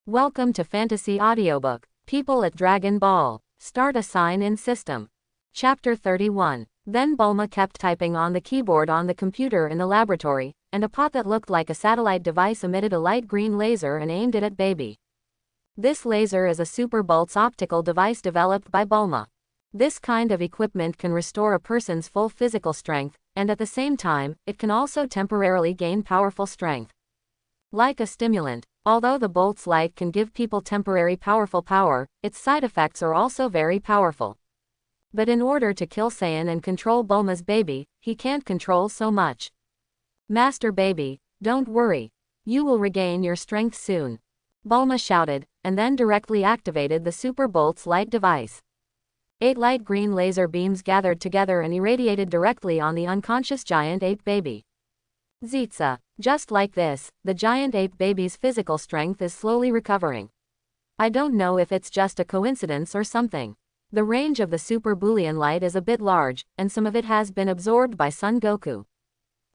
Welcome to Fantasy Audiobook. People at Dragon Ball. Start a sign-in system. Chapter 31. Then Bulma kept typing on the keyboard on the computer in the laboratory, and a pot that looked like a satellite device emitted a light green laser and aimed it at Baby. This laser is a Super Boltz optical device developed by Bulma. This kind of equipment can restore a person's full physical strength, and at the same time, it can also temporarily gain powerful strength. Like a stimulant, although the Boltz light can give people temporary powerful power, its side effects are also very powerful. But in order to kill Saiyan and control Bulma's baby, he can't control so much. Master Baby, don't worry. You will regain your strength soon. Bulma shouted, and then directly activated the Super Boltz light device. 8 light green laser beams gathered together and irradiated directly on the unconscious giant ape baby. Zitza. Just like this, the giant ape baby's physical strength is slowly recovering. I don't know if it's just a coincidence or something. The range of the Super Boolean light is a bit large, and some of it has been absorbed by Son Goku.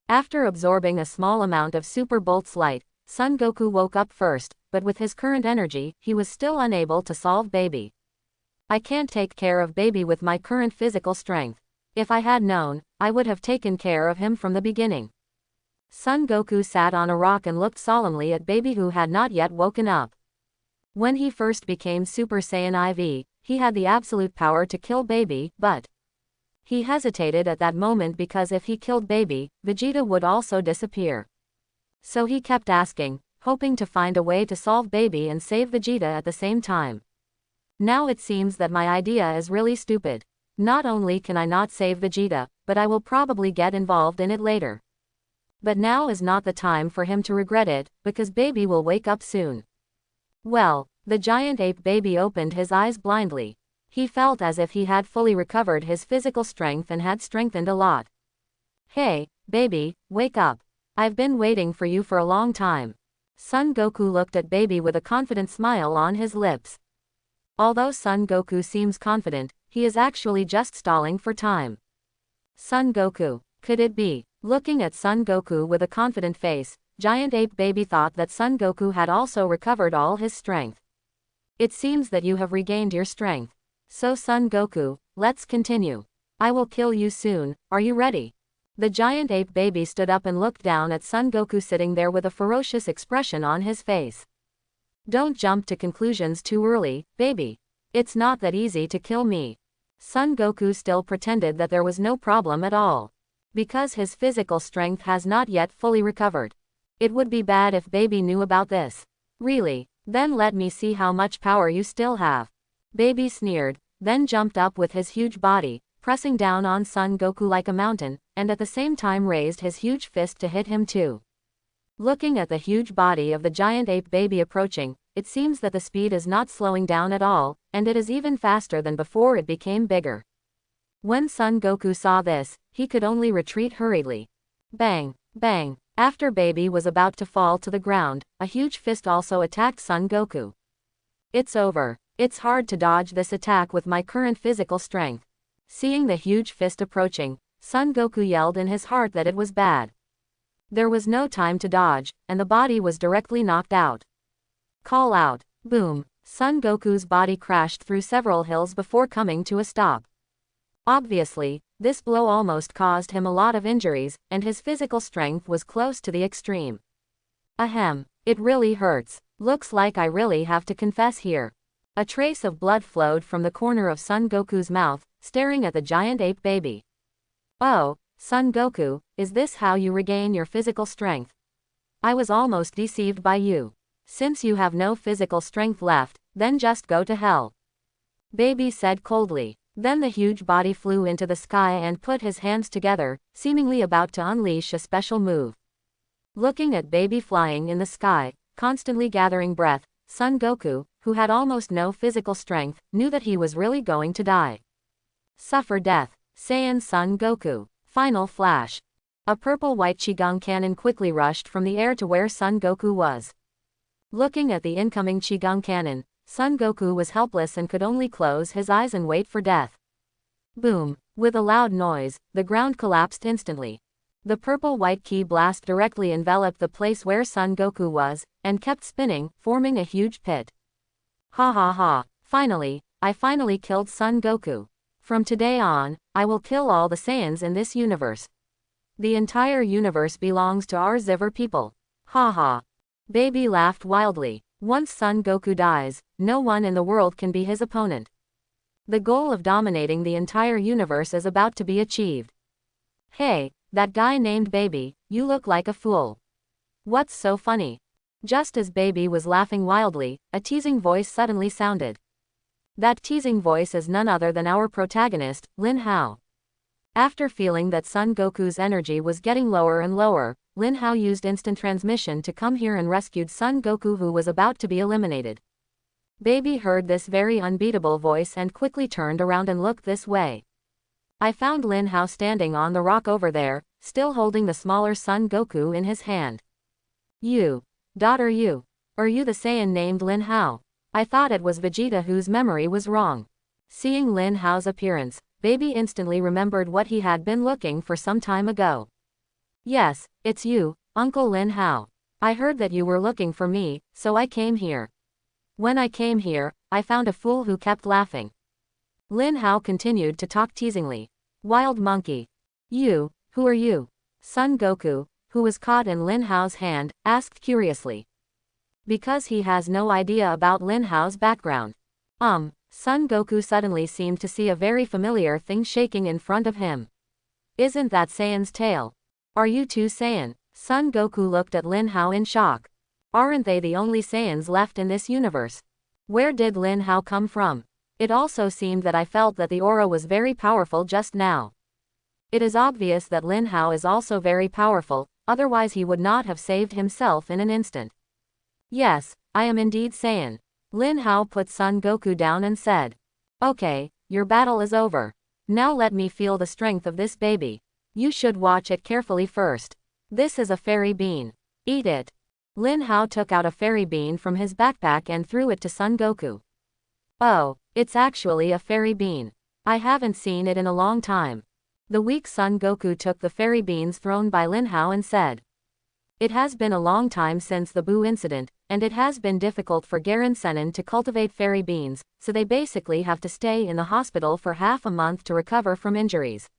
After absorbing a small amount of Super Boltz light, Son Goku woke up first, but with his current energy, he was still unable to solve Baby. I can't take care of Baby with my current physical strength. If I had known, I would have taken care of him from the beginning. Son Goku sat on a rock and looked solemnly at Baby, who had not yet woken up. When he first became Super Saiyan IV, he had the absolute power to kill Baby, but he hesitated at that moment because if he killed Baby, Vegeta would also disappear. So he kept asking, hoping to find a way to solve Baby and save Vegeta at the same time. Now it seems that my idea is really stupid. Not only can I not save Vegeta, but I will probably get involved in it later. But now is not the time for him to regret it, because Baby will wake up soon. Well, the giant ape baby opened his eyes blindly. He felt as if he had fully recovered his physical strength and had strengthened a lot. Hey, Baby, wake up. I've been waiting for you for a long time. Son Goku looked at Baby with a confident smile on his lips. Although Son Goku seems confident, he is actually just stalling for time. Son Goku, could it be? Looking at Son Goku with a confident face, Giant Ape Baby thought that Son Goku had also recovered all his strength. It seems that you have regained your strength. So Son Goku, let's continue. I will kill you soon, are you ready? The Giant Ape Baby stood up and looked down at Son Goku sitting there with a ferocious expression on his face. Don't jump to conclusions too early, Baby. It's not that easy to kill me. Son Goku still pretended that there was no problem at all. Because his physical strength has not yet fully recovered. It would be bad if Baby knew about this. Really? Then let me see how much power you still have. Baby sneered, then jumped up with his huge body, pressing down on Son Goku like a mountain, and at the same time raised his huge fist to hit him too. Looking at the huge body of the giant ape baby approaching, it seems that the speed is not slowing down at all, and it is even faster than before it became bigger. When Son Goku saw this, he could only retreat hurriedly. Bang, bang. After Baby was about to fall to the ground, a huge fist also attacked Son Goku. It's over. It's hard to dodge this attack with my current physical strength. Seeing the huge fist approaching, Son Goku yelled in his heart that it was bad. There was no time to dodge, and the body was directly knocked out. Call out. Boom. Son Goku's body crashed through several hills before coming to a stop. Obviously, this blow almost caused him a lot of injuries, and his physical strength was close to the extreme. Ahem, it really hurts. Looks like I really have to confess here. A trace of blood flowed from the corner of Son Goku's mouth, staring at the giant ape baby. Oh, Son Goku, is this how you regain your physical strength? I was almost deceived by you. Since you have no physical strength left, then just go to hell. Baby said coldly. Then the huge body flew into the sky and put his hands together, seemingly about to unleash a special move. Looking at Baby flying in the sky, constantly gathering breath, Son Goku, who had almost no physical strength, knew that he was really going to die. Suffer death. Saiyan Son Goku. Final flash. A purple-white Qigong cannon quickly rushed from the air to where Son Goku was. Looking at the incoming Qigong cannon, Son Goku was helpless and could only close his eyes and wait for death. Boom. With a loud noise, the ground collapsed instantly. The purple-white ki blast directly enveloped the place where Son Goku was, and kept spinning, forming a huge pit. Ha ha ha, finally, I finally killed Son Goku. From today on, I will kill all the Saiyans in this universe. The entire universe belongs to our Ziver people. Ha ha. Baby laughed wildly. Once Son Goku dies, no one in the world can be his opponent. The goal of dominating the entire universe is about to be achieved. Hey, that guy named Baby, you look like a fool. What's so funny? Just as Baby was laughing wildly, a teasing voice suddenly sounded. That teasing voice is none other than our protagonist, Lin Hao. After feeling that Son Goku's energy was getting lower and lower, Lin Hao used instant transmission to come here and rescued Son Goku, who was about to be eliminated. Baby heard this very unbeatable voice and quickly turned around and looked this way. I found Lin Hao standing on the rock over there, still holding the smaller Son Goku in his hand. You. Daughter, you. Are you the Saiyan named Lin Hao? I thought it was Vegeta whose memory was wrong. Seeing Lin Hao's appearance, Baby instantly remembered what he had been looking for some time ago. Yes, it's you, Uncle Lin Hao. I heard that you were looking for me, so I came here. When I came here, I found a fool who kept laughing. Lin Hao continued to talk teasingly. Wild monkey. You, who are you? Son Goku, who was caught in Lin Hao's hand, asked curiously. Because he has no idea about Lin Hao's background. Son Goku suddenly seemed to see a very familiar thing shaking in front of him. Isn't that Saiyan's tail? Are you too Saiyan? Son Goku looked at Lin Hao in shock. Aren't they the only Saiyans left in this universe? Where did Lin Hao come from? It also seemed that I felt that the aura was very powerful just now. It is obvious that Lin Hao is also very powerful, otherwise he would not have saved himself in an instant. Yes, I am indeed Saiyan. Lin Hao put Son Goku down and said. Okay, your battle is over. Now let me feel the strength of this baby. You should watch it carefully first. This is a fairy bean. Eat it. Lin Hao took out a fairy bean from his backpack and threw it to Son Goku. Oh, it's actually a fairy bean. I haven't seen it in a long time. The weak Son Goku took the fairy beans thrown by Lin Hao and said. It has been a long time since the Boo incident, and it has been difficult for Garen Senin to cultivate fairy beans, so they basically have to stay in the hospital for half a month to recover from injuries.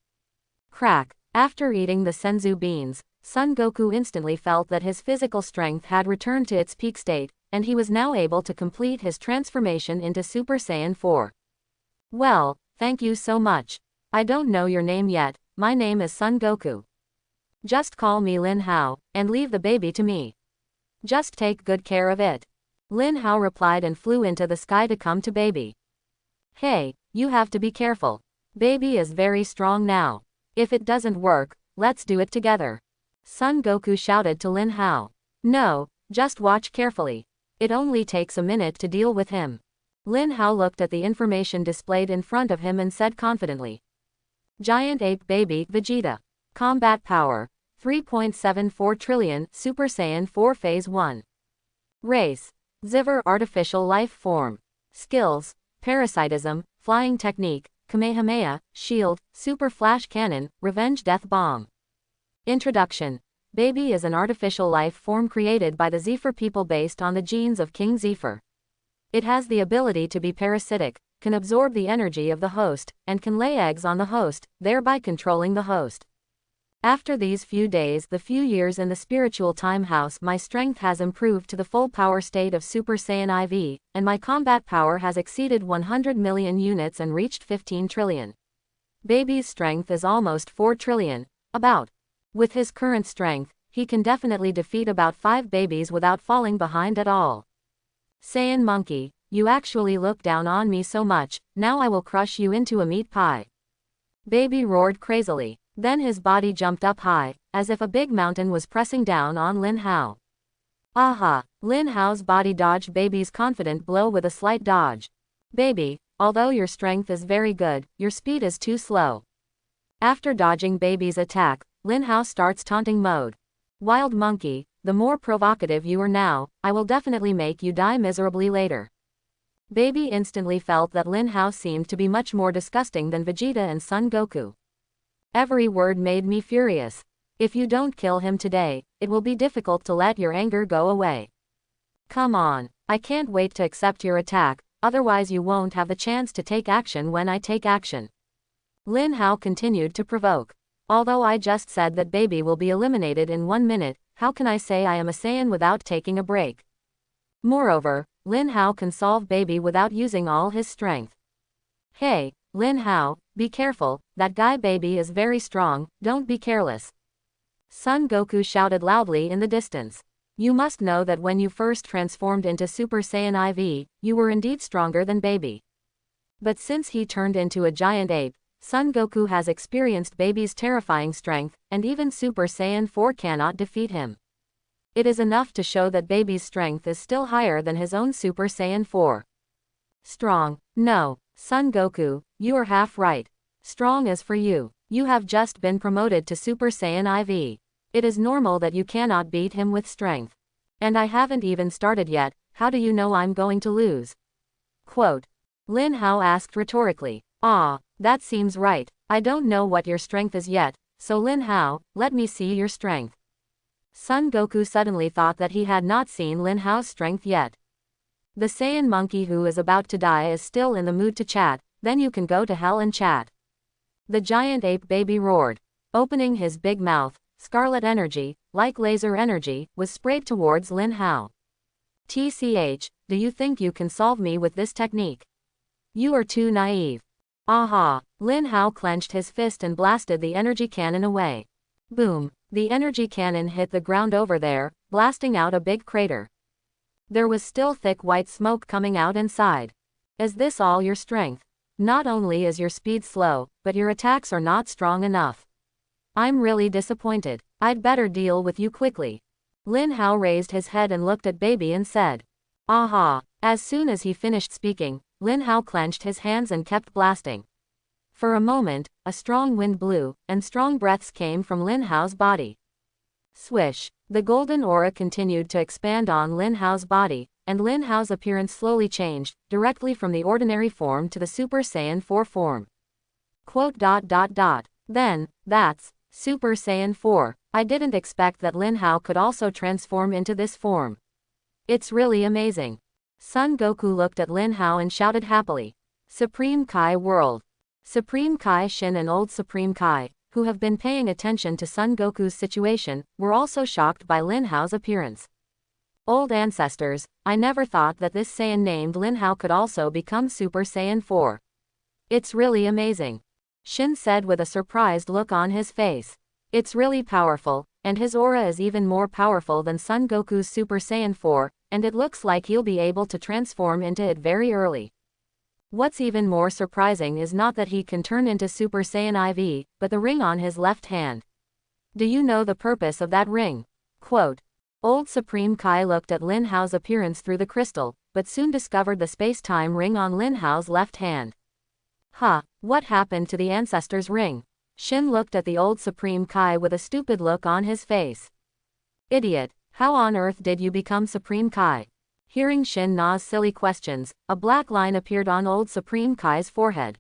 Crack. After eating the senzu beans, Son Goku instantly felt that his physical strength had returned to its peak state, and he was now able to complete his transformation into Super Saiyan 4. Well, thank you so much. I don't know your name yet, my name is Son Goku. Just call me Lin Hao, and leave the baby to me. Just take good care of it. Lin Hao replied and flew into the sky to come to Baby. Hey, you have to be careful. Baby is very strong now. If it doesn't work, let's do it together. Son Goku shouted to Lin Hao. No, just watch carefully. It only takes a minute to deal with him. Lin Hao looked at the information displayed in front of him and said confidently. Giant Ape Baby Vegeta. Combat Power. 3.74 trillion, Super Saiyan 4 Phase 1. Race. Ziver Artificial Life Form. Skills. Parasitism, Flying Technique, Kamehameha, Shield, Super Flash Cannon, Revenge Death Bomb. Introduction. Baby is an artificial life form created by the Zephyr people based on the genes of King Zephyr. It has the ability to be parasitic, can absorb the energy of the host, and can lay eggs on the host, thereby controlling the host. After these few days, the few years in the spiritual time house, my strength has improved to the full power state of Super Saiyan IV, and my combat power has exceeded 100 million units and reached 15 trillion. Baby's strength is almost 4 trillion, about. With his current strength, he can definitely defeat about 5 babies without falling behind at all. Saiyan monkey, you actually look down on me so much, now I will crush you into a meat pie. Baby roared crazily. Then his body jumped up high, as if a big mountain was pressing down on Lin Hao. Aha! Lin Hao's body dodged Baby's confident blow with a slight dodge. Baby, although your strength is very good, your speed is too slow. After dodging Baby's attack, Lin Hao starts taunting mode. Wild monkey, the more provocative you are now, I will definitely make you die miserably later. Baby instantly felt that Lin Hao seemed to be much more disgusting than Vegeta and Son Goku. Every word made me furious. If you don't kill him today, it will be difficult to let your anger go away. Come on, I can't wait to accept your attack, otherwise you won't have the chance to take action when I take action. Lin Hao continued to provoke. Although I just said that baby will be eliminated in 1 minute, how can I say I am a Saiyan without taking a break? Moreover, Lin Hao can solve baby without using all his strength. Hey, Lin Hao, be careful, that guy baby is very strong, don't be careless. Son Goku shouted loudly in the distance. You must know that when you first transformed into Super Saiyan IV, you were indeed stronger than baby. But since he turned into a giant ape, Son Goku has experienced baby's terrifying strength, and even Super Saiyan 4 cannot defeat him. It is enough to show that baby's strength is still higher than his own Super Saiyan 4. Strong? No, Son Goku, you are half right. Strong is for you. You have just been promoted to Super Saiyan IV. It is normal that you cannot beat him with strength. And I haven't even started yet, how do you know I'm going to lose? Quote. Lin Hao asked rhetorically. That seems right. I don't know what your strength is yet, so Lin Hao, let me see your strength. Son Goku suddenly thought that he had not seen Lin Hao's strength yet. The Saiyan monkey who is about to die is still in the mood to chat, then you can go to hell and chat. The giant ape baby roared. Opening his big mouth, scarlet energy, like laser energy, was sprayed towards Lin Hao. TCH, do you think you can solve me with this technique? You are too naive. Aha! Lin Hao clenched his fist and blasted the energy cannon away. Boom! The energy cannon hit the ground over there, blasting out a big crater. There was still thick white smoke coming out inside. Is this all your strength? Not only is your speed slow, but your attacks are not strong enough. I'm really disappointed. I'd better deal with you quickly. Lin Hao raised his head and looked at baby and said. Aha! As soon as he finished speaking, Lin Hao clenched his hands and kept blasting. For a moment, a strong wind blew, and strong breaths came from Lin Hao's body. Swish! The golden aura continued to expand on Lin Hao's body, and Lin Hao's appearance slowly changed, directly from the ordinary form to the Super Saiyan 4 form. Quote. Then, that's Super Saiyan 4. I didn't expect that Lin Hao could also transform into this form. It's really amazing. Son Goku looked at Lin Hao and shouted happily. Supreme Kai World. Supreme Kai Shin and Old Supreme Kai, who have been paying attention to Son Goku's situation, were also shocked by Lin Hao's appearance. Old ancestors, I never thought that this Saiyan named Lin Hao could also become Super Saiyan 4. It's really amazing. Shin said with a surprised look on his face. It's really powerful, and his aura is even more powerful than Son Goku's Super Saiyan 4, and it looks like he'll be able to transform into it very early. What's even more surprising is not that he can turn into Super Saiyan IV, but the ring on his left hand. Do you know the purpose of that ring? Quote. Old Supreme Kai looked at Lin Hao's appearance through the crystal, but soon discovered the space-time ring on Lin Hao's left hand. What happened to the ancestor's ring? Shin looked at the old Supreme Kai with a stupid look on his face. Idiot, how on earth did you become Supreme Kai? Hearing Shin Na's silly questions, a black line appeared on old Supreme Kai's forehead.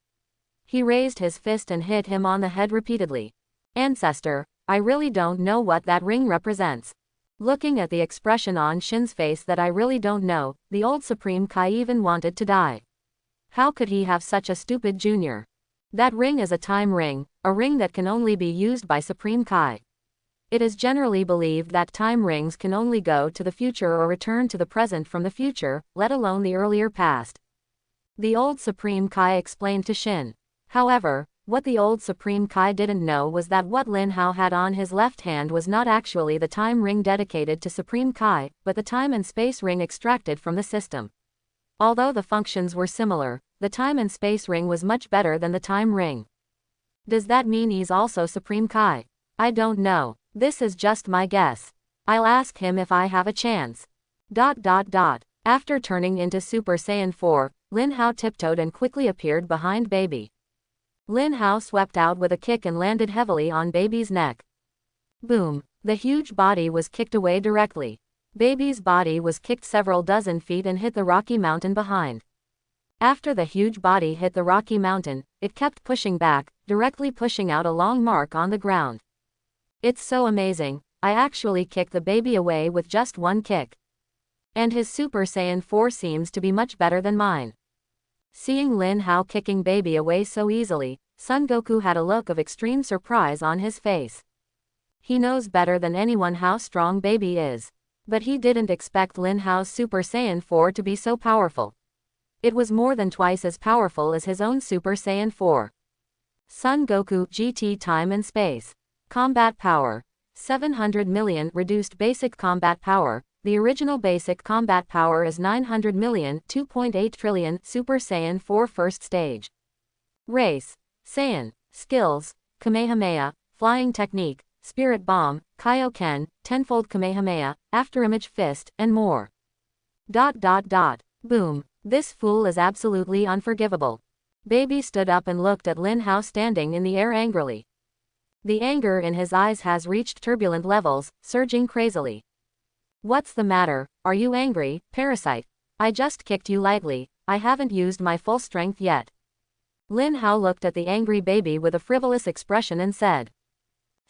He raised his fist and hit him on the head repeatedly. Ancestor, I really don't know what that ring represents. Looking at the expression on Shin's face that I really don't know, the old Supreme Kai even wanted to die. How could he have such a stupid junior? That ring is a time ring, a ring that can only be used by Supreme Kai. It is generally believed that time rings can only go to the future or return to the present from the future, let alone the earlier past. The old Supreme Kai explained to Shin. However, what the old Supreme Kai didn't know was that what Lin Hao had on his left hand was not actually the time ring dedicated to Supreme Kai, but the time and space ring extracted from the system. Although the functions were similar, the time and space ring was much better than the time ring. Does that mean he's also Supreme Kai? I don't know. This is just my guess. I'll ask him if I have a chance. After turning into Super Saiyan 4, Lin Hao tiptoed and quickly appeared behind baby. Lin Hao swept out with a kick and landed heavily on baby's neck. Boom! The huge body was kicked away directly. Baby's body was kicked several dozen feet and hit the rocky mountain behind. After the huge body hit the rocky mountain, it kept pushing back, directly pushing out a long mark on the ground. It's so amazing, I actually kicked the baby away with just one kick. And his Super Saiyan 4 seems to be much better than mine. Seeing Lin Hao kicking Baby away so easily, Son Goku had a look of extreme surprise on his face. He knows better than anyone how strong Baby is. But he didn't expect Lin Hao's Super Saiyan 4 to be so powerful. It was more than twice as powerful as his own Super Saiyan 4. Son Goku GT Time and Space. Combat Power. 700 million reduced basic combat power. The original basic combat power is 900 million, 2.8 trillion, Super Saiyan 4 First Stage. Race. Saiyan. Skills. Kamehameha, Flying Technique, Spirit Bomb, Kaioken, Tenfold Kamehameha, Afterimage Fist, and more. Boom. This fool is absolutely unforgivable. Baby stood up and looked at Lin Hao standing in the air angrily. The anger in his eyes has reached turbulent levels, surging crazily. What's the matter? Are you angry, parasite? I just kicked you lightly, I haven't used my full strength yet. Lin Hao looked at the angry Baby with a frivolous expression and said.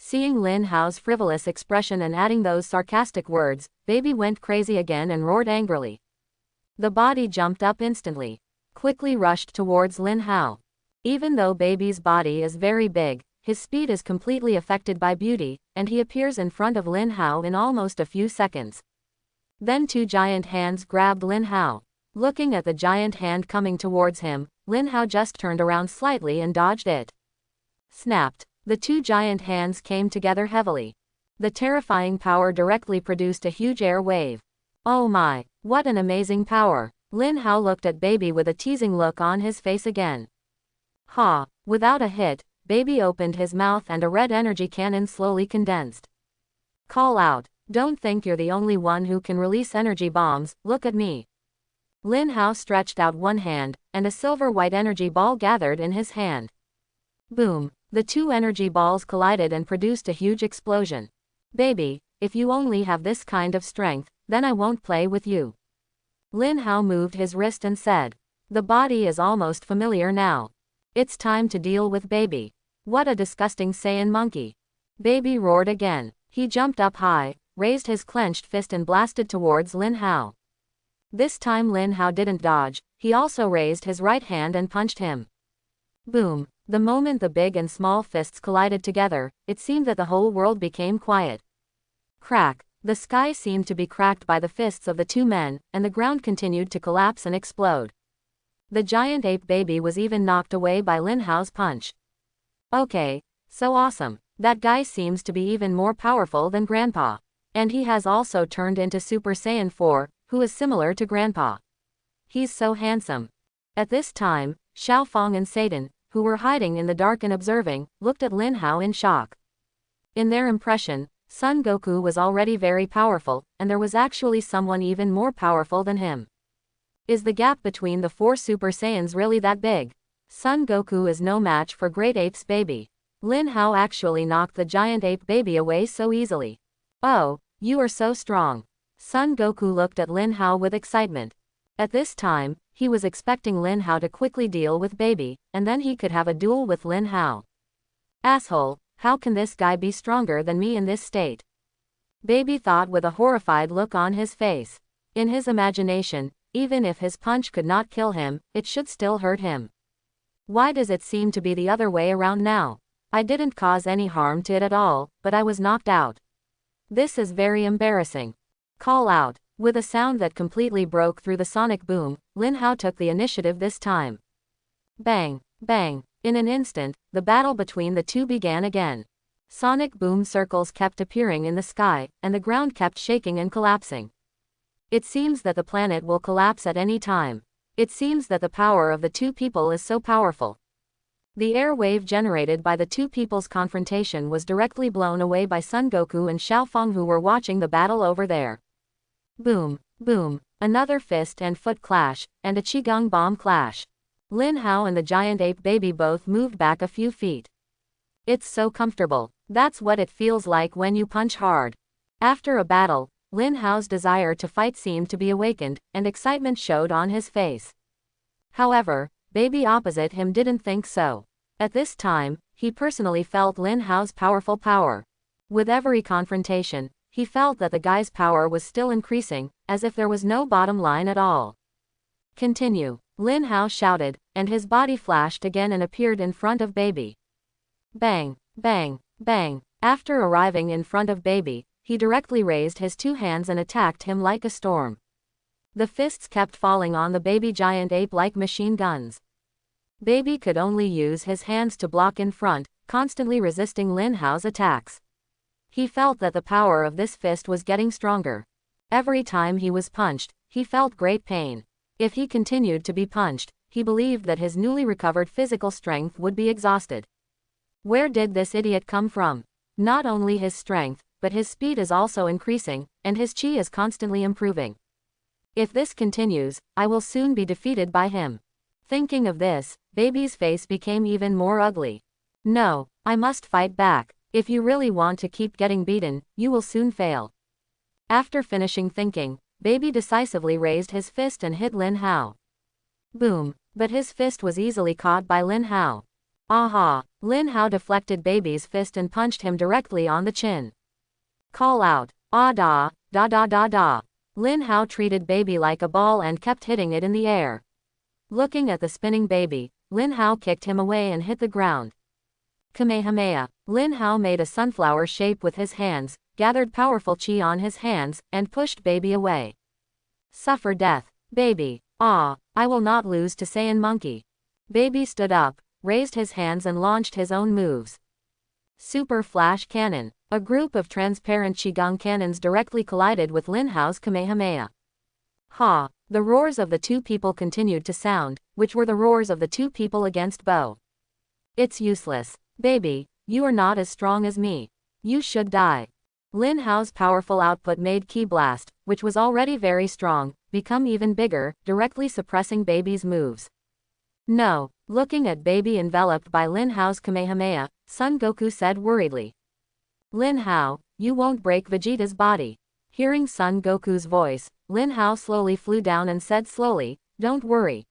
Seeing Lin Hao's frivolous expression and adding those sarcastic words, Baby went crazy again and roared angrily. The body jumped up instantly. Quickly rushed towards Lin Hao. Even though Baby's body is very big, his speed is completely affected by beauty, and he appears in front of Lin Hao in almost a few seconds. Then two giant hands grabbed Lin Hao. Looking at the giant hand coming towards him, Lin Hao just turned around slightly and dodged it. Snapped. The two giant hands came together heavily. The terrifying power directly produced a huge air wave. Oh my, what an amazing power! Lin Hao looked at Baby with a teasing look on his face again. Ha! Without a hit, Baby opened his mouth and a red energy cannon slowly condensed. Call out, don't think you're the only one who can release energy bombs, look at me. Lin Hao stretched out one hand, and a silver-white energy ball gathered in his hand. Boom! The two energy balls collided and produced a huge explosion. Baby, if you only have this kind of strength, then I won't play with you. Lin Hao moved his wrist and said. The body is almost familiar now. It's time to deal with Baby. What a disgusting Saiyan monkey. Baby roared again. He jumped up high, raised his clenched fist and blasted towards Lin Hao. This time Lin Hao didn't dodge, he also raised his right hand and punched him. Boom. The moment the big and small fists collided together, it seemed that the whole world became quiet. Crack. The sky seemed to be cracked by the fists of the two men, and the ground continued to collapse and explode. The giant ape Baby was even knocked away by Lin Hao's punch. Okay, so awesome. That guy seems to be even more powerful than Grandpa. And he has also turned into Super Saiyan 4, who is similar to Grandpa. He's so handsome. At this time, Xiao Fong and Satan, who were hiding in the dark and observing, looked at Lin Hao in shock. In their impression, Son Goku was already very powerful, and there was actually someone even more powerful than him. Is the gap between the four Super Saiyans really that big? Son Goku is no match for Great Ape's Baby. Lin Hao actually knocked the giant ape Baby away so easily. Oh, you are so strong. Son Goku looked at Lin Hao with excitement. At this time, he was expecting Lin Hao to quickly deal with Baby, and then he could have a duel with Lin Hao. Asshole, how can this guy be stronger than me in this state? Baby thought with a horrified look on his face. In his imagination, even if his punch could not kill him, it should still hurt him. Why does it seem to be the other way around now? I didn't cause any harm to it at all, but I was knocked out. This is very embarrassing. Call out. With a sound that completely broke through the sonic boom, Lin Hao took the initiative this time. Bang, bang. In an instant, the battle between the two began again. Sonic boom circles kept appearing in the sky, and the ground kept shaking and collapsing. It seems that the planet will collapse at any time. It seems that the power of the two people is so powerful. The air wave generated by the two people's confrontation was directly blown away by Son Goku and Xiao Fong, who were watching the battle over there. Boom, boom, another fist and foot clash, and a Qigong bomb clash. Lin Hao and the giant ape Baby both moved back a few feet. It's so comfortable. That's what it feels like when you punch hard. After a battle, Lin Hao's desire to fight seemed to be awakened, and excitement showed on his face. However, Baby opposite him didn't think so. At this time, he personally felt Lin Hao's powerful power. With every confrontation, he felt that the guy's power was still increasing, as if there was no bottom line at all. Continue, Lin Hao shouted, and his body flashed again and appeared in front of Baby. Bang, bang, bang. After arriving in front of Baby, he directly raised his two hands and attacked him like a storm. The fists kept falling on the baby giant ape like machine guns. Baby could only use his hands to block in front, constantly resisting Lin Hao's attacks. He felt that the power of this fist was getting stronger. Every time he was punched, he felt great pain. If he continued to be punched, he believed that his newly recovered physical strength would be exhausted. Where did this idiot come from? Not only his strength, but his speed is also increasing, and his chi is constantly improving. If this continues, I will soon be defeated by him. Thinking of this, Baby's face became even more ugly. No, I must fight back. If you really want to keep getting beaten, you will soon fail. After finishing thinking, Baby decisively raised his fist and hit Lin Hao. Boom, but his fist was easily caught by Lin Hao. Aha! Lin Hao deflected Baby's fist and punched him directly on the chin. Call out, ah da, da da da da. Lin Hao treated Baby like a ball and kept hitting it in the air. Looking at the spinning Baby, Lin Hao kicked him away and hit the ground. Kamehameha. Lin Hao made a sunflower shape with his hands, gathered powerful chi on his hands, and pushed Baby away. Suffer death, Baby. Ah, I will not lose to Saiyan Monkey. Baby stood up, raised his hands and launched his own moves. Super Flash Cannon. A group of transparent Qigong cannons directly collided with Lin Hao's Kamehameha. Ha! The roars of the two people continued to sound, which were the roars of the two people against Bo. It's useless. Baby, you are not as strong as me. You should die. Lin Hao's powerful output made Ki Blast, which was already very strong, become even bigger, directly suppressing Baby's moves. No. Looking at Baby enveloped by Lin Hao's Kamehameha, Son Goku said worriedly. Lin Hao, you won't break Vegeta's body. Hearing Son Goku's voice, Lin Hao slowly flew down and said slowly, don't worry.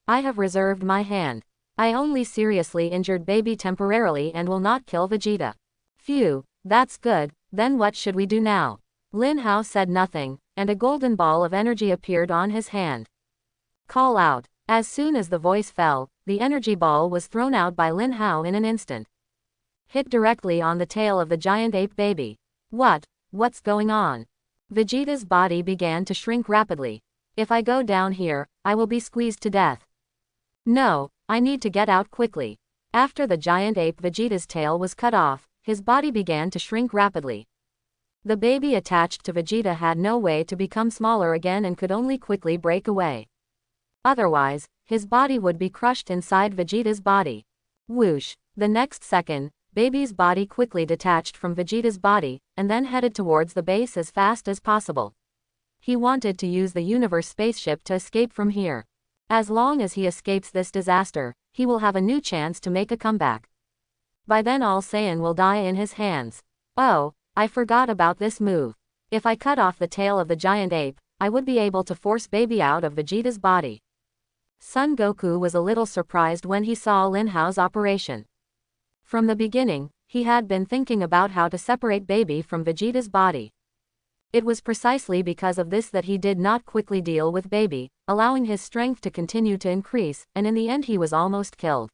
I have reserved my hand. I only seriously injured Baby temporarily and will not kill Vegeta. Phew, that's good, then what should we do now? Lin Hao said nothing, and a golden ball of energy appeared on his hand. Call out. As soon as the voice fell, the energy ball was thrown out by Lin Hao in an instant. Hit directly on the tail of the giant ape Baby. What's going on? Vegeta's body began to shrink rapidly. If I go down here, I will be squeezed to death. No, I need to get out quickly. After the giant ape Vegeta's tail was cut off, his body began to shrink rapidly. The baby attached to Vegeta had no way to become smaller again and could only quickly break away. Otherwise, his body would be crushed inside Vegeta's body. Whoosh! The next second, Baby's body quickly detached from Vegeta's body, and then headed towards the base as fast as possible. He wanted to use the universe spaceship to escape from here. As long as he escapes this disaster, he will have a new chance to make a comeback. By then all Saiyan will die in his hands. Oh, I forgot about this move. If I cut off the tail of the giant ape, I would be able to force Baby out of Vegeta's body. Son Goku was a little surprised when he saw Lin Hao's operation. From the beginning, he had been thinking about how to separate Baby from Vegeta's body. It was precisely because of this that he did not quickly deal with Baby, allowing his strength to continue to increase, and in the end he was almost killed.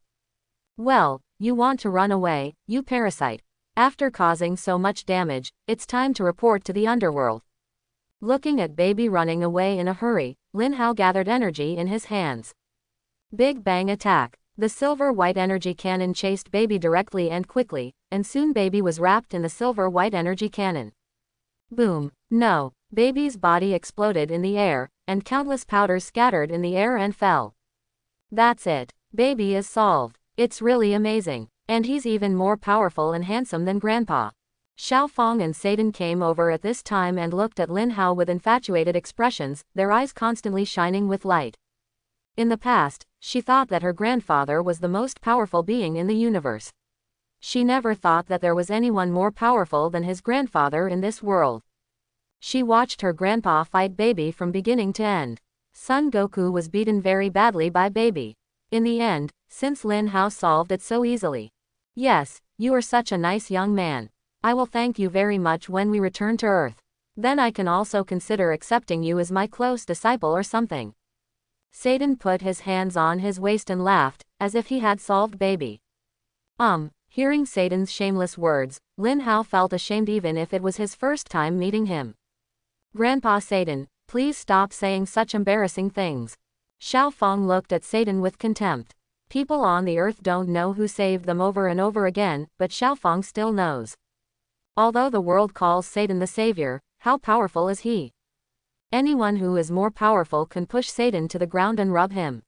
Well, you want to run away, you parasite. After causing so much damage, it's time to report to the underworld. Looking at Baby running away in a hurry, Lin Hao gathered energy in his hands. Big Bang Attack. The silver-white energy cannon chased Baby directly and quickly, and soon Baby was wrapped in the silver-white energy cannon. Boom! No! Baby's body exploded in the air, and countless powders scattered in the air and fell. That's it. Baby is solved. It's really amazing. And he's even more powerful and handsome than Grandpa. Xiaofang and Satan came over at this time and looked at Lin Hao with infatuated expressions, their eyes constantly shining with light. In the past, she thought that her grandfather was the most powerful being in the universe. She never thought that there was anyone more powerful than his grandfather in this world. She watched her grandpa fight Baby from beginning to end. Son Goku was beaten very badly by Baby. In the end, since Lin Hao solved it so easily. Yes, you are such a nice young man. I will thank you very much when we return to Earth. Then I can also consider accepting you as my close disciple or something. Satan put his hands on his waist and laughed, as if he had solved baby. Hearing Satan's shameless words, Lin Hao felt ashamed even if it was his first time meeting him. Grandpa Satan, please stop saying such embarrassing things. Xiao Feng looked at Satan with contempt. People on the earth don't know who saved them over and over again, but Xiao Feng still knows. Although the world calls Satan the savior, how powerful is he? Anyone who is more powerful can push Satan to the ground and rub him.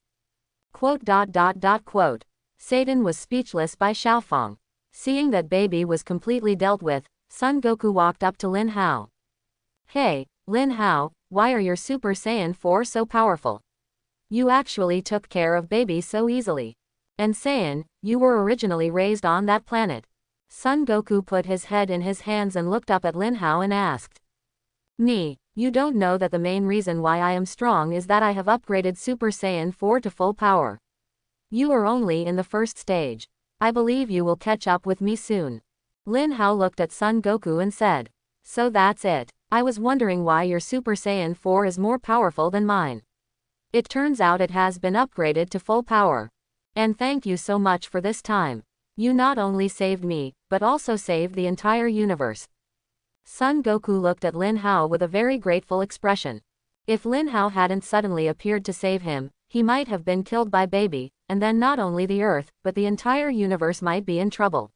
Quote. Satan was speechless by Xiao Feng. Seeing that baby was completely dealt with, Son Goku walked up to Lin Hao. Hey, Lin Hao, why are your Super Saiyan 4 so powerful? You actually took care of baby so easily. And Saiyan, you were originally raised on that planet. Son Goku put his head in his hands and looked up at Lin Hao and asked. Me, you don't know that the main reason why I am strong is that I have upgraded Super Saiyan 4 to full power. You are only in the first stage. I believe you will catch up with me soon. Lin Hao looked at Son Goku and said. So that's it. I was wondering why your Super Saiyan 4 is more powerful than mine. It turns out it has been upgraded to full power. And thank you so much for this time. You not only saved me, but also saved the entire universe. Son Goku looked at Lin Hao with a very grateful expression. If Lin Hao hadn't suddenly appeared to save him, he might have been killed by baby, and then not only the Earth, but the entire universe might be in trouble.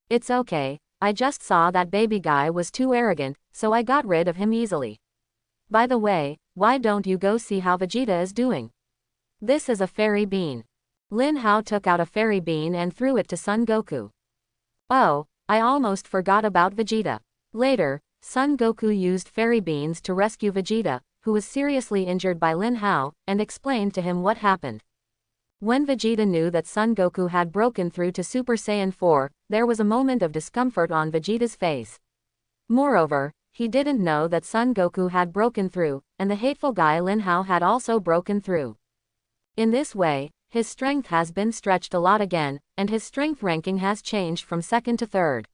It's okay, I just saw that baby guy was too arrogant, so I got rid of him easily. By the way, why don't you go see how Vegeta is doing? This is a fairy bean. Lin Hao took out a fairy bean and threw it to Son Goku. Oh, I almost forgot about Vegeta. Later, Son Goku used fairy beans to rescue Vegeta, who was seriously injured by Lin Hao, and explained to him what happened. When Vegeta knew that Son Goku had broken through to Super Saiyan 4, there was a moment of discomfort on Vegeta's face. Moreover, he didn't know that Son Goku had broken through, and the hateful guy Lin Hao had also broken through. In this way, his strength has been stretched a lot again, and his strength ranking has changed from second to third.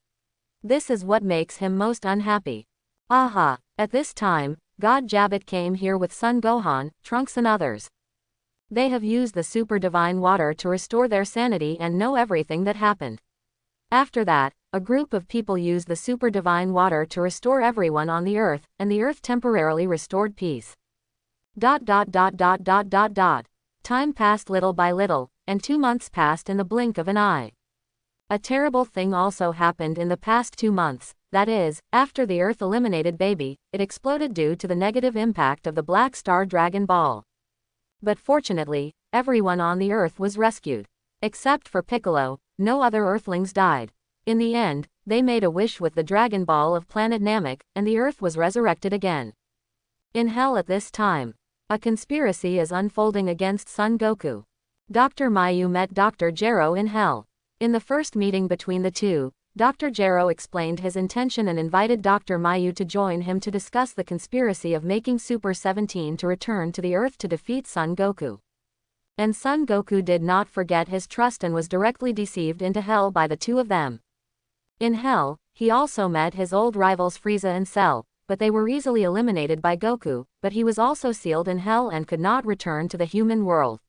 This is what makes him most unhappy. Aha! At this time, God Jabbat came here with Son Gohan, Trunks and others. They have used the super divine water to restore their sanity and know everything that happened. After that, a group of people used the super divine water to restore everyone on the earth, and the earth temporarily restored peace. Time passed little by little, and 2 months passed in the blink of an eye. A terrible thing also happened in the past 2 months, that is, after the Earth eliminated baby, it exploded due to the negative impact of the Black Star Dragon Ball. But fortunately, everyone on the Earth was rescued. Except for Piccolo, no other Earthlings died. In the end, they made a wish with the Dragon Ball of planet Namek, and the Earth was resurrected again. In Hell at this time, a conspiracy is unfolding against Son Goku. Dr. Mayu met Dr. Gero in Hell. In the first meeting between the two, Dr. Gero explained his intention and invited Dr. Mayu to join him to discuss the conspiracy of making Super 17 to return to the Earth to defeat Son Goku. And Son Goku did not forget his trust and was directly deceived into Hell by the two of them. In Hell, he also met his old rivals Frieza and Cell, but they were easily eliminated by Goku, but he was also sealed in Hell and could not return to the human world.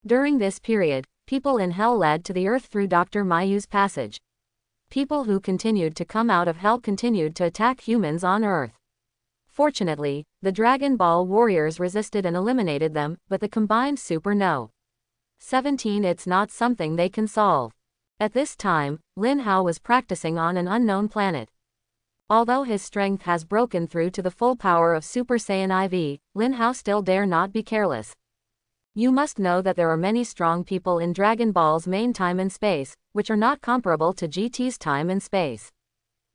During this period, people in Hell led to the Earth through Dr. Mayu's passage. People who continued to come out of Hell continued to attack humans on Earth. Fortunately, the Dragon Ball warriors resisted and eliminated them, but the combined Super No. 17 it's not something they can solve. At this time, Lin Hao was practicing on an unknown planet. Although his strength has broken through to the full power of Super Saiyan IV, Lin Hao still dare not be careless. You must know that there are many strong people in Dragon Ball's main time and space, which are not comparable to GT's time and space.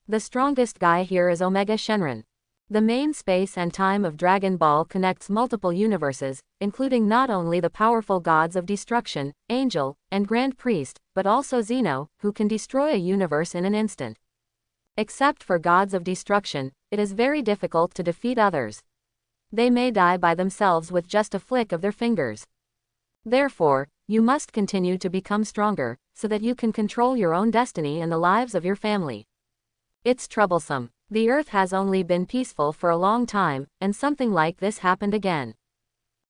The strongest guy here is Omega Shenron. The main space and time of Dragon Ball connects multiple universes, including not only the powerful gods of destruction, Angel, and Grand Priest, but also Zeno, who can destroy a universe in an instant. Except for gods of destruction, it is very difficult to defeat others. They may die by themselves with just a flick of their fingers. Therefore, you must continue to become stronger, so that you can control your own destiny and the lives of your family. It's troublesome. The Earth has only been peaceful for a long time, and something like this happened again.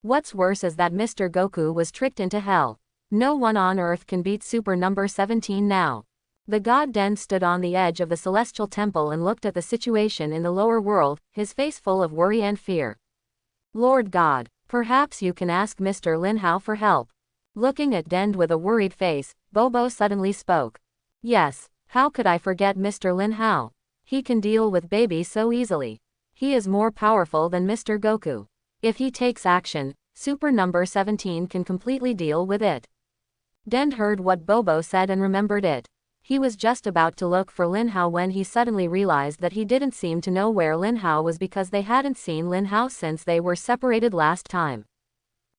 What's worse is that Mr. Goku was tricked into hell. No one on Earth can beat Super Number 17 now. The god Den stood on the edge of the celestial temple and looked at the situation in the lower world, his face full of worry and fear. Lord God, perhaps you can ask Mr. Lin Hao for help. Looking at Den with a worried face, Bobo suddenly spoke. Yes, how could I forget Mr. Lin Hao? He can deal with babies so easily. He is more powerful than Mr. Goku. If he takes action, Super Number 17 can completely deal with it. Den heard what Bobo said and remembered it. He was just about to look for Lin Hao when he suddenly realized that he didn't seem to know where Lin Hao was because they hadn't seen Lin Hao since they were separated last time.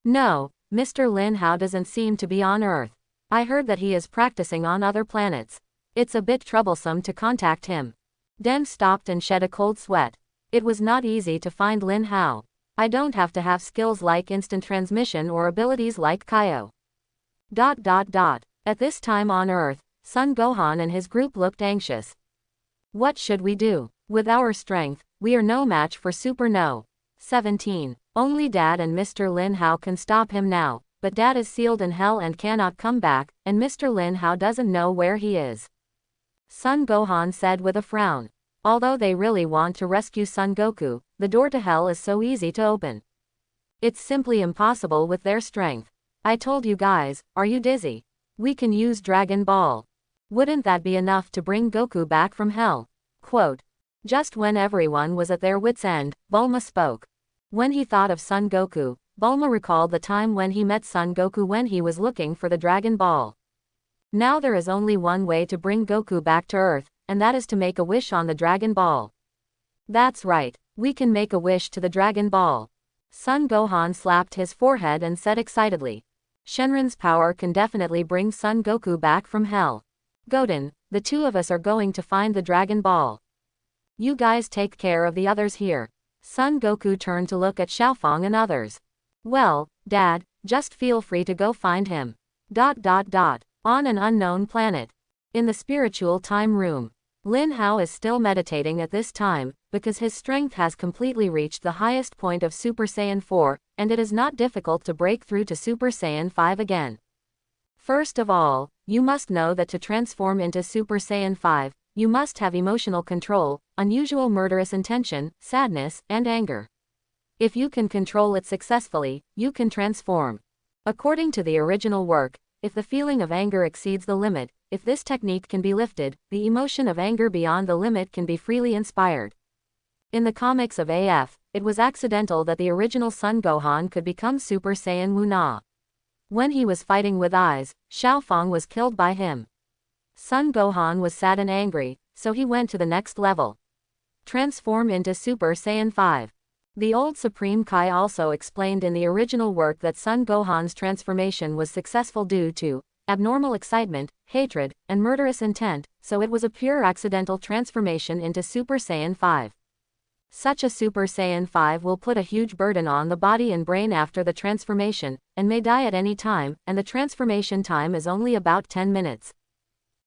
No, Mr. Lin Hao doesn't seem to be on Earth. I heard that he is practicing on other planets. It's a bit troublesome to contact him. Den stopped and shed a cold sweat. It was not easy to find Lin Hao. I don't have to have skills like instant transmission or abilities like Kaio. At this time on Earth, Son Gohan and his group looked anxious. What should we do? With our strength, we are no match for Super No. 17. Only Dad and Mr. Lin Hao can stop him now, but Dad is sealed in hell and cannot come back, and Mr. Lin Hao doesn't know where he is. Son Gohan said with a frown. Although they really want to rescue Son Goku, the door to hell is so easy to open. It's simply impossible with their strength. I told you guys, are you dizzy? We can use Dragon Ball. Wouldn't that be enough to bring Goku back from hell? Quote. Just when everyone was at their wits' end, Bulma spoke. When he thought of Son Goku, Bulma recalled the time when he met Son Goku when he was looking for the Dragon Ball. Now there is only one way to bring Goku back to Earth, and that is to make a wish on the Dragon Ball. That's right, we can make a wish to the Dragon Ball. Son Gohan slapped his forehead and said excitedly. Shenron's power can definitely bring Son Goku back from hell. Goten, the two of us are going to find the Dragon Ball. You guys take care of the others here. Son Goku turned to look at Xiaofang and others. Well, Dad, just feel free to go find him. On an unknown planet. In the spiritual time room. Lin Hao is still meditating at this time, because his strength has completely reached the highest point of Super Saiyan 4, and it is not difficult to break through to Super Saiyan 5 again. First of all, you must know that to transform into Super Saiyan 5, you must have emotional control, unusual murderous intention, sadness, and anger. If you can control it successfully, you can transform. According to the original work, if the feeling of anger exceeds the limit, if this technique can be lifted, the emotion of anger beyond the limit can be freely inspired. In the comics of AF, it was accidental that the original Son Gohan could become Super Saiyan Wu Na. When he was fighting with eyes, Xiaofang was killed by him. Son Gohan was sad and angry, so he went to the next level. Transform into Super Saiyan 5. The old Supreme Kai also explained in the original work that Son Gohan's transformation was successful due to abnormal excitement, hatred, and murderous intent, so it was a pure accidental transformation into Super Saiyan 5. Such a Super Saiyan 5 will put a huge burden on the body and brain after the transformation, and may die at any time, and the transformation time is only about 10 minutes.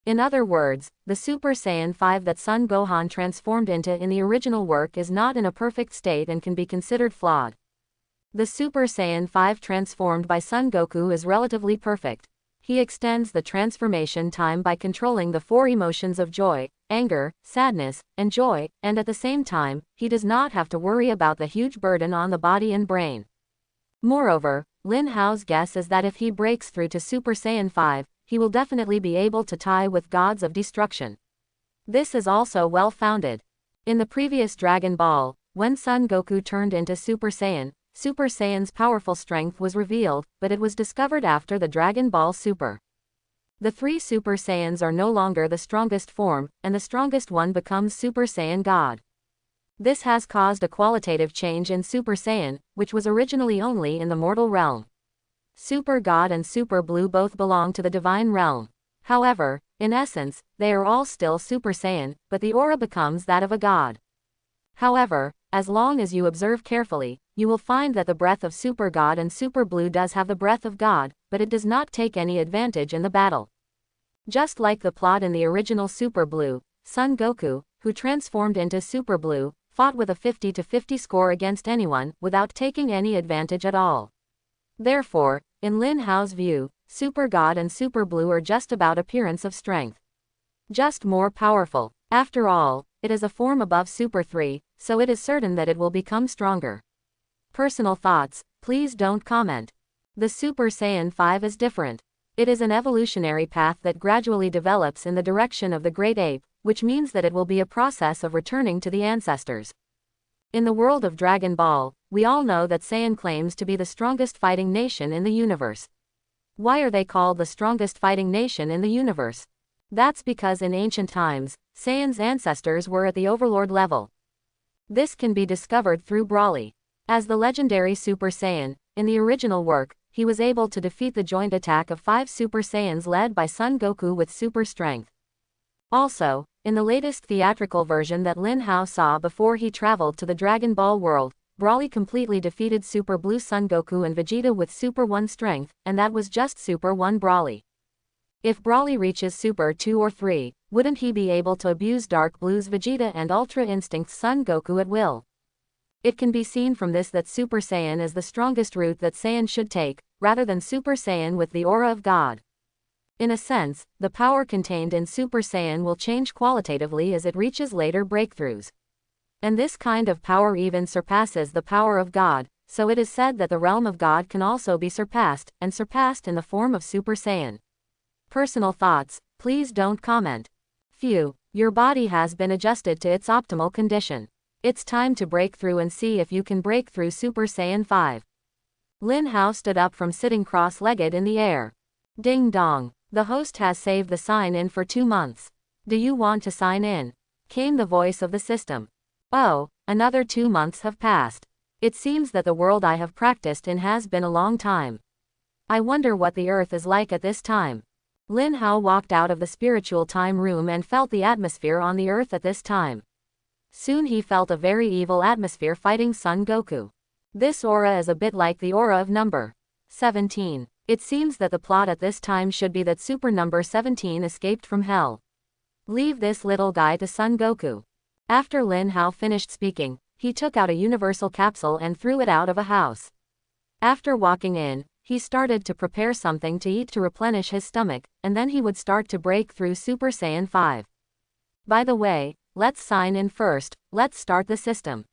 In other words, the Super Saiyan 5 that Son Gohan transformed into in the original work is not in a perfect state and can be considered flawed. The Super Saiyan 5 transformed by Son Goku is relatively perfect. He extends the transformation time by controlling the four emotions of joy, anger, sadness, and joy, and at the same time, he does not have to worry about the huge burden on the body and brain. Moreover, Lin Hao's guess is that if he breaks through to Super Saiyan 5, he will definitely be able to tie with gods of destruction. This is also well-founded. In the previous Dragon Ball, when Son Goku turned into Super Saiyan's powerful strength was revealed, but it was discovered after the Dragon Ball Super. The three Super Saiyans are no longer the strongest form, and the strongest one becomes Super Saiyan God. This has caused a qualitative change in Super Saiyan, which was originally only in the mortal realm. Super God and Super Blue both belong to the divine realm. However, in essence, they are all still Super Saiyan, but the aura becomes that of a god. However, as long as you observe carefully, you will find that the breath of Super God and Super Blue does have the breath of God, but it does not take any advantage in the battle. Just like the plot in the original Super Blue, Son Goku, who transformed into Super Blue, fought with a 50-50 score against anyone, without taking any advantage at all. Therefore, in Lin Hao's view, Super God and Super Blue are just about appearance of strength. Just more powerful. After all, it is a form above Super 3, so it is certain that it will become stronger. Personal thoughts, please don't comment. The Super Saiyan 5 is different. It is an evolutionary path that gradually develops in the direction of the great ape, which means that it will be a process of returning to the ancestors. In the world of Dragon Ball, we all know that Saiyan claims to be the strongest fighting nation in the universe. Why are they called the strongest fighting nation in the universe? That's because in ancient times, Saiyan's ancestors were at the overlord level. This can be discovered through Broly. As the legendary Super Saiyan, in the original work, he was able to defeat the joint attack of 5 Super Saiyans led by Son Goku with super strength. Also, in the latest theatrical version that Lin Hao saw before he traveled to the Dragon Ball world, Broly completely defeated Super Blue Son Goku and Vegeta with Super 1 strength, and that was just Super 1 Broly. If Broly reaches Super 2 or 3, wouldn't he be able to abuse Dark Blue's Vegeta and Ultra Instinct's Son Goku at will? It can be seen from this that Super Saiyan is the strongest route that Saiyan should take, rather than Super Saiyan with the aura of God. In a sense, the power contained in Super Saiyan will change qualitatively as it reaches later breakthroughs. And this kind of power even surpasses the power of God, so it is said that the realm of God can also be surpassed, and surpassed in the form of Super Saiyan. Personal thoughts, please don't comment. Phew, your body has been adjusted to its optimal condition. It's time to break through and see if you can break through Super Saiyan 5. Lin Hao stood up from sitting cross-legged in the air. Ding dong, the host has saved the sign-in for 2 months. Do you want to sign in? Came the voice of the system. Oh, another 2 months have passed. It seems that the world I have practiced in has been a long time. I wonder what the earth is like at this time. Lin Hao walked out of the spiritual time room and felt the atmosphere on the earth at this time. Soon he felt a very evil atmosphere fighting Son Goku. This aura is a bit like the aura of number 17. It seems that the plot at this time should be that Super number 17 escaped from hell. Leave this little guy to Son Goku. After Lin Hao finished speaking, he took out a universal capsule and threw it out of a house. After walking in, he started to prepare something to eat to replenish his stomach, and then he would start to break through Super Saiyan 5. By the way, let's sign in first, let's start the system.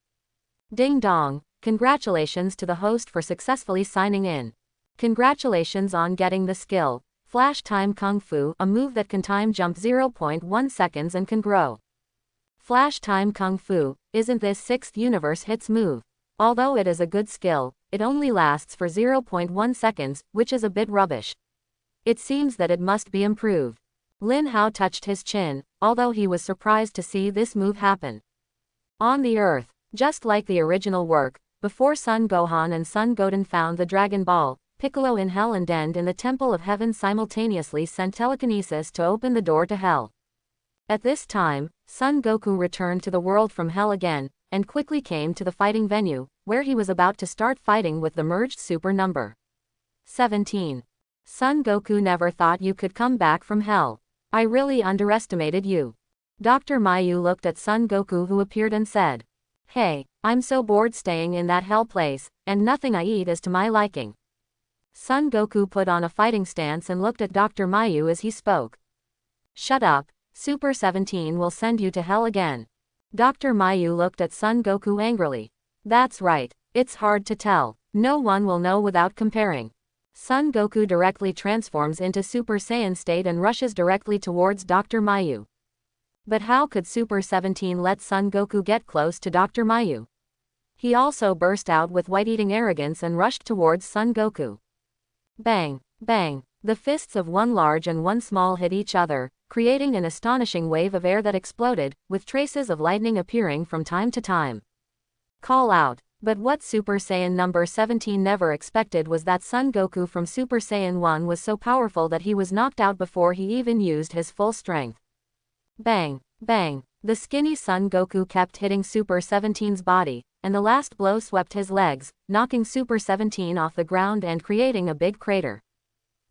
Ding dong, congratulations to the host for successfully signing in. Congratulations on getting the skill, Flash Time Kung Fu, a move that can time jump 0.1 seconds and can grow. Flash Time Kung Fu, isn't this 6th universe hits move? Although it is a good skill, it only lasts for 0.1 seconds, which is a bit rubbish. It seems that it must be improved. Lin Hao touched his chin, although he was surprised to see this move happen. On the earth, just like the original work, before Son Gohan and Son Goten found the Dragon Ball, Piccolo in Hell and Dend in the Temple of Heaven simultaneously sent telekinesis to open the door to Hell. At this time, Son Goku returned to the world from Hell again, and quickly came to the fighting venue, where he was about to start fighting with the merged Super number 17. Son Goku never thought you could come back from Hell. I really underestimated you. Dr. Mayu looked at Son Goku, who appeared, and said, "Hey, I'm so bored staying in that hell place, and nothing I eat is to my liking." Son Goku put on a fighting stance and looked at Dr. Mayu as he spoke. "Shut up, Super 17 will send you to hell again." Dr. Mayu looked at Son Goku angrily. "That's right, it's hard to tell. No one will know without comparing." Son Goku directly transforms into Super Saiyan state and rushes directly towards Dr. Mayu. But how could Super 17 let Son Goku get close to Dr. Mayu? He also burst out with white-eating arrogance and rushed towards Son Goku. Bang, bang, the fists of one large and one small hit each other, creating an astonishing wave of air that exploded, with traces of lightning appearing from time to time. Call out. But what Super Saiyan number 17 never expected was that Son Goku from Super Saiyan 1 was so powerful that he was knocked out before he even used his full strength. Bang, bang, the skinny Son Goku kept hitting Super 17's body, and the last blow swept his legs, knocking Super 17 off the ground and creating a big crater.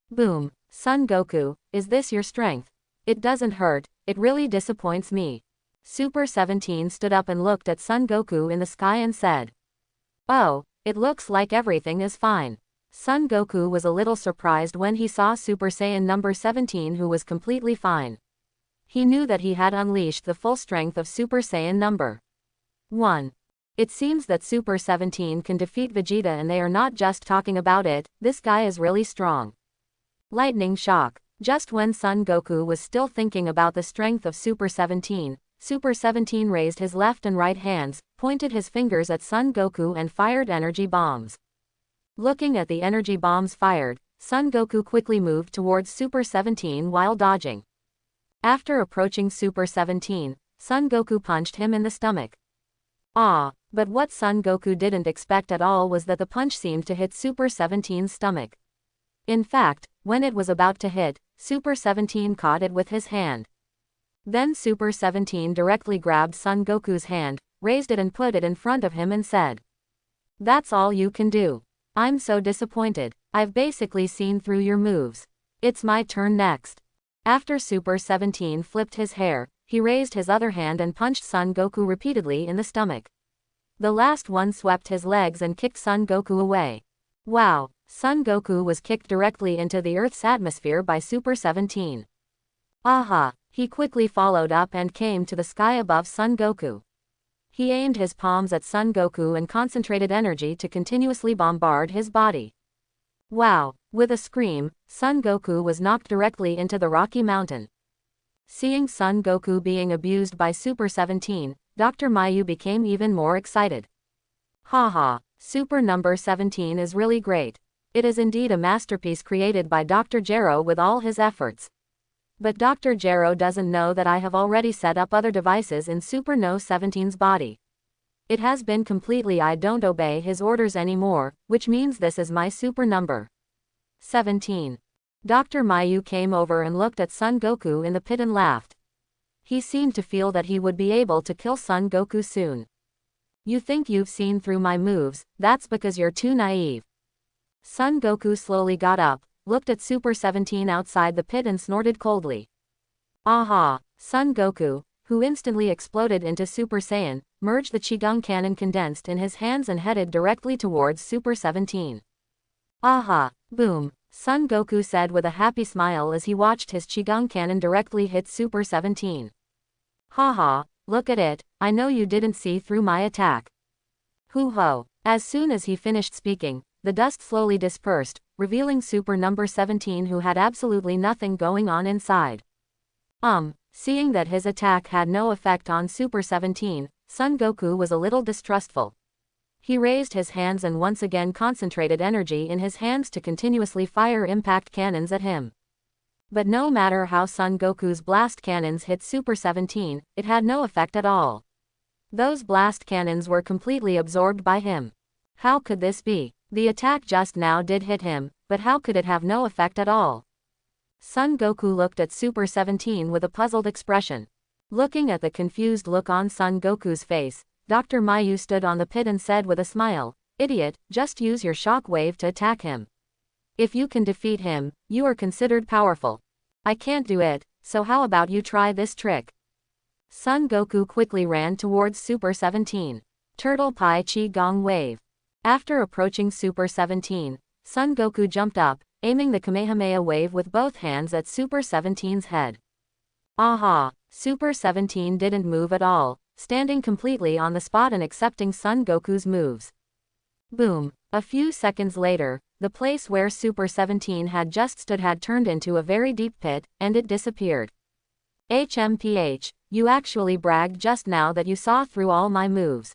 Boom, Son Goku, is this your strength? It doesn't hurt, it really disappoints me. Super 17 stood up and looked at Son Goku in the sky and said, "Oh, it looks like everything is fine." Son Goku was a little surprised when he saw Super Saiyan number 17 who was completely fine. He knew that he had unleashed the full strength of Super Saiyan number 1. It seems that Super 17 can defeat Vegeta and they are not just talking about it, this guy is really strong. Lightning shock. Just when Son Goku was still thinking about the strength of Super 17, Super 17 raised his left and right hands, pointed his fingers at Son Goku and fired energy bombs. Looking at the energy bombs fired, Son Goku quickly moved towards Super 17 while dodging. After approaching Super 17, Son Goku punched him in the stomach. But what Son Goku didn't expect at all was that the punch seemed to hit Super 17's stomach. In fact, when it was about to hit, Super 17 caught it with his hand. Then Super 17 directly grabbed Son Goku's hand, raised it and put it in front of him and said, "That's all you can do. I'm so disappointed. I've basically seen through your moves. It's my turn next." After Super 17 flipped his hair, he raised his other hand and punched Son Goku repeatedly in the stomach. The last one swept his legs and kicked Son Goku away. Wow, Son Goku was kicked directly into the Earth's atmosphere by Super 17. Aha! He quickly followed up and came to the sky above Son Goku. He aimed his palms at Son Goku and concentrated energy to continuously bombard his body. Wow! With a scream, Son Goku was knocked directly into the Rocky Mountain. Seeing Son Goku being abused by Super 17, Dr. Mayu became even more excited. Haha, Super number 17 is really great. It is indeed a masterpiece created by Dr. Gero with all his efforts. But Dr. Gero doesn't know that I have already set up other devices in Super No 17's body. It has been completely I don't obey his orders anymore, which means this is my super number 17. Dr. Mayu came over and looked at Son Goku in the pit and laughed. He seemed to feel that he would be able to kill Son Goku soon. "You think you've seen through my moves, that's because you're too naive." Son Goku slowly got up, looked at Super 17 outside the pit and snorted coldly. Aha! Son Goku, who instantly exploded into Super Saiyan, merged the Qigong cannon condensed in his hands and headed directly towards Super 17. Aha! Boom! Son Goku said with a happy smile as he watched his Qigong cannon directly hit Super 17. Haha, look at it, I know you didn't see through my attack. Hoo ho! As soon as he finished speaking, the dust slowly dispersed, revealing Super number 17 who had absolutely nothing going on inside. Seeing that his attack had no effect on Super 17, Son Goku was a little distrustful. He raised his hands and once again concentrated energy in his hands to continuously fire impact cannons at him. But no matter how Son Goku's blast cannons hit Super 17, it had no effect at all. Those blast cannons were completely absorbed by him. How could this be? The attack just now did hit him, but how could it have no effect at all? Son Goku looked at Super 17 with a puzzled expression. Looking at the confused look on Son Goku's face, Dr. Mayu stood on the pit and said with a smile, "Idiot, just use your shock wave to attack him. If you can defeat him, you are considered powerful. I can't do it, so how about you try this trick?" Son Goku quickly ran towards Super 17. Turtle Pie Chi Gong Wave. After approaching Super 17, Son Goku jumped up, aiming the Kamehameha wave with both hands at Super 17's head. Aha! Super 17 didn't move at all, standing completely on the spot and accepting Son Goku's moves. Boom! A few seconds later, the place where Super 17 had just stood had turned into a very deep pit, and it disappeared. HMPH, you actually bragged just now that you saw through all my moves.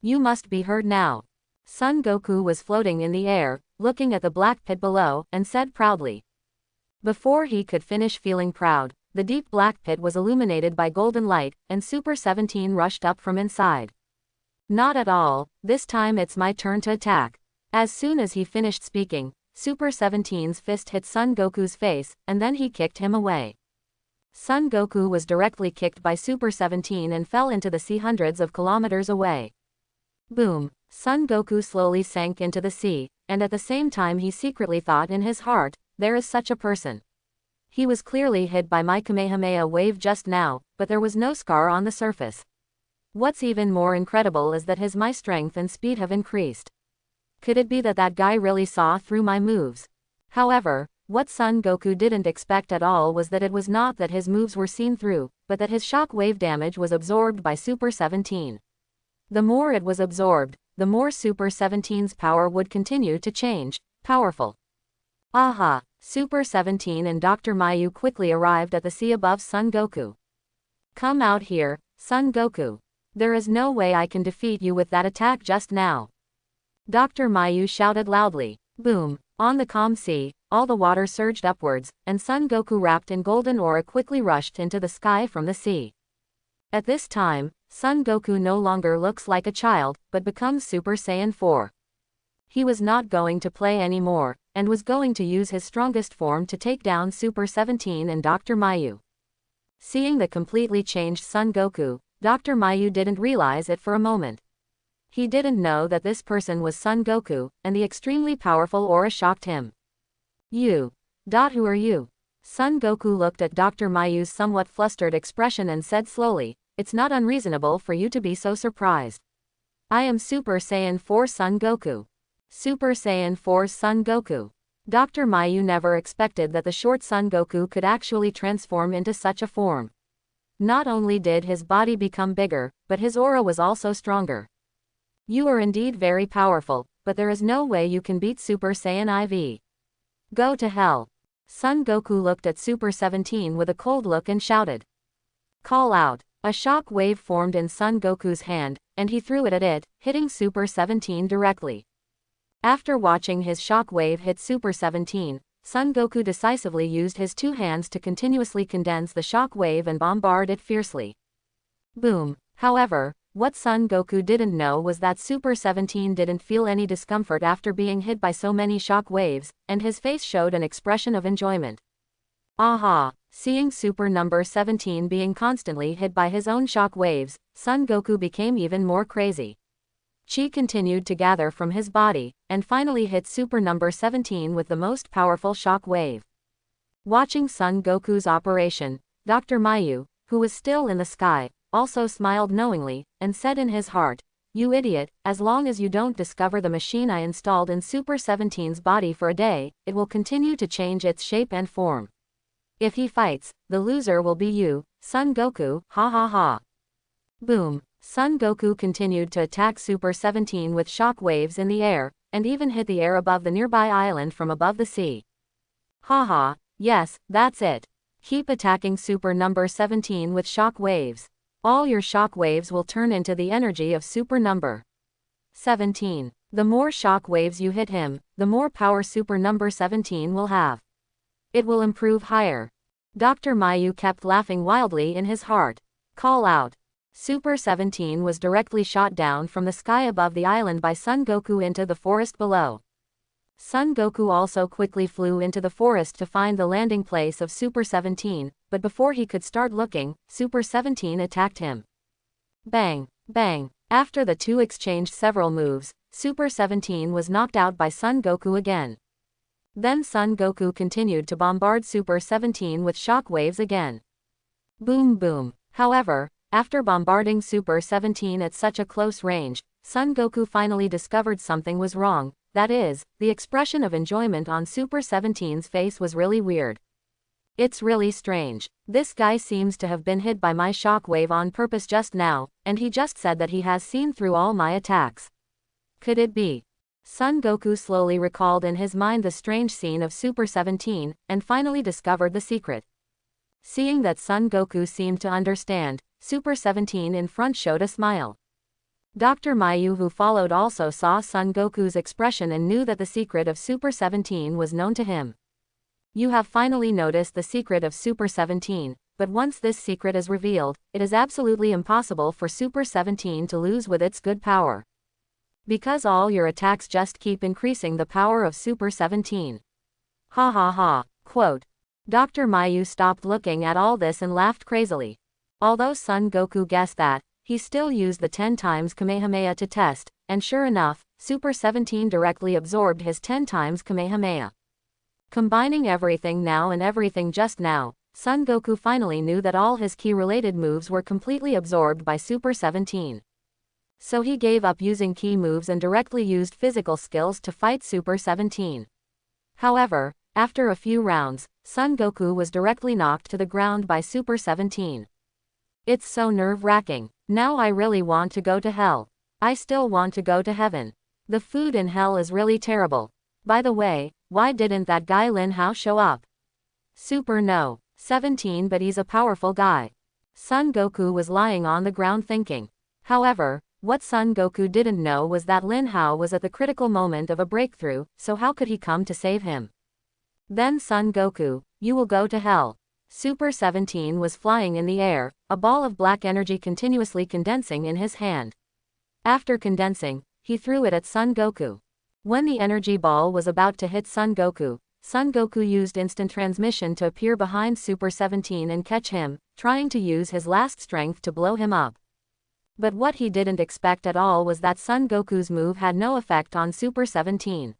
You must be hurt now. Son Goku was floating in the air, looking at the black pit below, and said proudly. Before he could finish feeling proud, the deep black pit was illuminated by golden light, and Super 17 rushed up from inside. Not at all, this time it's my turn to attack. As soon as he finished speaking, Super 17's fist hit Son Goku's face, and then he kicked him away. Son Goku was directly kicked by Super 17 and fell into the sea hundreds of kilometers away. Boom! Son Goku slowly sank into the sea, and at the same time he secretly thought in his heart, there is such a person. He was clearly hit by my Kamehameha wave just now, but there was no scar on the surface. What's even more incredible is that my strength and speed have increased. Could it be that that guy really saw through my moves? However, what Son Goku didn't expect at all was that it was not that his moves were seen through, but that his shock wave damage was absorbed by Super 17. The more it was absorbed, the more Super 17's power would continue to change, powerful. Aha! Super 17 and Dr. Mayu quickly arrived at the sea above Son Goku. Come out here, Son Goku. There is no way I can defeat you with that attack just now. Dr. Mayu shouted loudly. Boom! On the calm sea, all the water surged upwards, and Son Goku wrapped in golden aura quickly rushed into the sky from the sea. At this time, Son Goku no longer looks like a child, but becomes Super Saiyan 4. He was not going to play anymore, and was going to use his strongest form to take down Super 17 and Dr. Mayu. Seeing the completely changed Son Goku, Dr. Mayu didn't realize it for a moment. He didn't know that this person was Son Goku, and the extremely powerful aura shocked him. You. Who are you? Son Goku looked at Dr. Mayu's somewhat flustered expression and said slowly, it's not unreasonable for you to be so surprised. I am Super Saiyan 4 Son Goku. Super Saiyan 4's Son Goku. Dr. Mayu never expected that the short Son Goku could actually transform into such a form. Not only did his body become bigger, but his aura was also stronger. You are indeed very powerful, but there is no way you can beat Super Saiyan IV. Go to hell. Son Goku looked at Super 17 with a cold look and shouted. Call out. A shock wave formed in Son Goku's hand, and he threw it at it, hitting Super 17 directly. After watching his shock wave hit Super 17, Son Goku decisively used his two hands to continuously condense the shock wave and bombard it fiercely. Boom. However, what Son Goku didn't know was that Super 17 didn't feel any discomfort after being hit by so many shock waves, and his face showed an expression of enjoyment. Aha! Seeing Super number 17 being constantly hit by his own shock waves, Son Goku became even more crazy. Chi continued to gather from his body, and finally hit Super number 17 with the most powerful shock wave. Watching Son Goku's operation, Dr. Mayu, who was still in the sky, also smiled knowingly, and said in his heart, you idiot, as long as you don't discover the machine I installed in Super 17's body for a day, it will continue to change its shape and form. If he fights, the loser will be you, Son Goku, ha ha ha. Boom. Son Goku continued to attack Super 17 with shock waves in the air, and even hit the air above the nearby island from above the sea. Haha, yes, that's it. Keep attacking Super number 17 with shock waves. All your shock waves will turn into the energy of Super number 17. The more shock waves you hit him, the more power Super number 17 will have. It will improve higher. Dr. Mayu kept laughing wildly in his heart. Call out. Super 17 was directly shot down from the sky above the island by Son Goku into the forest below. Son Goku also quickly flew into the forest to find the landing place of Super 17, but before he could start looking, Super 17 attacked him. Bang, bang. After the two exchanged several moves, Super 17 was knocked out by Son Goku again. Then Son Goku continued to bombard Super 17 with shock waves again. Boom boom. However, after bombarding Super 17 at such a close range, Son Goku finally discovered something was wrong, that is, the expression of enjoyment on Super 17's face was really weird. It's really strange. This guy seems to have been hit by my shock wave on purpose just now, and he just said that he has seen through all my attacks. Could it be? Son Goku slowly recalled in his mind the strange scene of Super 17, and finally discovered the secret. Seeing that Son Goku seemed to understand, Super 17 in front showed a smile. Dr. Mayu, who followed, also saw Son Goku's expression and knew that the secret of Super 17 was known to him. You have finally noticed the secret of Super 17, but once this secret is revealed, it is absolutely impossible for Super 17 to lose with its good power. Because all your attacks just keep increasing the power of Super 17. Ha ha ha. Quote. Dr. Mayu stopped looking at all this and laughed crazily. Although Son Goku guessed that, he still used the 10 times Kamehameha to test, and sure enough, Super 17 directly absorbed his 10 times Kamehameha. Combining everything now and everything just now, Son Goku finally knew that all his ki-related moves were completely absorbed by Super 17. So he gave up using ki moves and directly used physical skills to fight Super 17. However, after a few rounds, Son Goku was directly knocked to the ground by Super 17. It's so nerve-wracking. Now I really want to go to hell. I still want to go to heaven. The food in hell is really terrible. By the way, why didn't that guy Lin Hao show up? Super no. 17 but he's a powerful guy. Son Goku was lying on the ground thinking. However, what Son Goku didn't know was that Lin Hao was at the critical moment of a breakthrough, so how could he come to save him? Then Son Goku, you will go to hell. Super 17 was flying in the air, a ball of black energy continuously condensing in his hand. After condensing, he threw it at Son Goku. When the energy ball was about to hit Son Goku used instant transmission to appear behind Super 17 and catch him, trying to use his last strength to blow him up. But what he didn't expect at all was that Son Goku's move had no effect on Super 17.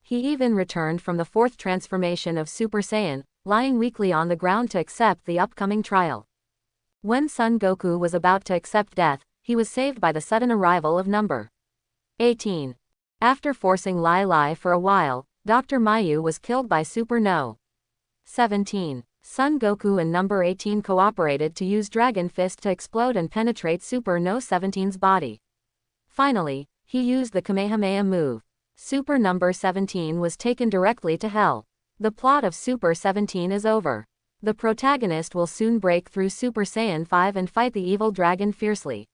He even returned from the fourth transformation of Super Saiyan, lying weakly on the ground to accept the upcoming trial. When Son Goku was about to accept death, he was saved by the sudden arrival of number 18. After forcing Lai Lai for a while, Dr. Mayu was killed by Super No. 17. Son Goku and number 18 cooperated to use Dragon Fist to explode and penetrate Super No 17's body. Finally, he used the Kamehameha move. Super number 17 was taken directly to hell. The plot of Super 17 is over. The protagonist will soon break through Super Saiyan 5 and fight the evil dragon fiercely.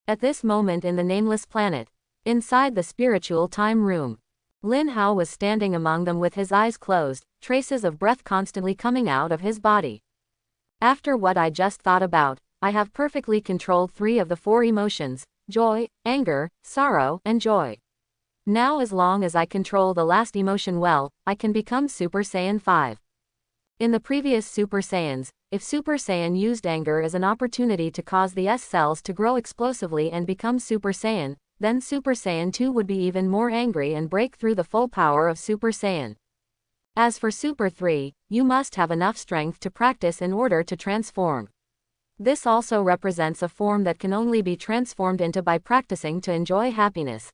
At this moment in the nameless planet, inside the spiritual time room, Lin Hao was standing among them with his eyes closed, traces of breath constantly coming out of his body. After what I just thought about, I have perfectly controlled 3 of the 4 emotions: joy, anger, sorrow, and joy. Now as long as I control the last emotion well, I can become Super Saiyan 5. In the previous Super Saiyans, if Super Saiyan used anger as an opportunity to cause the S cells to grow explosively and become Super Saiyan, then Super Saiyan 2 would be even more angry and break through the full power of Super Saiyan. As for Super 3, you must have enough strength to practice in order to transform. This also represents a form that can only be transformed into by practicing to enjoy happiness.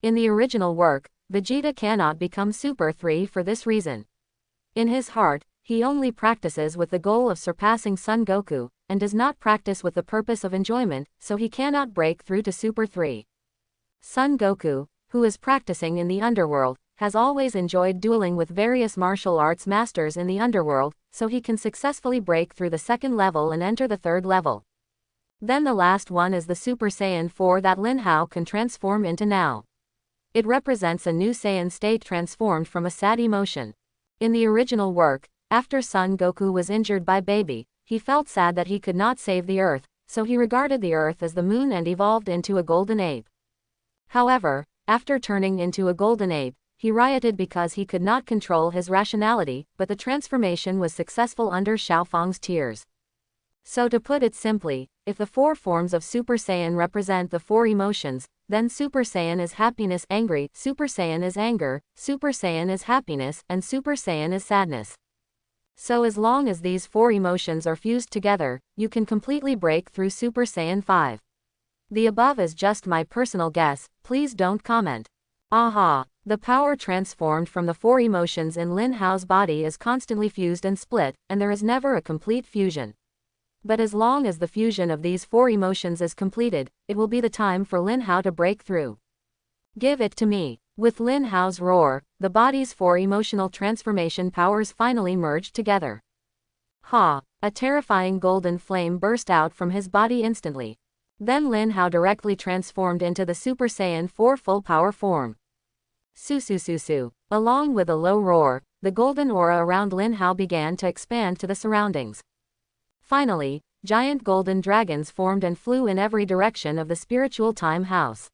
In the original work, Vegeta cannot become Super 3 for this reason. In his heart, he only practices with the goal of surpassing Son Goku, and does not practice with the purpose of enjoyment, so he cannot break through to Super 3. Son Goku, who is practicing in the underworld, has always enjoyed dueling with various martial arts masters in the underworld, so he can successfully break through the second level and enter the third level. Then the last one is the Super Saiyan 4 that Lin Hao can transform into now. It represents a new Saiyan state transformed from a sad emotion. In the original work, after Son Goku was injured by Baby, he felt sad that he could not save the Earth, so he regarded the Earth as the moon and evolved into a golden ape. However, after turning into a golden ape, he rioted because he could not control his rationality, but the transformation was successful under Xiaofang's tears. So to put it simply, if the 4 forms of Super Saiyan represent the 4 emotions, then Super Saiyan is happiness, angry, Super Saiyan is anger, Super Saiyan is happiness, and Super Saiyan is sadness. So as long as these 4 emotions are fused together, you can completely break through Super Saiyan 5. The above is just my personal guess, please don't comment. Aha! The power transformed from the 4 emotions in Lin Hao's body is constantly fused and split, and there is never a complete fusion. But as long as the fusion of these 4 emotions is completed, it will be the time for Lin Hao to break through. Give it to me. With Lin Hao's roar, the body's 4 emotional transformation powers finally merged together. Ha! A terrifying golden flame burst out from his body instantly. Then Lin Hao directly transformed into the Super Saiyan 4 full power form. Su su su su. Along with a low roar, the golden aura around Lin Hao began to expand to the surroundings. Finally, giant golden dragons formed and flew in every direction of the spiritual time house.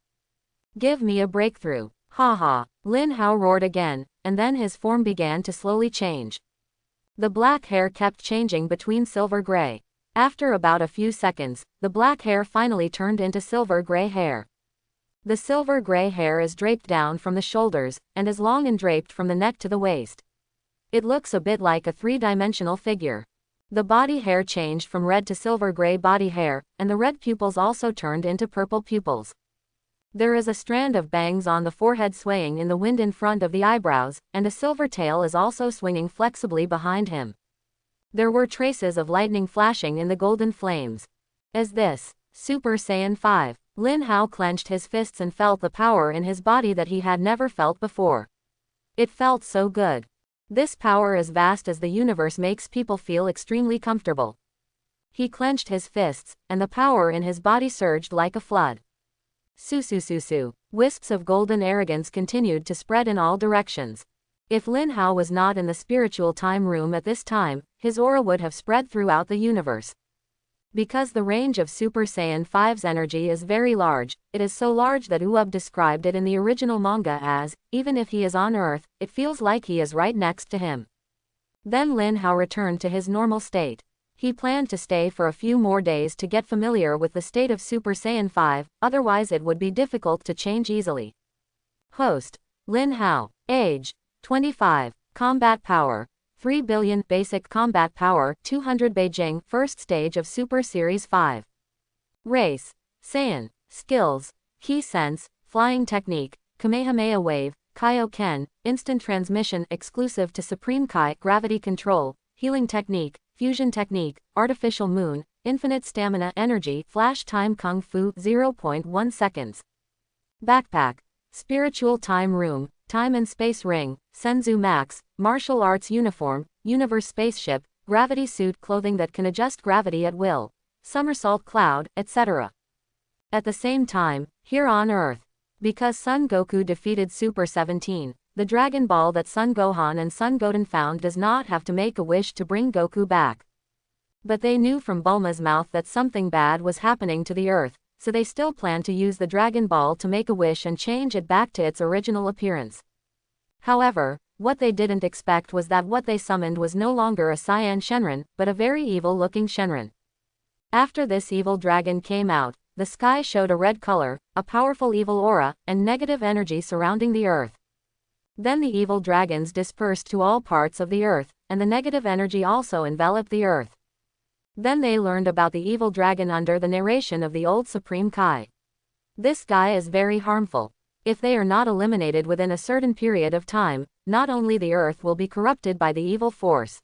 Give me a breakthrough. Ha ha. Lin Hao roared again, and then his form began to slowly change. The black hair kept changing between silver gray. After about a few seconds, the black hair finally turned into silver gray hair. The silver gray hair is draped down from the shoulders, and is long and draped from the neck to the waist. It looks a bit like a three-dimensional figure. The body hair changed from red to silver-gray body hair, and the red pupils also turned into purple pupils. There is a strand of bangs on the forehead swaying in the wind in front of the eyebrows, and a silver tail is also swinging flexibly behind him. There were traces of lightning flashing in the golden flames. As this Super Saiyan 5, Lin Hao clenched his fists and felt the power in his body that he had never felt before. It felt so good. This power as vast as the universe makes people feel extremely comfortable. He clenched his fists, and the power in his body surged like a flood. Su. Wisps of golden arrogance continued to spread in all directions. If Lin Hao was not in the spiritual time room at this time, his aura would have spread throughout the universe. Because the range of Super Saiyan 5's energy is very large, it is so large that Uub described it in the original manga as, even if he is on Earth, it feels like he is right next to him. Then Lin Hao returned to his normal state. He planned to stay for a few more days to get familiar with the state of Super Saiyan 5, otherwise it would be difficult to change easily. Host: Lin Hao. Age: 25. Combat power: 3 billion. Basic combat power: 200. Beijing. First stage of Super Series 5. Race: Saiyan. Skills: Ki Sense, Flying Technique, Kamehameha Wave, Kaioken, Instant Transmission exclusive to Supreme Kai, Gravity Control, Healing Technique, Fusion Technique, Artificial Moon, Infinite Stamina Energy, Flash Time Kung Fu 0.1 seconds. Backpack: Spiritual Time Room, Time and Space Ring, Senzu Max, Martial Arts Uniform, Universe Spaceship, Gravity Suit clothing that can adjust gravity at will, Somersault Cloud, etc. At the same time, here on Earth, because Son Goku defeated Super 17, the Dragon Ball that Son Gohan and Son Goten found does not have to make a wish to bring Goku back. But they knew from Bulma's mouth that something bad was happening to the Earth, so they still planned to use the Dragon Ball to make a wish and change it back to its original appearance. However, what they didn't expect was that what they summoned was no longer a Saiyan Shenron, but a very evil-looking Shenron. After this evil dragon came out, the sky showed a red color, a powerful evil aura, and negative energy surrounding the Earth. Then the evil dragons dispersed to all parts of the Earth, and the negative energy also enveloped the Earth. Then they learned about the evil dragon under the narration of the old Supreme Kai. This guy is very harmful. If they are not eliminated within a certain period of time, not only the Earth will be corrupted by the evil force.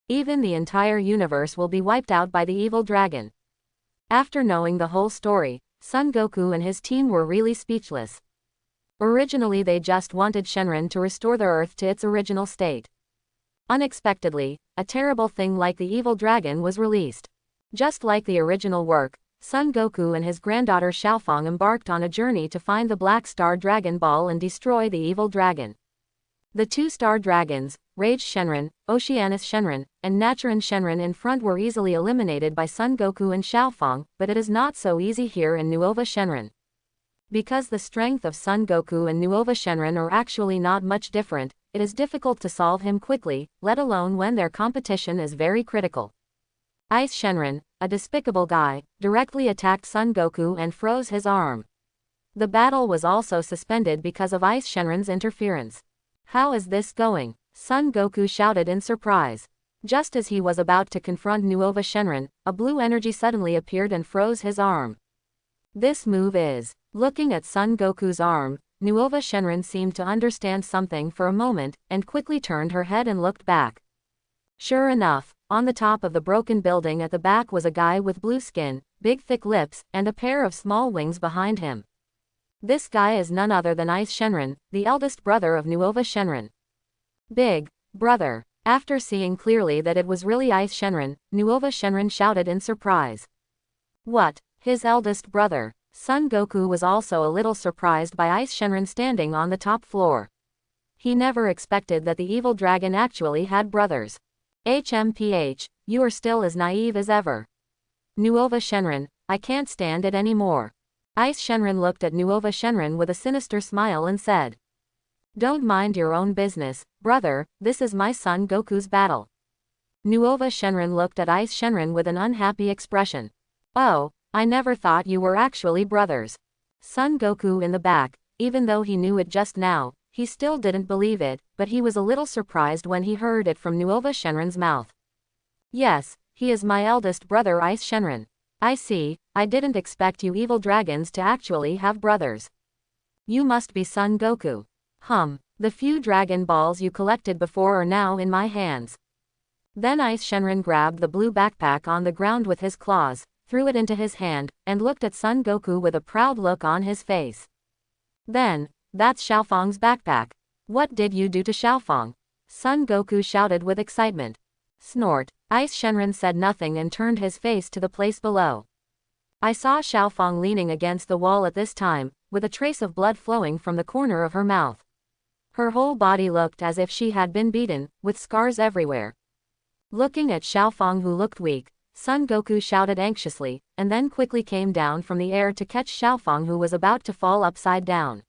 Even the entire universe will be wiped out by the evil dragon. After knowing the whole story, Son Goku and his team were really speechless. Originally they just wanted Shenron to restore the Earth to its original state. Unexpectedly, a terrible thing like the evil dragon was released. Just like the original work, Son Goku and his granddaughter Xiaofang embarked on a journey to find the Black Star Dragon Ball and destroy the evil dragon. The two star dragons, Rage Shenron, Oceanus Shenron, and Naturan Shenron in front were easily eliminated by Son Goku and Xiaofang, but it is not so easy here in Nuova Shenron. Because the strength of Son Goku and Nuova Shenron are actually not much different, it is difficult to solve him quickly, let alone when their competition is very critical. Ice Shenron, a despicable guy, directly attacked Son Goku and froze his arm. The battle was also suspended because of Ice Shenron's interference. How is this going? Son Goku shouted in surprise. Just as he was about to confront Nuova Shenron, a blue energy suddenly appeared and froze his arm. This move is. Looking at Son Goku's arm, Nuova Shenron seemed to understand something for a moment, and quickly turned her head and looked back. Sure enough, on the top of the broken building at the back was a guy with blue skin, big thick lips, and a pair of small wings behind him. This guy is none other than Ice Shenron, the eldest brother of Nuova Shenron. Big brother. After seeing clearly that it was really Ice Shenron, Nuova Shenron shouted in surprise. What? His eldest brother? Son Goku was also a little surprised by Ice Shenron standing on the top floor. He never expected that the evil dragon actually had brothers. HMPH, you are still as naive as ever. Nuova Shenron, I can't stand it anymore. Ice Shenron looked at Nuova Shenron with a sinister smile and said. Don't mind your own business, brother, this is my son Goku's battle. Nuova Shenron looked at Ice Shenron with an unhappy expression. Oh, I never thought you were actually brothers. Son Goku in the back, even though he knew it just now, He still didn't believe it, but he was a little surprised when he heard it from Nuova Shenren's mouth. Yes, he is my eldest brother Ice Shenren. I see, I didn't expect you evil dragons to actually have brothers. You must be Son Goku. The few Dragon Balls you collected before are now in my hands. Then Ice Shenren grabbed the blue backpack on the ground with his claws, threw it into his hand, and looked at Son Goku with a proud look on his face. Then, that's Xiaofang's backpack. What did you do to Xiaofang? Son Goku shouted with excitement. Snort. Ice Shenren said nothing and turned his face to the place below. I saw Xiaofang leaning against the wall at this time, with a trace of blood flowing from the corner of her mouth. Her whole body looked as if she had been beaten, with scars everywhere. Looking at Xiaofang, who looked weak, Son Goku shouted anxiously, and then quickly came down from the air to catch Xiaofang, who was about to fall upside down.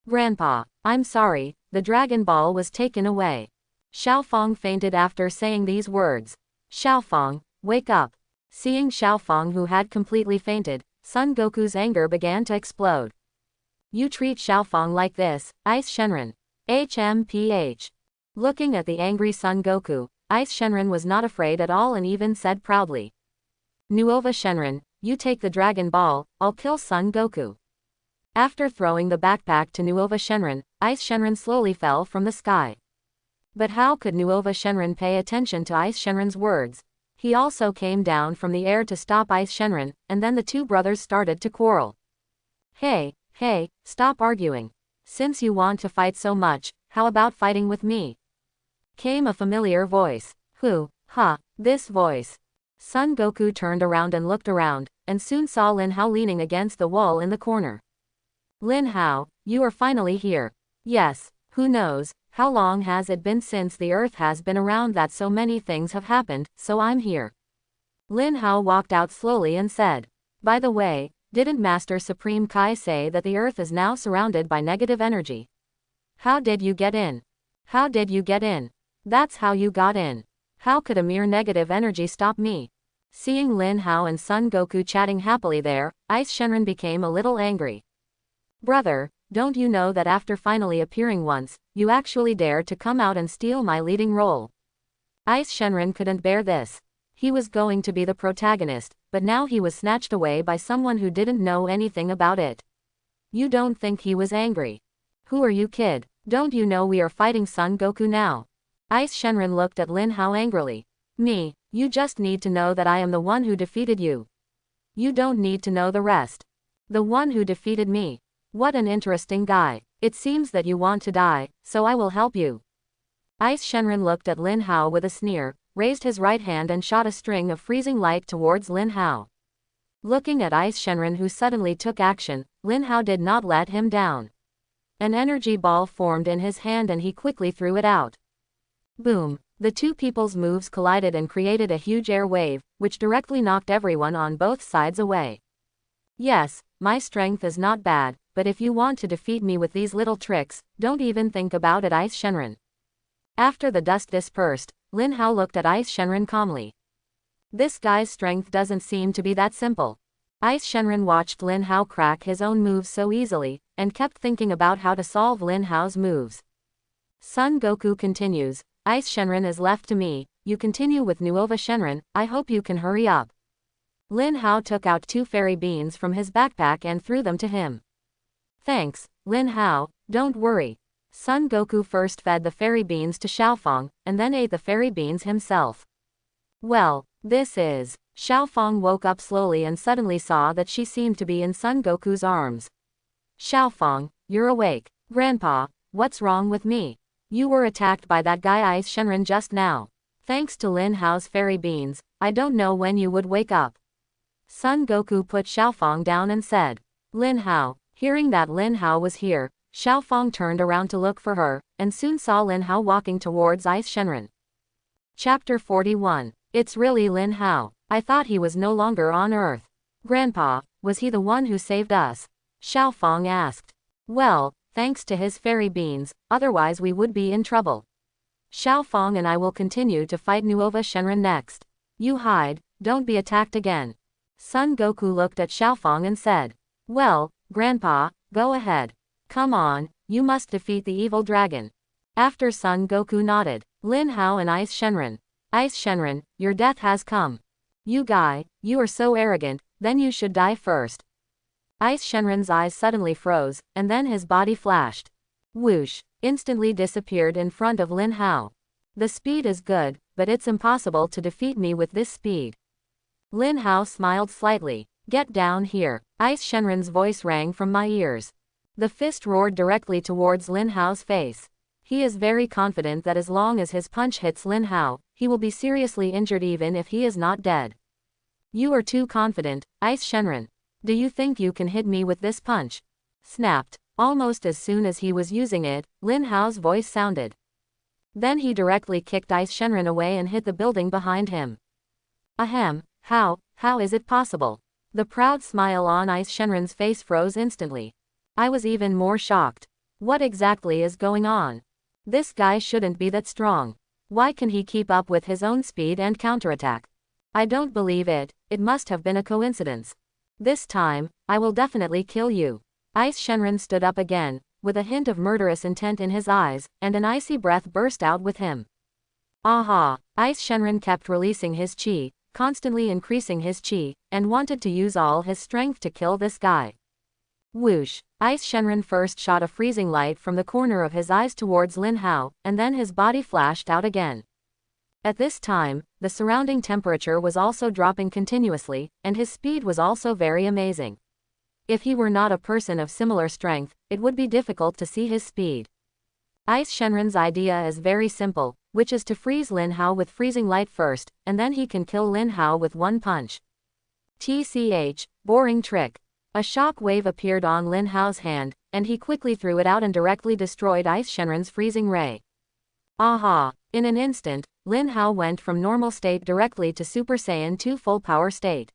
Grandpa, I'm sorry, the Dragon Ball was taken away. Xiaofang fainted after saying these words. Xiaofang, wake up. Seeing Xiaofang, who had completely fainted, Son Goku's anger began to explode. You treat Xiaofang like this, Ice Shenren. HMPH. Looking at the angry Son Goku, Ice Shenren was not afraid at all and even said proudly. Nuova Shenren, you take the Dragon Ball, I'll kill Son Goku. After throwing the backpack to Nuova Shenren, Ice Shenren slowly fell from the sky. But how could Nuova Shenren pay attention to Ice Shenren's words? He also came down from the air to stop Ice Shenren, and then the two brothers started to quarrel. Hey, stop arguing. Since you want to fight so much, how about fighting with me? Came a familiar voice. Who? This voice. Son Goku turned around and looked around, and soon saw Lin Hao leaning against the wall in the corner. Lin Hao, you are finally here. Yes, who knows, how long has it been since the Earth has been around that so many things have happened, so I'm here. Lin Hao walked out slowly and said. By the way, didn't Master Supreme Kai say that the Earth is now surrounded by negative energy? How did you get in? How did you get in? That's how you got in. How could a mere negative energy stop me? Seeing Lin Hao and Son Goku chatting happily there, Ice Shenren became a little angry. Brother, don't you know that after finally appearing once, you actually dared to come out and steal my leading role? Ice Shenren couldn't bear this. He was going to be the protagonist, but now he was snatched away by someone who didn't know anything about it. You don't think he was angry? Who are you, kid? Don't you know we are fighting Son Goku now? Ice Shenren looked at Lin Hao angrily. Me, you just need to know that I am the one who defeated you. You don't need to know the rest. The one who defeated me. What an interesting guy. It seems that you want to die, so I will help you. Ice Shenren looked at Lin Hao with a sneer, raised his right hand and shot a string of freezing light towards Lin Hao. Looking at Ice Shenren, who suddenly took action, Lin Hao did not let him down. An energy ball formed in his hand and he quickly threw it out. Boom! The two people's moves collided and created a huge air wave, which directly knocked everyone on both sides away. Yes, my strength is not bad, but if you want to defeat me with these little tricks, don't even think about it, Ice Shenren. After the dust dispersed, Lin Hao looked at Ice Shenren calmly. This guy's strength doesn't seem to be that simple. Ice Shenren watched Lin Hao crack his own moves so easily, and kept thinking about how to solve Lin Hao's moves. Son Goku continues, Ice Shenren is left to me, you continue with Nuova Shenren, I hope you can hurry up. Lin Hao took out 2 fairy beans from his backpack and threw them to him. Thanks, Lin Hao, don't worry. Son Goku first fed the fairy beans to Xiaofang, and then ate the fairy beans himself. Well, this is. Xiaofang woke up slowly and suddenly saw that she seemed to be in Son Goku's arms. Xiaofang, you're awake. Grandpa, what's wrong with me? You were attacked by that guy Ice Shenren just now. Thanks to Lin Hao's fairy beans, I don't know when you would wake up. Son Goku put Xiaofang down and said. Lin Hao. Hearing that Lin Hao was here, Xiaofang turned around to look for her, and soon saw Lin Hao walking towards Ice Shenren. Chapter 41. It's really Lin Hao. I thought he was no longer on Earth. Grandpa, was he the one who saved us? Xiaofang asked. Well, thanks to his fairy beans, otherwise we would be in trouble. Xiaofang and I will continue to fight Nuova Shenren next. You hide, don't be attacked again. Son Goku looked at Xiaofang and said. Well, Grandpa, go ahead. Come on, you must defeat the evil dragon. After Son Goku nodded. Lin Hao and Ice Shenron. Ice Shenron, your death has come. You guy, you are so arrogant, then you should die first. Ice Shenron's eyes suddenly froze, and then his body flashed. Whoosh, instantly disappeared in front of Lin Hao. The speed is good, but it's impossible to defeat me with this speed. Lin Hao smiled slightly. Get down here. Ice Shenron's voice rang from my ears. The fist roared directly towards Lin Hao's face. He is very confident that as long as his punch hits Lin Hao, he will be seriously injured even if he is not dead. You are too confident, Ice Shenron. Do you think you can hit me with this punch? Snapped. Almost as soon as he was using it, Lin Hao's voice sounded. Then he directly kicked Ice Shenron away and hit the building behind him. Ahem, how is it possible? The proud smile on Ice Shenron's face froze instantly. I was even more shocked. What exactly is going on? This guy shouldn't be that strong. Why can he keep up with his own speed and counterattack? I don't believe it, it must have been a coincidence. This time, I will definitely kill you. Ice Shenron stood up again, with a hint of murderous intent in his eyes, and an icy breath burst out with him. Aha! Ice Shenron kept releasing his chi, constantly increasing his chi, and wanted to use all his strength to kill this guy. Whoosh! Ice Shenron first shot a freezing light from the corner of his eyes towards Lin Hao, and then his body flashed out again. At this time, the surrounding temperature was also dropping continuously, and his speed was also very amazing. If he were not a person of similar strength, it would be difficult to see his speed. Ice Shenron's idea is very simple, which is to freeze Lin Hao with freezing light first, and then he can kill Lin Hao with one punch. TCH, boring trick. A shock wave appeared on Lin Hao's hand, and he quickly threw it out and directly destroyed Ice Shenron's freezing ray. Aha! In an instant, Lin Hao went from normal state directly to Super Saiyan 2 full power state.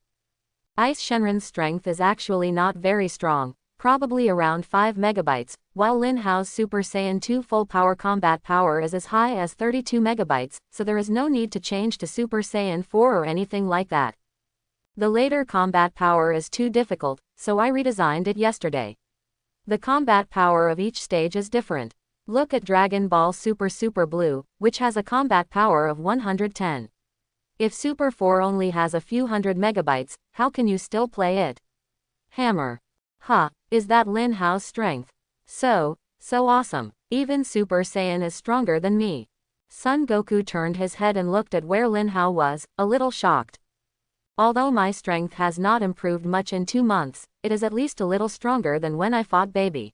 Ice Shenron's strength is actually not very strong, probably around 5 megabytes, while Lin Hao's Super Saiyan 2 full power combat power is as high as 32 megabytes, so there is no need to change to Super Saiyan 4 or anything like that. The later combat power is too difficult, so I redesigned it yesterday. The combat power of each stage is different. Look at Dragon Ball Super Blue, which has a combat power of 110. If Super 4 only has a few hundred megabytes, how can you still play it? Hammer. Huh, is that Lin Hao's strength? So awesome. Even Super Saiyan is stronger than me. Son Goku turned his head and looked at where Lin Hao was, a little shocked. Although my strength has not improved much in 2 months, it is at least a little stronger than when I fought Baby.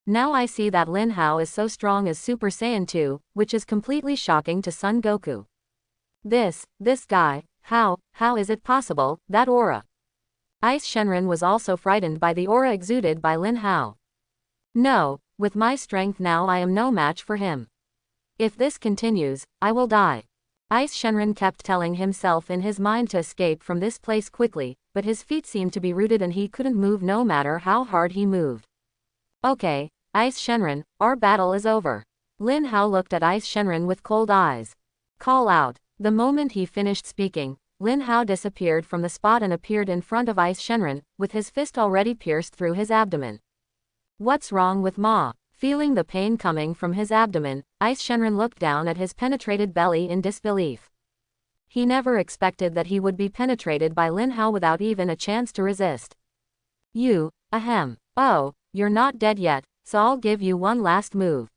Now I see that Lin Hao is so strong as Super Saiyan 2, which is completely shocking to Son Goku. This guy, how is it possible, that aura? Ice Shenron was also frightened by the aura exuded by Lin Hao. No, with my strength now I am no match for him. If this continues, I will die. Ice Shenron kept telling himself in his mind to escape from this place quickly, but his feet seemed to be rooted and he couldn't move no matter how hard he moved. Okay, Ice Shenron, our battle is over. Lin Hao looked at Ice Shenron with cold eyes. Call out. The moment he finished speaking, Lin Hao disappeared from the spot and appeared in front of Ice Shenron, with his fist already pierced through his abdomen. What's wrong with Ma? Feeling the pain coming from his abdomen, Ice Shenron looked down at his penetrated belly in disbelief. He never expected that he would be penetrated by Lin Hao without even a chance to resist. You, ahem. Oh, you're not dead yet, so I'll give you one last move.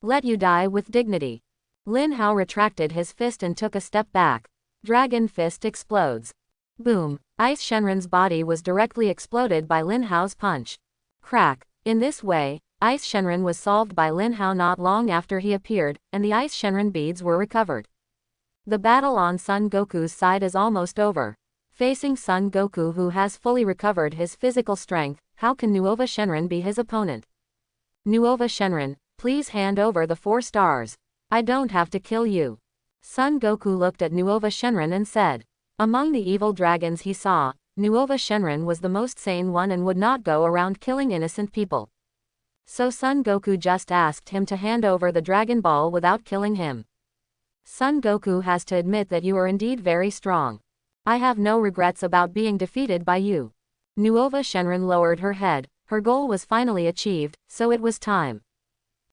Let you die with dignity. Lin Hao retracted his fist and took a step back. Dragon Fist explodes. Boom. Ice Shenron's body was directly exploded by Lin Hao's punch. Crack. In this way, Ice Shenron was solved by Lin Hao not long after he appeared, and the Ice Shenron beads were recovered. The battle on Son Goku's side is almost over. Facing Son Goku, who has fully recovered his physical strength, how can Nuova Shenron be his opponent? Nuova Shenron, please hand over the 4 stars. I don't have to kill you. Son Goku looked at Nuova Shenron and said. Among the evil dragons he saw, Nuova Shenron was the most sane one and would not go around killing innocent people. So Son Goku just asked him to hand over the Dragon Ball without killing him. Son Goku has to admit that you are indeed very strong. I have no regrets about being defeated by you. Nuova Shenron lowered her head, Her goal was finally achieved, so it was time.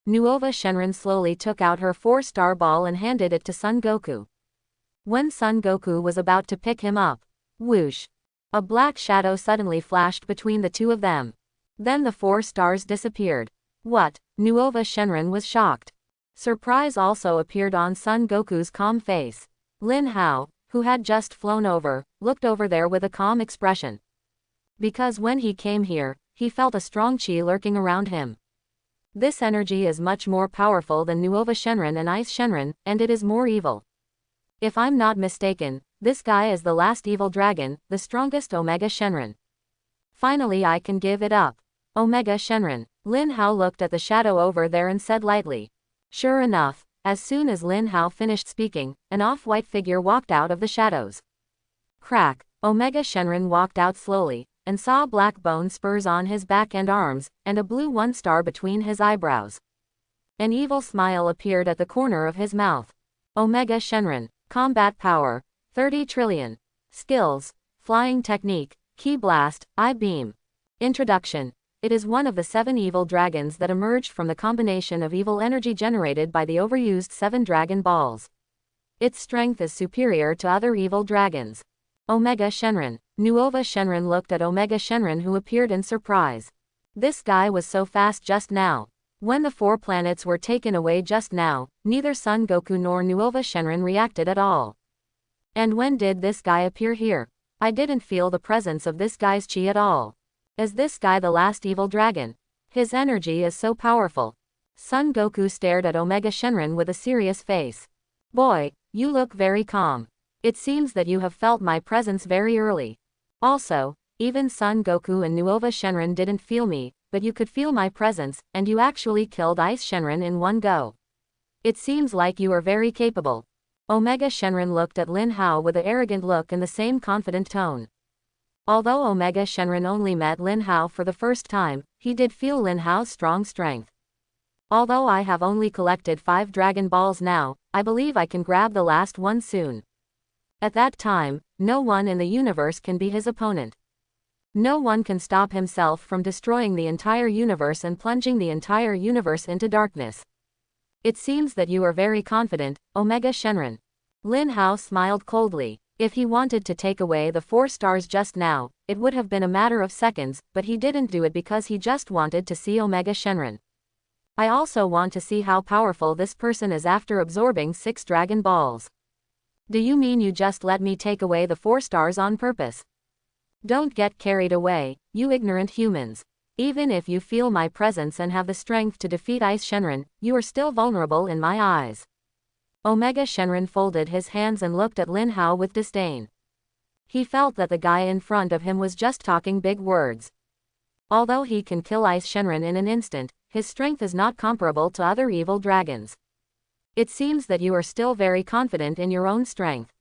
Nuova Shenron slowly took out her 4-star ball and handed it to Son Goku. When Son Goku was about to pick him up, whoosh! A black shadow suddenly flashed between the two of them. Then the 4 stars disappeared. What? Nuova Shenron was shocked. Surprise also appeared on Son Goku's calm face. Lin Hao, who had just flown over, looked over there with a calm expression. Because when he came here, he felt a strong chi lurking around him. This energy is much more powerful than Nuova Shenron and Ice Shenron, and it is more evil. If I'm not mistaken, this guy is the last evil dragon, the strongest Omega Shenron. Finally I can give it up. Omega Shenron. Lin Hao looked at the shadow over there and said lightly. Sure enough, as soon as Lin Hao finished speaking, an off-white figure walked out of the shadows. Crack! Omega Shenron walked out slowly, and saw black bone spurs on his back and arms, and a blue 1-star between his eyebrows. An evil smile appeared at the corner of his mouth. Omega Shenron. Combat power, 30 trillion. Skills, flying technique, ki blast, eye beam. Introduction. It is one of the 7 evil dragons that emerged from the combination of evil energy generated by the overused 7 Dragon Balls. Its strength is superior to other evil dragons. Omega Shenron. Nuova Shenron looked at Omega Shenron, who appeared in surprise. This guy was so fast just now. When the 4 planets were taken away just now, neither Son Goku nor Nuova Shenron reacted at all. And when did this guy appear here? I didn't feel the presence of this guy's chi at all. Is this guy the last evil dragon? His energy is so powerful. Son Goku stared at Omega Shenron with a serious face. Boy, you look very calm. It seems that you have felt my presence very early. Also, even Son Goku and Nuova Shenron didn't feel me, but you could feel my presence, and you actually killed Ice Shenron in one go. It seems like you are very capable. Omega Shenron looked at Lin Hao with an arrogant look and the same confident tone. Although Omega Shenron only met Lin Hao for the first time, he did feel Lin Hao's strong strength. Although I have only collected 5 Dragon Balls now, I believe I can grab the last one soon. At that time, no one in the universe can be his opponent. No one can stop himself from destroying the entire universe and plunging the entire universe into darkness. It seems that you are very confident, Omega Shenron. Lin Hao smiled coldly. If he wanted to take away the 4 stars just now, it would have been a matter of seconds, but he didn't do it because he just wanted to see Omega Shenron. I also want to see how powerful this person is after absorbing 6 Dragon Balls. Do you mean you just let me take away the 4 stars on purpose? Don't get carried away, you ignorant humans. Even if you feel my presence and have the strength to defeat Ice Shenron, you are still vulnerable in my eyes. Omega Shenron folded his hands and looked at Lin Hao with disdain. He felt that the guy in front of him was just talking big words. Although he can kill Ice Shenron in an instant, his strength is not comparable to other evil dragons. It seems that you are still very confident in your own strength.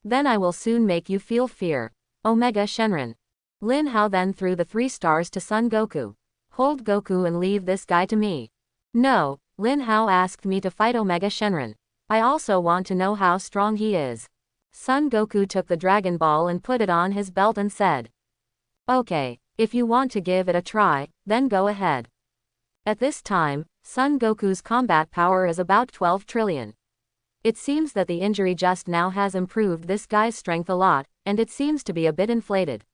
Then I will soon make you feel fear. Omega Shenron. Lin Hao then threw the 3 stars to Son Goku. Hold Goku and leave this guy to me. No, Lin Hao asked me to fight Omega Shenron. I also want to know how strong he is. Son Goku took the Dragon Ball and put it on his belt and said. Okay, if you want to give it a try, then go ahead. At this time, Son Goku's combat power is about 12 trillion. It seems that the injury just now has improved this guy's strength a lot, and it seems to be a bit inflated.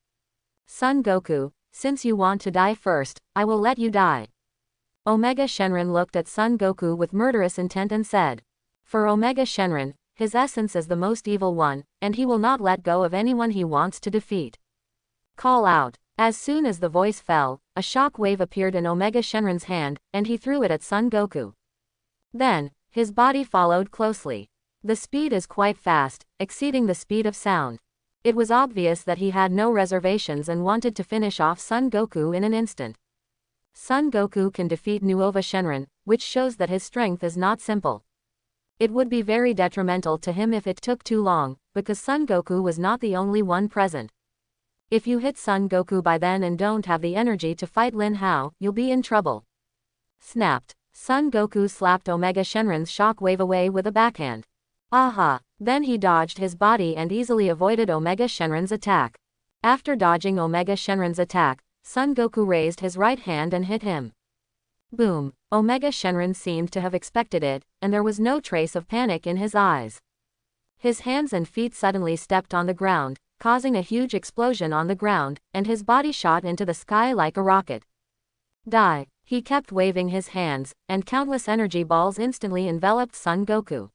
Son Goku, since you want to die first, I will let you die. Omega Shenron looked at Son Goku with murderous intent and said. For Omega Shenron, his essence is the most evil one, and he will not let go of anyone he wants to defeat. Call out. As soon as the voice fell, a shock wave appeared in Omega Shenron's hand, and he threw it at Son Goku. Then, his body followed closely. The speed is quite fast, exceeding the speed of sound. It was obvious that he had no reservations and wanted to finish off Son Goku in an instant. Son Goku can defeat Nuova Shenron, which shows that his strength is not simple. It would be very detrimental to him if it took too long, because Son Goku was not the only one present. If you hit Son Goku by then and don't have the energy to fight Lin Hao, you'll be in trouble. Snapped. Son Goku slapped Omega Shenron's shockwave away with a backhand. Aha! Then he dodged his body and easily avoided Omega Shenron's attack. After dodging Omega Shenron's attack, Son Goku raised his right hand and hit him. Boom! Omega Shenron seemed to have expected it, and there was no trace of panic in his eyes. His hands and feet suddenly stepped on the ground, causing a huge explosion on the ground, and his body shot into the sky like a rocket. Die! He kept waving his hands, and countless energy balls instantly enveloped Son Goku.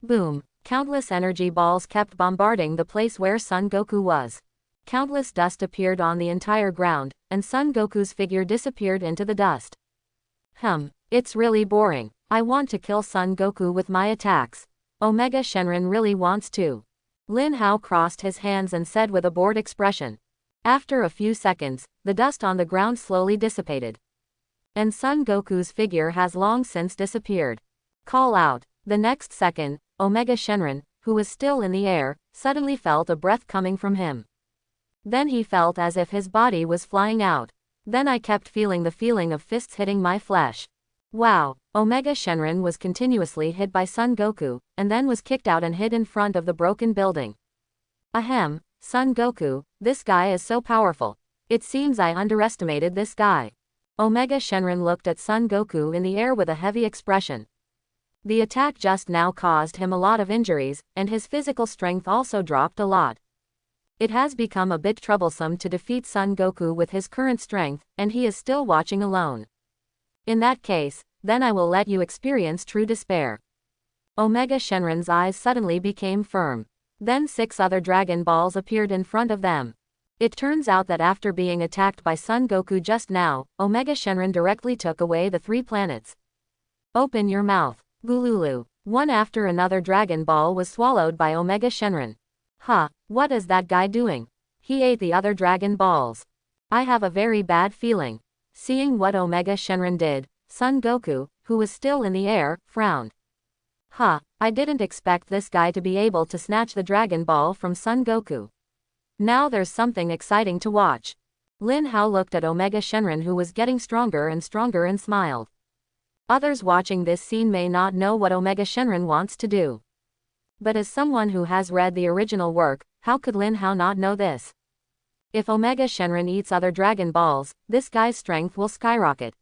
Boom! Countless energy balls kept bombarding the place where Son Goku was. Countless dust appeared on the entire ground, and Son Goku's figure disappeared into the dust. It's really boring. I want to kill Son Goku with my attacks. Omega Shenron really wants to. Lin Hao crossed his hands and said with a bored expression. After a few seconds, the dust on the ground slowly dissipated. And Son Goku's figure has long since disappeared. Call out. The next second, Omega Shenron, who was still in the air, suddenly felt a breath coming from him. Then he felt as if his body was flying out. Then I kept feeling the feeling of fists hitting my flesh. Wow! Omega Shenron was continuously hit by Son Goku, and then was kicked out and hid in front of the broken building. Ahem, Son Goku, this guy is so powerful. It seems I underestimated this guy. Omega Shenron looked at Son Goku in the air with a heavy expression. The attack just now caused him a lot of injuries, and his physical strength also dropped a lot. It has become a bit troublesome to defeat Son Goku with his current strength, and he is still watching alone. In that case, then I will let you experience true despair. Omega Shenron's eyes suddenly became firm. Then 6 other Dragon Balls appeared in front of them. It turns out that after being attacked by Son Goku just now, Omega Shenron directly took away the 3 planets. Open your mouth. Gululu. One after another Dragon Ball was swallowed by Omega Shenron. What is that guy doing? He ate the other Dragon Balls. I have a very bad feeling. Seeing what Omega Shenron did, Son Goku, who was still in the air, frowned. I didn't expect this guy to be able to snatch the Dragon Ball from Son Goku. Now there's something exciting to watch. Lin Hao looked at Omega Shenron, who was getting stronger and smiled. Others watching this scene may not know what Omega Shenron wants to do. But as someone who has read the original work, how could Lin Hao not know this? If Omega Shenron eats other Dragon Balls, this guy's strength will skyrocket.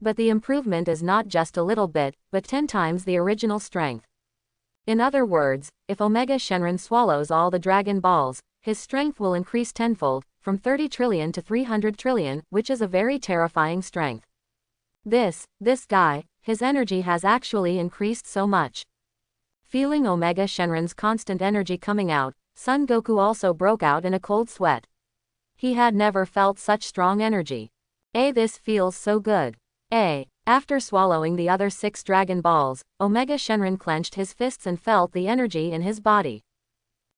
But the improvement is not just a little bit, but 10 times the original strength. In other words, if Omega Shenron swallows all the Dragon Balls, his strength will increase tenfold, from 30 trillion to 300 trillion, which is a very terrifying strength. This guy, his energy has actually increased so much. Feeling Omega Shenron's constant energy coming out, Son Goku also broke out in a cold sweat. He had never felt such strong energy. This feels so good. After swallowing the other 6 Dragon Balls, Omega Shenron clenched his fists and felt the energy in his body.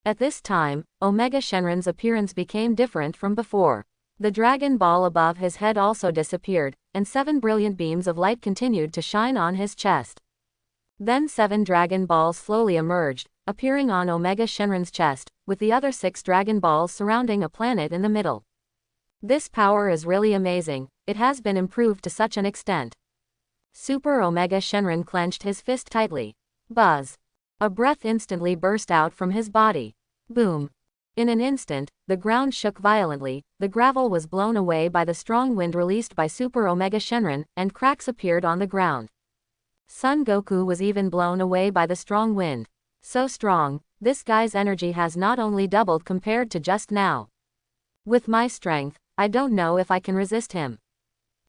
At this time, Omega Shenron's appearance became different from before. The Dragon Ball above his head also disappeared, and 7 brilliant beams of light continued to shine on his chest. Then 7 Dragon Balls slowly emerged, appearing on Omega Shenron's chest, with the other 6 Dragon Balls surrounding a planet in the middle. This power is really amazing, it has been improved to such an extent. Super Omega Shenron clenched his fist tightly. Buzz! A breath instantly burst out from his body. Boom! In an instant, the ground shook violently, the gravel was blown away by the strong wind released by Super Omega Shenron, and cracks appeared on the ground. Son Goku was even blown away by the strong wind. So strong, this guy's energy has not only doubled compared to just now. With my strength, I don't know if I can resist him.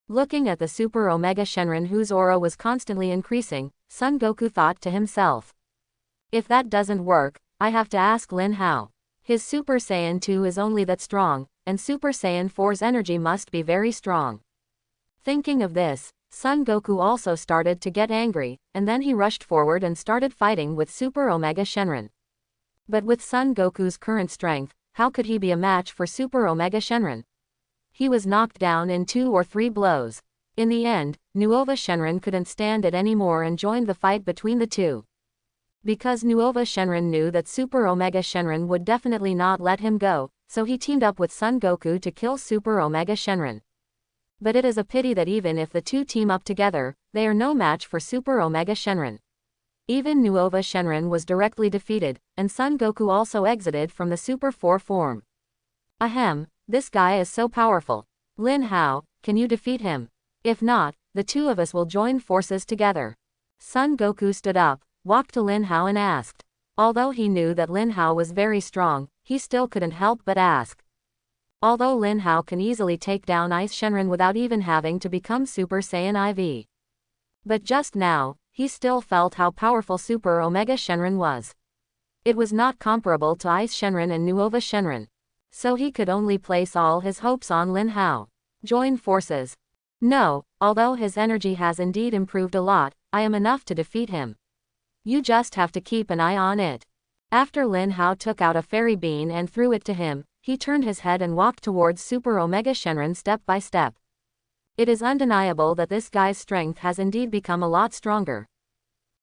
Looking at the Super Omega Shenron, whose aura was constantly increasing, Son Goku thought to himself. If that doesn't work, I have to ask Lin Hao. His Super Saiyan 2 is only that strong, and Super Saiyan 4's energy must be very strong. Thinking of this, Son Goku also started to get angry, and then he rushed forward and started fighting with Super Omega Shenron. But with Son Goku's current strength, how could he be a match for Super Omega Shenron? He was knocked down in 2 or 3 blows. In the end, Nuova Shenron couldn't stand it anymore and joined the fight between the two. Because Nuova Shenron knew that Super Omega Shenron would definitely not let him go, so he teamed up with Son Goku to kill Super Omega Shenron. But it is a pity that even if the two team up together, they are no match for Super Omega Shenron. Even Nuova Shenron was directly defeated, and Son Goku also exited from the Super 4 form. Ahem, this guy is so powerful. Lin Hao, can you defeat him? If not, the two of us will join forces together. Son Goku stood up, walked to Lin Hao and asked. Although he knew that Lin Hao was very strong, he still couldn't help but ask. Although Lin Hao can easily take down Ice Shenron without even having to become Super Saiyan IV. But just now, he still felt how powerful Super Omega Shenron was. It was not comparable to Ice Shenron and Nuova Shenron. So he could only place all his hopes on Lin Hao. Join forces. No, although his energy has indeed improved a lot, I am enough to defeat him. You just have to keep an eye on it. After Lin Hao took out a fairy bean and threw it to him, he turned his head and walked towards Super Omega Shenron step by step. It is undeniable that this guy's strength has indeed become a lot stronger.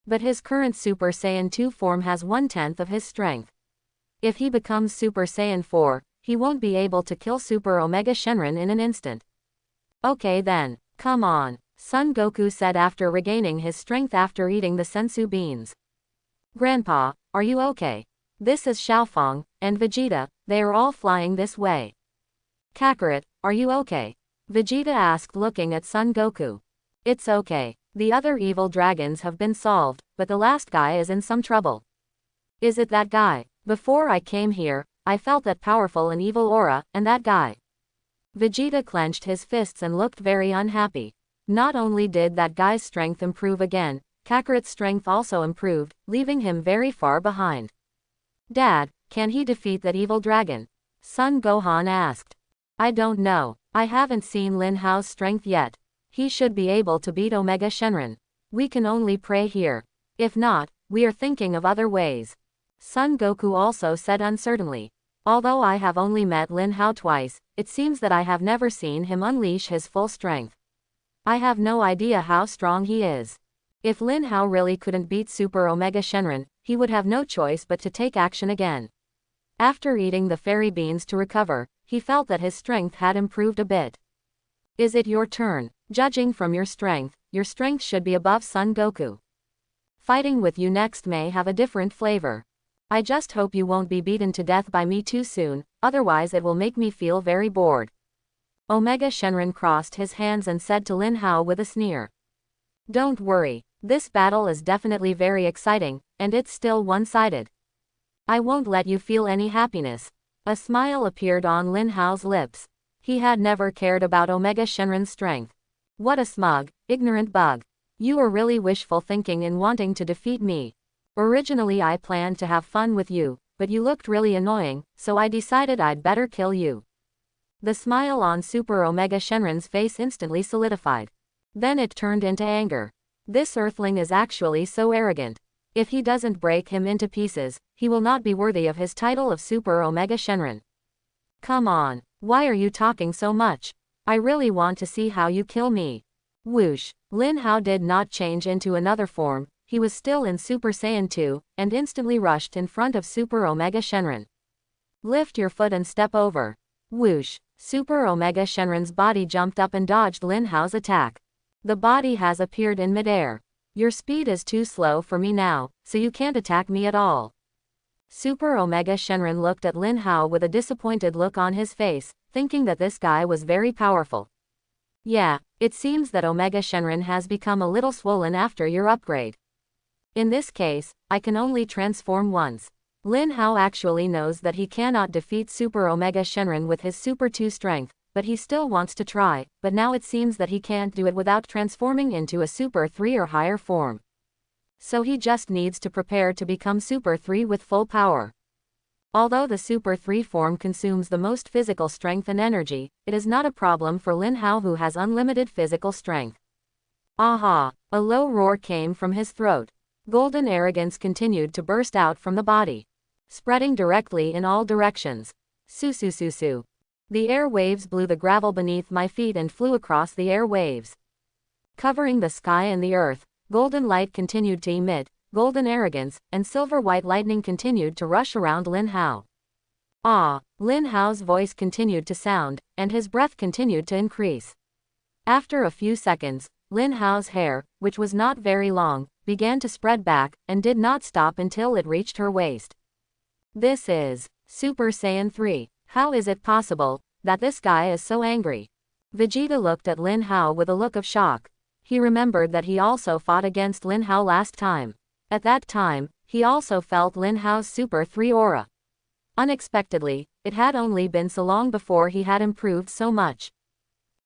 But his current Super Saiyan 2 form has 1/10 of his strength. If he becomes Super Saiyan 4, he won't be able to kill Super Omega Shenron in an instant. Okay then, come on, Son Goku said after regaining his strength after eating the sensu beans. Grandpa, are you okay? This is Xiaofeng, and Vegeta, they are all flying this way. Kakarot, are you okay? Vegeta asked looking at Son Goku. It's okay, the other evil dragons have been solved, but the last guy is in some trouble. Is it that guy? Before I came here, I felt that powerful and evil aura, and that guy. Vegeta clenched his fists and looked very unhappy. Not only did that guy's strength improve again, Kakarot's strength also improved, leaving him very far behind. Dad, can he defeat that evil dragon? Son Gohan asked. I don't know, I haven't seen Lin Hao's strength yet. He should be able to beat Omega Shenron. We can only pray here. If not, we are thinking of other ways. Son Goku also said uncertainly. Although I have only met Lin Hao twice, it seems that I have never seen him unleash his full strength. I have no idea how strong he is. If Lin Hao really couldn't beat Super Omega Shenron, he would have no choice but to take action again. After eating the fairy beans to recover, he felt that his strength had improved a bit. Is it your turn? Judging from your strength should be above Son Goku. Fighting with you next may have a different flavor. I just hope you won't be beaten to death by me too soon, otherwise it will make me feel very bored. Omega Shenron crossed his hands and said to Lin Hao with a sneer. Don't worry, this battle is definitely very exciting, and it's still one-sided. I won't let you feel any happiness. A smile appeared on Lin Hao's lips. He had never cared about Omega Shenron's strength. What a smug, ignorant bug. You are really wishful thinking in wanting to defeat me. Originally I planned to have fun with you, but you looked really annoying, so I decided I'd better kill you. The smile on Super Omega Shenron's face instantly solidified. Then it turned into anger. This earthling is actually so arrogant. If he doesn't break him into pieces, he will not be worthy of his title of Super Omega Shenron. Come on, why are you talking so much? I really want to see how you kill me. Whoosh, Lin Hao did not change into another form. He was still in Super Saiyan 2, and instantly rushed in front of Super Omega Shenron. Lift your foot and step over. Whoosh, Super Omega Shenron's body jumped up and dodged Lin Hao's attack. The body has appeared in midair. Your speed is too slow for me now, so you can't attack me at all. Super Omega Shenron looked at Lin Hao with a disappointed look on his face, thinking that this guy was very powerful. Yeah, it seems that Omega Shenron has become a little swollen after your upgrade. In this case, I can only transform once. Lin Hao actually knows that he cannot defeat Super Omega Shenron with his Super 2 strength, but he still wants to try, but now it seems that he can't do it without transforming into a Super 3 or higher form. So he just needs to prepare to become Super 3 with full power. Although the Super 3 form consumes the most physical strength and energy, it is not a problem for Lin Hao who has unlimited physical strength. Aha! A low roar came from his throat. Golden arrogance continued to burst out from the body, spreading directly in all directions. Su. The air waves blew the gravel beneath my feet and flew across the air waves. Covering the sky and the earth, golden light continued to emit, golden arrogance, and silver-white lightning continued to rush around Lin Hao. Ah! Lin Hao's voice continued to sound, and his breath continued to increase. After a few seconds, Lin Hao's hair, which was not very long, began to spread back, and did not stop until it reached her waist. This is Super Saiyan 3. How is it possible that this guy is so angry? Vegeta looked at Lin Hao with a look of shock. He remembered that he also fought against Lin Hao last time. At that time, he also felt Lin Hao's Super 3 aura. Unexpectedly, it had only been so long before he had improved so much.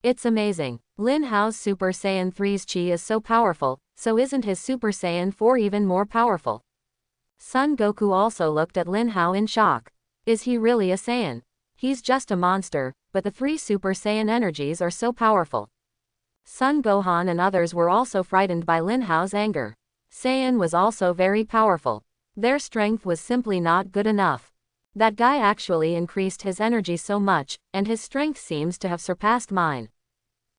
It's amazing. Lin Hao's Super Saiyan 3's chi is so powerful, so isn't his Super Saiyan 4 even more powerful? Son Goku also looked at Lin Hao in shock. Is he really a Saiyan? He's just a monster, but the 3 Super Saiyan energies are so powerful. Son Gohan and others were also frightened by Lin Hao's anger. Saiyan was also very powerful. Their strength was simply not good enough. That guy actually increased his energy so much, and his strength seems to have surpassed mine.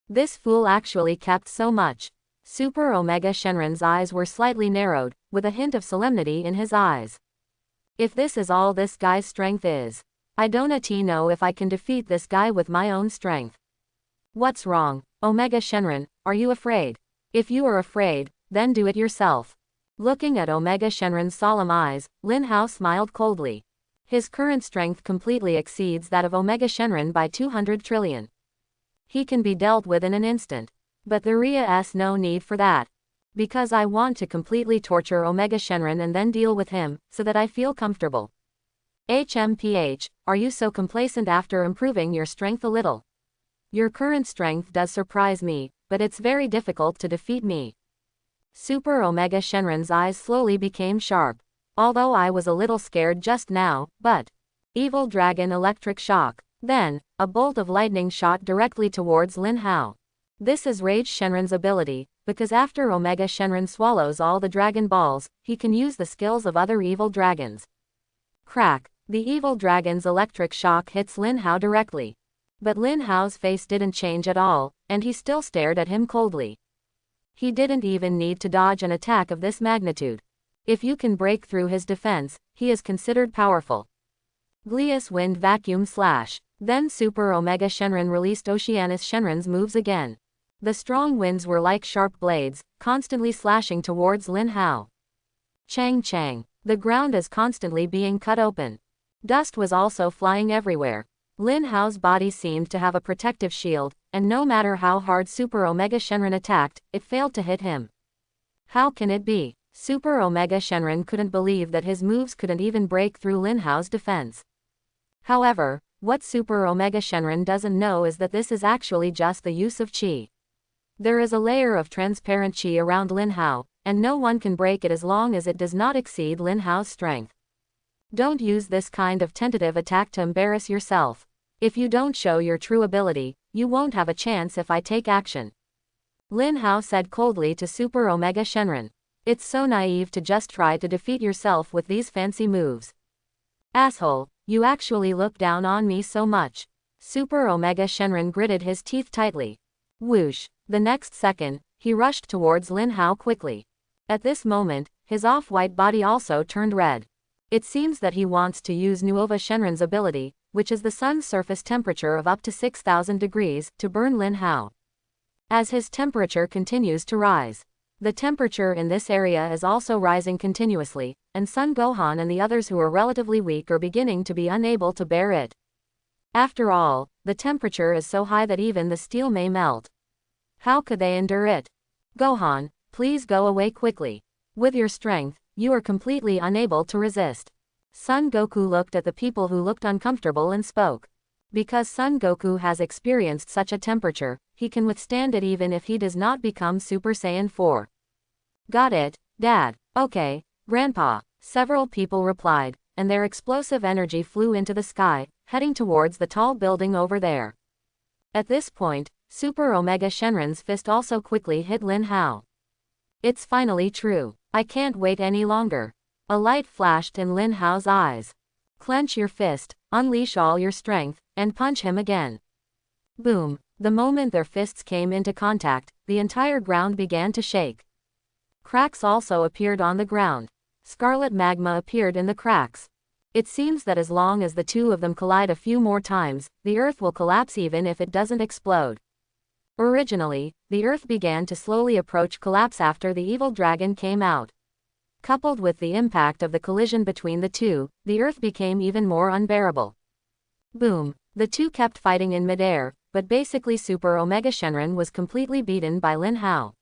This fool actually kept so much. Super Omega Shenron's eyes were slightly narrowed, with a hint of solemnity in his eyes. If this is all this guy's strength is, I don't know if I can defeat this guy with my own strength. What's wrong, Omega Shenron, are you afraid? If you are afraid, then do it yourself. Looking at Omega Shenron's solemn eyes, Lin Hao smiled coldly. His current strength completely exceeds that of Omega Shenron by 200 trillion. He can be dealt with in an instant. But there is no need for that. Because I want to completely torture Omega Shenron and then deal with him, so that I feel comfortable. HMPH, are you so complacent after improving your strength a little? Your current strength does surprise me, but it's very difficult to defeat me. Super Omega Shenron's eyes slowly became sharp. Although I was a little scared just now, but... Evil Dragon Electric Shock. Then, a bolt of lightning shot directly towards Lin Hao. This is Rage Shenron's ability, because after Omega Shenron swallows all the Dragon Balls, he can use the skills of other evil dragons. Crack. The evil dragon's electric shock hits Lin Hao directly. But Lin Hao's face didn't change at all, and he still stared at him coldly. He didn't even need to dodge an attack of this magnitude. If you can break through his defense, he is considered powerful. Glius Wind Vacuum Slash. Then Super Omega Shenron released Oceanus Shenron's moves again. The strong winds were like sharp blades, constantly slashing towards Lin Hao. Chang Chang. The ground is constantly being cut open. Dust was also flying everywhere. Lin Hao's body seemed to have a protective shield, and no matter how hard Super Omega Shenron attacked, it failed to hit him. How can it be? Super Omega Shenron couldn't believe that his moves couldn't even break through Lin Hao's defense. However, what Super Omega Shenron doesn't know is that this is actually just the use of chi. There is a layer of transparent chi around Lin Hao, and no one can break it as long as it does not exceed Lin Hao's strength. Don't use this kind of tentative attack to embarrass yourself. If you don't show your true ability, you won't have a chance if I take action. Lin Hao said coldly to Super Omega Shenron. It's so naive to just try to defeat yourself with these fancy moves. Asshole, you actually look down on me so much. Super Omega Shenron gritted his teeth tightly. Whoosh. The next second, he rushed towards Lin Hao quickly. At this moment, his off-white body also turned red. It seems that he wants to use Nuova Shenron's ability, which is the sun's surface temperature of up to 6,000 degrees, to burn Lin Hao. As his temperature continues to rise, the temperature in this area is also rising continuously, and Son Gohan and the others who are relatively weak are beginning to be unable to bear it. After all, the temperature is so high that even the steel may melt. How could they endure it? Gohan, please go away quickly. With your strength, you are completely unable to resist. Son Goku looked at the people who looked uncomfortable and spoke. Because Son Goku has experienced such a temperature, he can withstand it even if he does not become Super Saiyan 4. Got it, Dad. Okay, Grandpa. Several people replied, and their explosive energy flew into the sky, heading towards the tall building over there. At this point, Super Omega Shenron's fist also quickly hit Lin Hao. It's finally true. I can't wait any longer. A light flashed in Lin Hao's eyes. Clench your fist, unleash all your strength, and punch him again. Boom. The moment their fists came into contact, the entire ground began to shake. Cracks also appeared on the ground. Scarlet magma appeared in the cracks. It seems that as long as the two of them collide a few more times, the earth will collapse even if it doesn't explode. Originally, the earth began to slowly approach collapse after the evil dragon came out. Coupled with the impact of the collision between the two, the earth became even more unbearable. Boom. The two kept fighting in midair, but basically Super Omega Shenron was completely beaten by Lin Hao.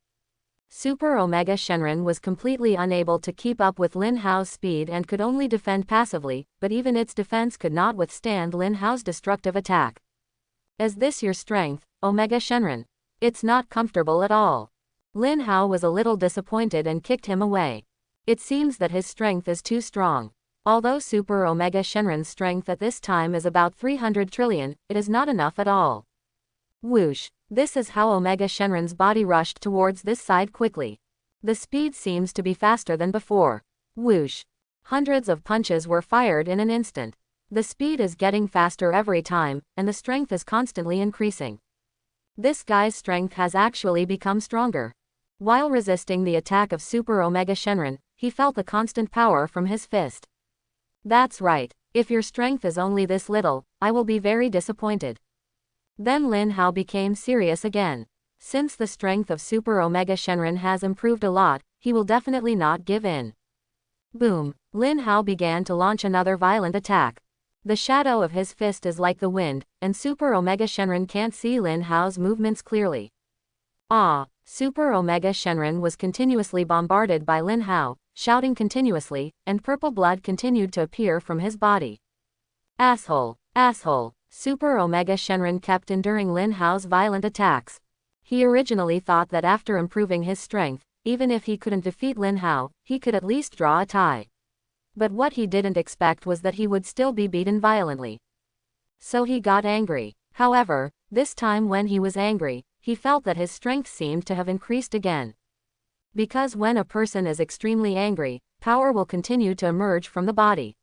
Super Omega Shenron was completely unable to keep up with Lin Hao's speed and could only defend passively, but even its defense could not withstand Lin Hao's destructive attack. Is this your strength, Omega Shenron? It's not comfortable at all. Lin Hao was a little disappointed and kicked him away. It seems that his strength is too strong. Although Super Omega Shenron's strength at this time is about 300 trillion, it is not enough at all. Whoosh! This is how Omega Shenron's body rushed towards this side quickly. The speed seems to be faster than before. Whoosh! Hundreds of punches were fired in an instant. The speed is getting faster every time, and the strength is constantly increasing. This guy's strength has actually become stronger. While resisting the attack of Super Omega Shenron, he felt the constant power from his fist. That's right. If your strength is only this little, I will be very disappointed. Then Lin Hao became serious again. Since the strength of Super Omega Shenron has improved a lot, he will definitely not give in. Boom! Lin Hao began to launch another violent attack. The shadow of his fist is like the wind, and Super Omega Shenron can't see Lin Hao's movements clearly. Ah! Super Omega Shenron was continuously bombarded by Lin Hao, shouting continuously, and purple blood continued to appear from his body. Asshole! Asshole! Super Omega Shenron kept enduring Lin Hao's violent attacks. He originally thought that after improving his strength, even if he couldn't defeat Lin Hao, he could at least draw a tie. But what he didn't expect was that he would still be beaten violently. So he got angry. However, this time when he was angry, he felt that his strength seemed to have increased again. Because when a person is extremely angry, power will continue to emerge from the body.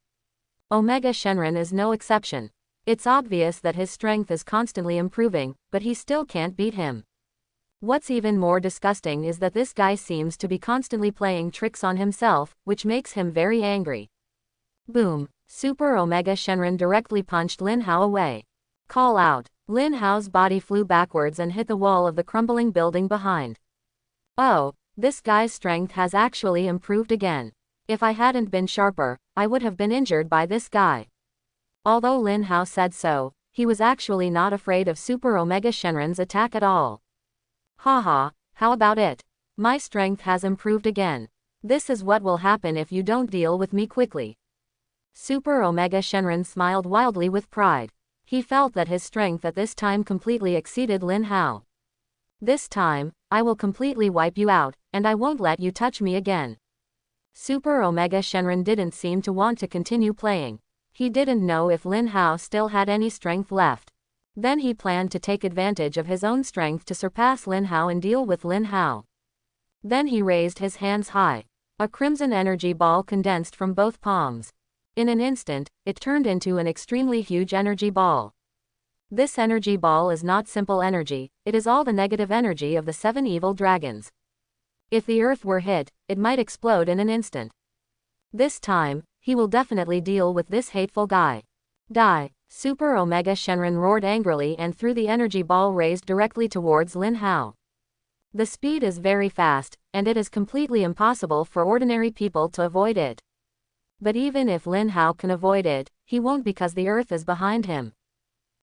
Omega Shenron is no exception. It's obvious that his strength is constantly improving, but he still can't beat him. What's even more disgusting is that this guy seems to be constantly playing tricks on himself, which makes him very angry. Boom! Super Omega Shenron directly punched Lin Hao away. Call out! Lin Hao's body flew backwards and hit the wall of the crumbling building behind. Oh, this guy's strength has actually improved again. If I hadn't been sharper, I would have been injured by this guy. Although Lin Hao said so, he was actually not afraid of Super Omega Shenron's attack at all. Haha, how about it? My strength has improved again. This is what will happen if you don't deal with me quickly. Super Omega Shenron smiled wildly with pride. He felt that his strength at this time completely exceeded Lin Hao. This time, I will completely wipe you out, and I won't let you touch me again. Super Omega Shenron didn't seem to want to continue playing. He didn't know if Lin Hao still had any strength left. Then he planned to take advantage of his own strength to surpass Lin Hao and deal with Lin Hao. Then he raised his hands high. A crimson energy ball condensed from both palms. In an instant, it turned into an extremely huge energy ball. This energy ball is not simple energy, it is all the negative energy of the 7 evil dragons. If the earth were hit, it might explode in an instant. This time, he will definitely deal with this hateful guy. Die! Super Omega Shenron roared angrily and threw the energy ball raised directly towards Lin Hao. The speed is very fast, and it is completely impossible for ordinary people to avoid it. But even if Lin Hao can avoid it, he won't because the earth is behind him.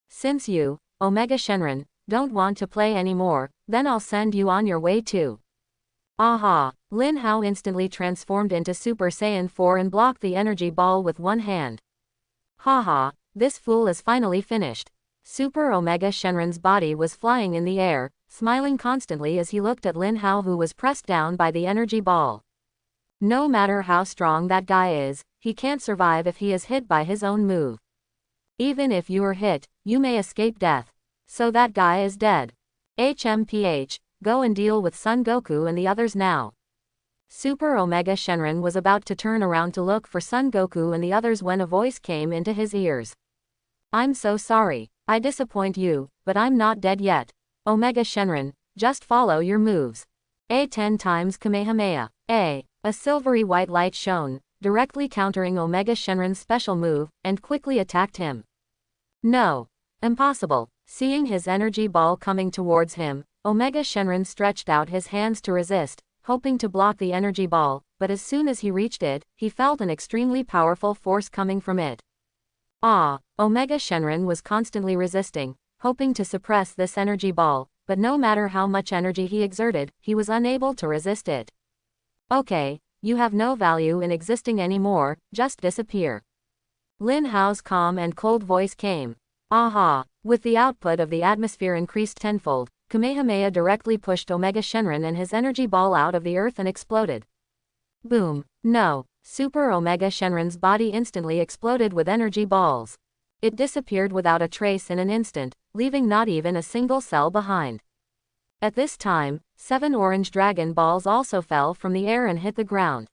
Since you, Omega Shenron, don't want to play anymore, then I'll send you on your way too. Aha! Lin Hao instantly transformed into Super Saiyan 4 and blocked the energy ball with one hand. Haha, this fool is finally finished. Super Omega Shenron's body was flying in the air, smiling constantly as he looked at Lin Hao who was pressed down by the energy ball. No matter how strong that guy is, he can't survive if he is hit by his own move. Even if you are hit, you may escape death. So that guy is dead. HMPH, go and deal with Son Goku and the others now. Super Omega Shenron was about to turn around to look for Son Goku and the others when a voice came into his ears. I'm so sorry, I disappoint you, but I'm not dead yet. Omega Shenron, just follow your moves. A 10 times Kamehameha. A silvery white light shone, directly countering Omega Shenron's special move, and quickly attacked him. No. Impossible. Seeing his energy ball coming towards him, Omega Shenron stretched out his hands to resist, hoping to block the energy ball, but as soon as he reached it, he felt an extremely powerful force coming from it. Omega Shenron was constantly resisting, hoping to suppress this energy ball, but no matter how much energy he exerted, he was unable to resist it. Okay, you have no value in existing anymore, just disappear. Lin Hao's calm and cold voice came. Aha! With the output of the atmosphere increased tenfold, Kamehameha directly pushed Omega Shenron and his energy ball out of the earth and exploded. Boom! No! Super Omega Shenron's body instantly exploded with energy balls. It disappeared without a trace in an instant, leaving not even a single cell behind. At this time, 7 orange dragon balls also fell from the air and hit the ground.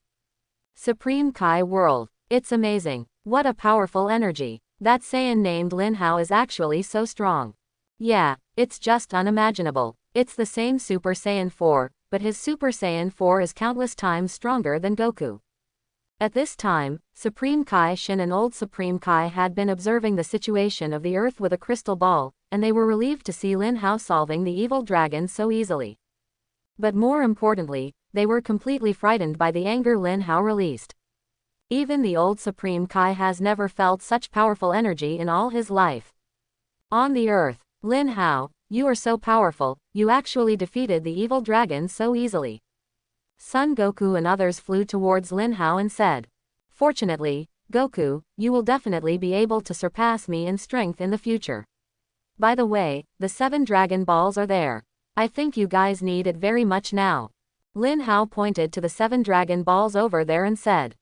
Supreme Kai World. It's amazing. What a powerful energy. That Saiyan named Lin Hao is actually so strong. Yeah, it's just unimaginable. It's the same Super Saiyan 4, but his Super Saiyan 4 is countless times stronger than Goku. At this time, Supreme Kai Shin and old Supreme Kai had been observing the situation of the earth with a crystal ball, and they were relieved to see Lin Hao solving the evil dragon so easily. But more importantly, they were completely frightened by the anger Lin Hao released. Even the old Supreme Kai has never felt such powerful energy in all his life. On the earth, Lin Hao, you are so powerful, you actually defeated the evil dragon so easily. Son Goku and others flew towards Lin Hao and said, "Fortunately, Goku, you will definitely be able to surpass me in strength in the future. By the way, the 7 Dragon Balls are there. I think you guys need it very much now." Lin Hao pointed to the 7 Dragon Balls over there and said,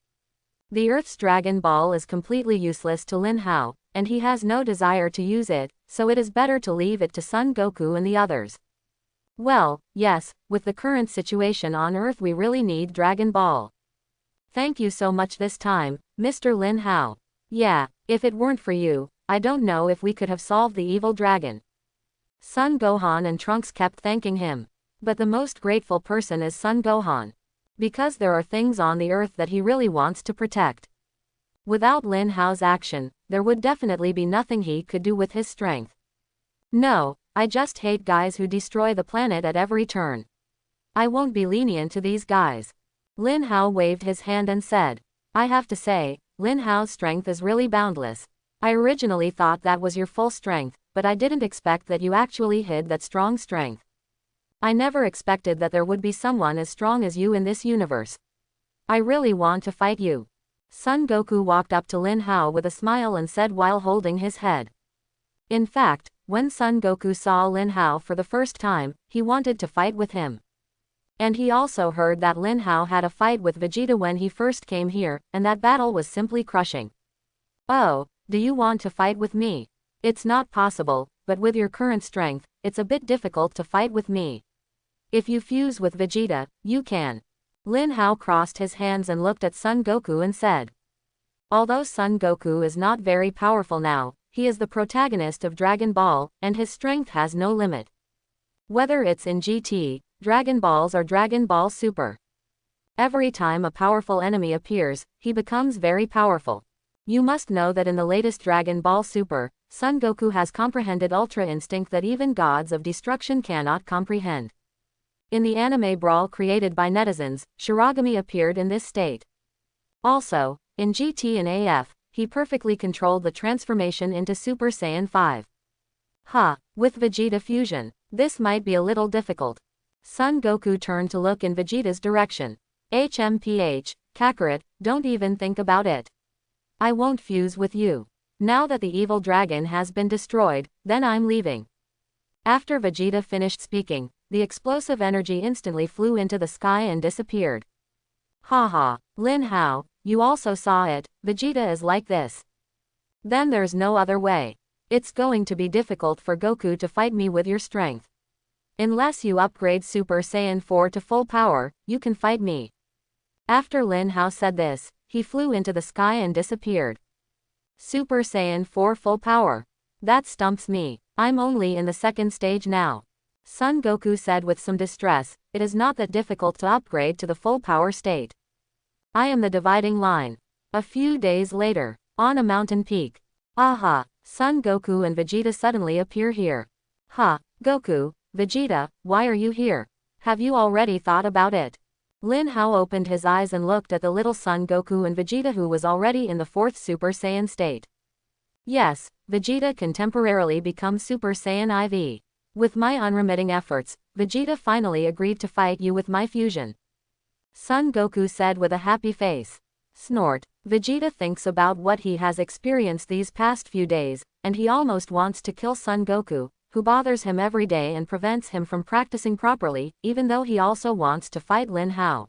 "The Earth's Dragon Ball is completely useless to Lin Hao, and he has no desire to use it, so it is better to leave it to Son Goku and the others." Well, yes, with the current situation on Earth we really need Dragon Ball. Thank you so much this time, Mr. Lin Hao. Yeah, if it weren't for you, I don't know if we could have solved the evil dragon. Son Gohan and Trunks kept thanking him. But the most grateful person is Son Gohan. Because there are things on the earth that he really wants to protect. Without Lin Hao's action, there would definitely be nothing he could do with his strength. No, I just hate guys who destroy the planet at every turn. I won't be lenient to these guys. Lin Hao waved his hand and said, "I have to say, Lin Hao's strength is really boundless. I originally thought that was your full strength, but I didn't expect that you actually hid that strong strength. I never expected that there would be someone as strong as you in this universe. I really want to fight you." Son Goku walked up to Lin Hao with a smile and said while holding his head. In fact, when Son Goku saw Lin Hao for the first time, he wanted to fight with him. And he also heard that Lin Hao had a fight with Vegeta when he first came here, and that battle was simply crushing. "Oh, do you want to fight with me? It's not possible, but with your current strength, it's a bit difficult to fight with me. If you fuse with Vegeta, you can." Lin Hao crossed his hands and looked at Son Goku and said. Although Son Goku is not very powerful now, he is the protagonist of Dragon Ball, and his strength has no limit. Whether it's in GT, Dragon Balls or Dragon Ball Super. Every time a powerful enemy appears, he becomes very powerful. You must know that in the latest Dragon Ball Super, Son Goku has comprehended Ultra Instinct that even gods of destruction cannot comprehend. In the anime brawl created by netizens, Shirogami appeared in this state. Also, in GT and AF, he perfectly controlled the transformation into Super Saiyan 5. With Vegeta fusion, this might be a little difficult. Son Goku turned to look in Vegeta's direction. HMPH, Kakarot, don't even think about it. I won't fuse with you. Now that the evil dragon has been destroyed, then I'm leaving. After Vegeta finished speaking, the explosive energy instantly flew into the sky and disappeared. Haha, Lin Hao, you also saw it, Vegeta is like this. Then there's no other way. It's going to be difficult for Goku to fight me with your strength. Unless you upgrade Super Saiyan 4 to full power, you can fight me. After Lin Hao said this, he flew into the sky and disappeared. Super Saiyan 4 full power. That stumps me. I'm only in the second stage now. Son Goku said with some distress, it is not that difficult to upgrade to the full power state. I am the dividing line. A few days later, on a mountain peak. Aha, Son Goku and Vegeta suddenly appear here. Goku, Vegeta, why are you here? Have you already thought about it? Lin Hao opened his eyes and looked at the little Son Goku and Vegeta who was already in the 4th Super Saiyan state. Yes, Vegeta can temporarily become Super Saiyan IV. With my unremitting efforts, Vegeta finally agreed to fight you with my fusion. Son Goku said with a happy face. Snort. Vegeta thinks about what he has experienced these past few days, and he almost wants to kill Son Goku, who bothers him every day and prevents him from practicing properly, even though he also wants to fight Lin Hao.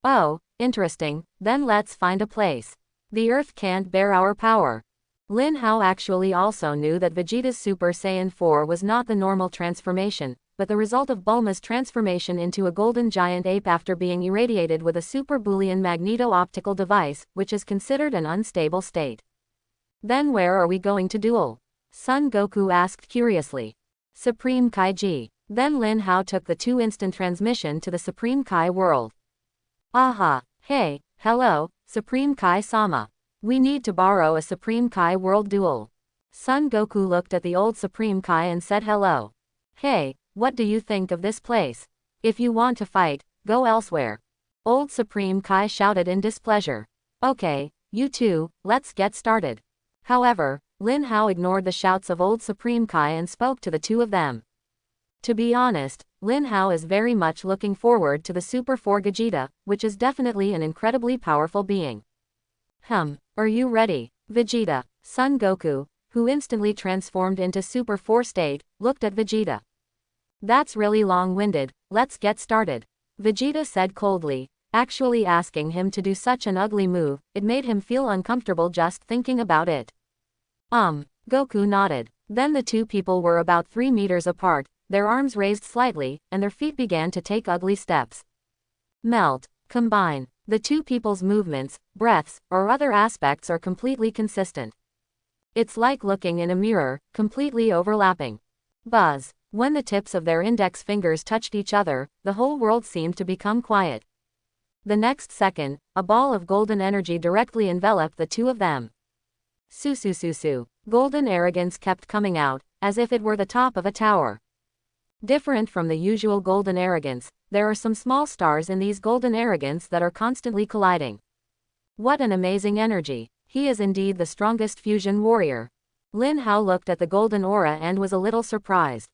Oh, interesting, then let's find a place. The Earth can't bear our power. Lin Hao actually also knew that Vegeta's Super Saiyan 4 was not the normal transformation, but the result of Bulma's transformation into a golden giant ape after being irradiated with a Super Boolean magneto-optical device, which is considered an unstable state. Then where are we going to duel? Son Goku asked curiously. Supreme Kai-Ji. Then Lin Hao took the 2-instant transmission to the Supreme Kai world. Aha, hey, hello, Supreme Kai-sama. We need to borrow a Supreme Kai world duel. Son Goku looked at the old Supreme Kai and said hello. Hey, what do you think of this place? If you want to fight, go elsewhere. Old Supreme Kai shouted in displeasure. Okay, you two, let's get started. However, Lin Hao ignored the shouts of old Supreme Kai and spoke to the two of them. To be honest, Lin Hao is very much looking forward to the Super 4 Gogeta, which is definitely an incredibly powerful being. Are you ready, Vegeta? Son Goku, who instantly transformed into Super 4 state, looked at Vegeta. That's really long-winded, let's get started. Vegeta said coldly, actually asking him to do such an ugly move, it made him feel uncomfortable just thinking about it. Goku nodded. Then the two people were about 3 meters apart, their arms raised slightly, and their feet began to take ugly steps. Melt. Combine. The two people's movements, breaths, or other aspects are completely consistent. It's like looking in a mirror, completely overlapping. Buzz. When the tips of their index fingers touched each other, the whole world seemed to become quiet. The next second, a ball of golden energy directly enveloped the two of them. Su. Golden arrogance kept coming out, as if it were the top of a tower. Different from the usual golden arrogance, there are some small stars in these golden arrogance that are constantly colliding. What an amazing energy. He is indeed the strongest fusion warrior. Lin Hao looked at the golden aura and was a little surprised.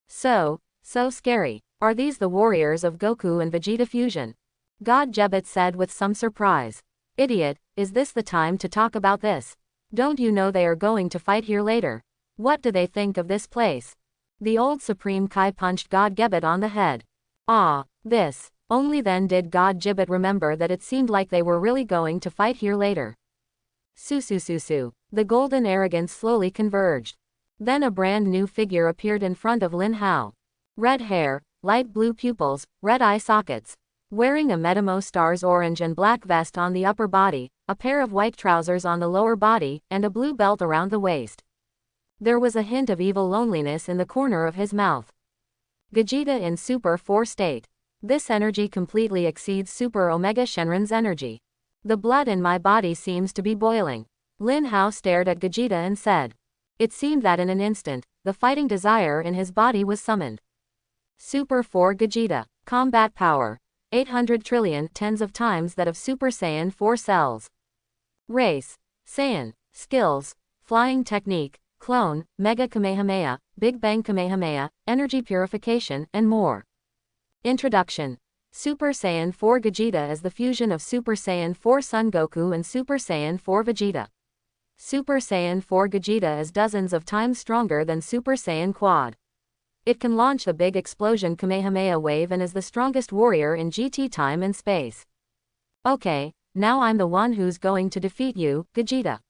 So scary. Are these the warriors of Goku and Vegeta fusion? God Gebet said with some surprise. Idiot, is this the time to talk about this? Don't you know they are going to fight here later? What do they think of this place? The old Supreme Kai punched God Gebet on the head. This. Only then did God Gibbet remember that it seemed like they were really going to fight here later. Su. The golden arrogance slowly converged. Then a brand new figure appeared in front of Lin Hao. Red hair, light blue pupils, red eye sockets. Wearing a Metamo Stars orange and black vest on the upper body, a pair of white trousers on the lower body, and a blue belt around the waist. There was a hint of evil loneliness in the corner of his mouth. Gogeta in Super 4 state. This energy completely exceeds Super Omega Shenron's energy. The blood in my body seems to be boiling. Lin Hao stared at Gogeta and said. It seemed that in an instant, the fighting desire in his body was summoned. Super 4 Gogeta. Combat power. 800 trillion tens of times that of Super Saiyan 4 cells. Race. Saiyan. Skills. Flying technique. Clone, Mega Kamehameha, Big Bang Kamehameha, Energy Purification, and more. Introduction. Super Saiyan 4 Gogeta is the fusion of Super Saiyan 4 Son Goku and Super Saiyan 4 Vegeta. Super Saiyan 4 Gogeta is dozens of times stronger than Super Saiyan Quad. It can launch the big explosion Kamehameha wave and is the strongest warrior in GT time and space. Okay, now I'm the one who's going to defeat you, Gogeta.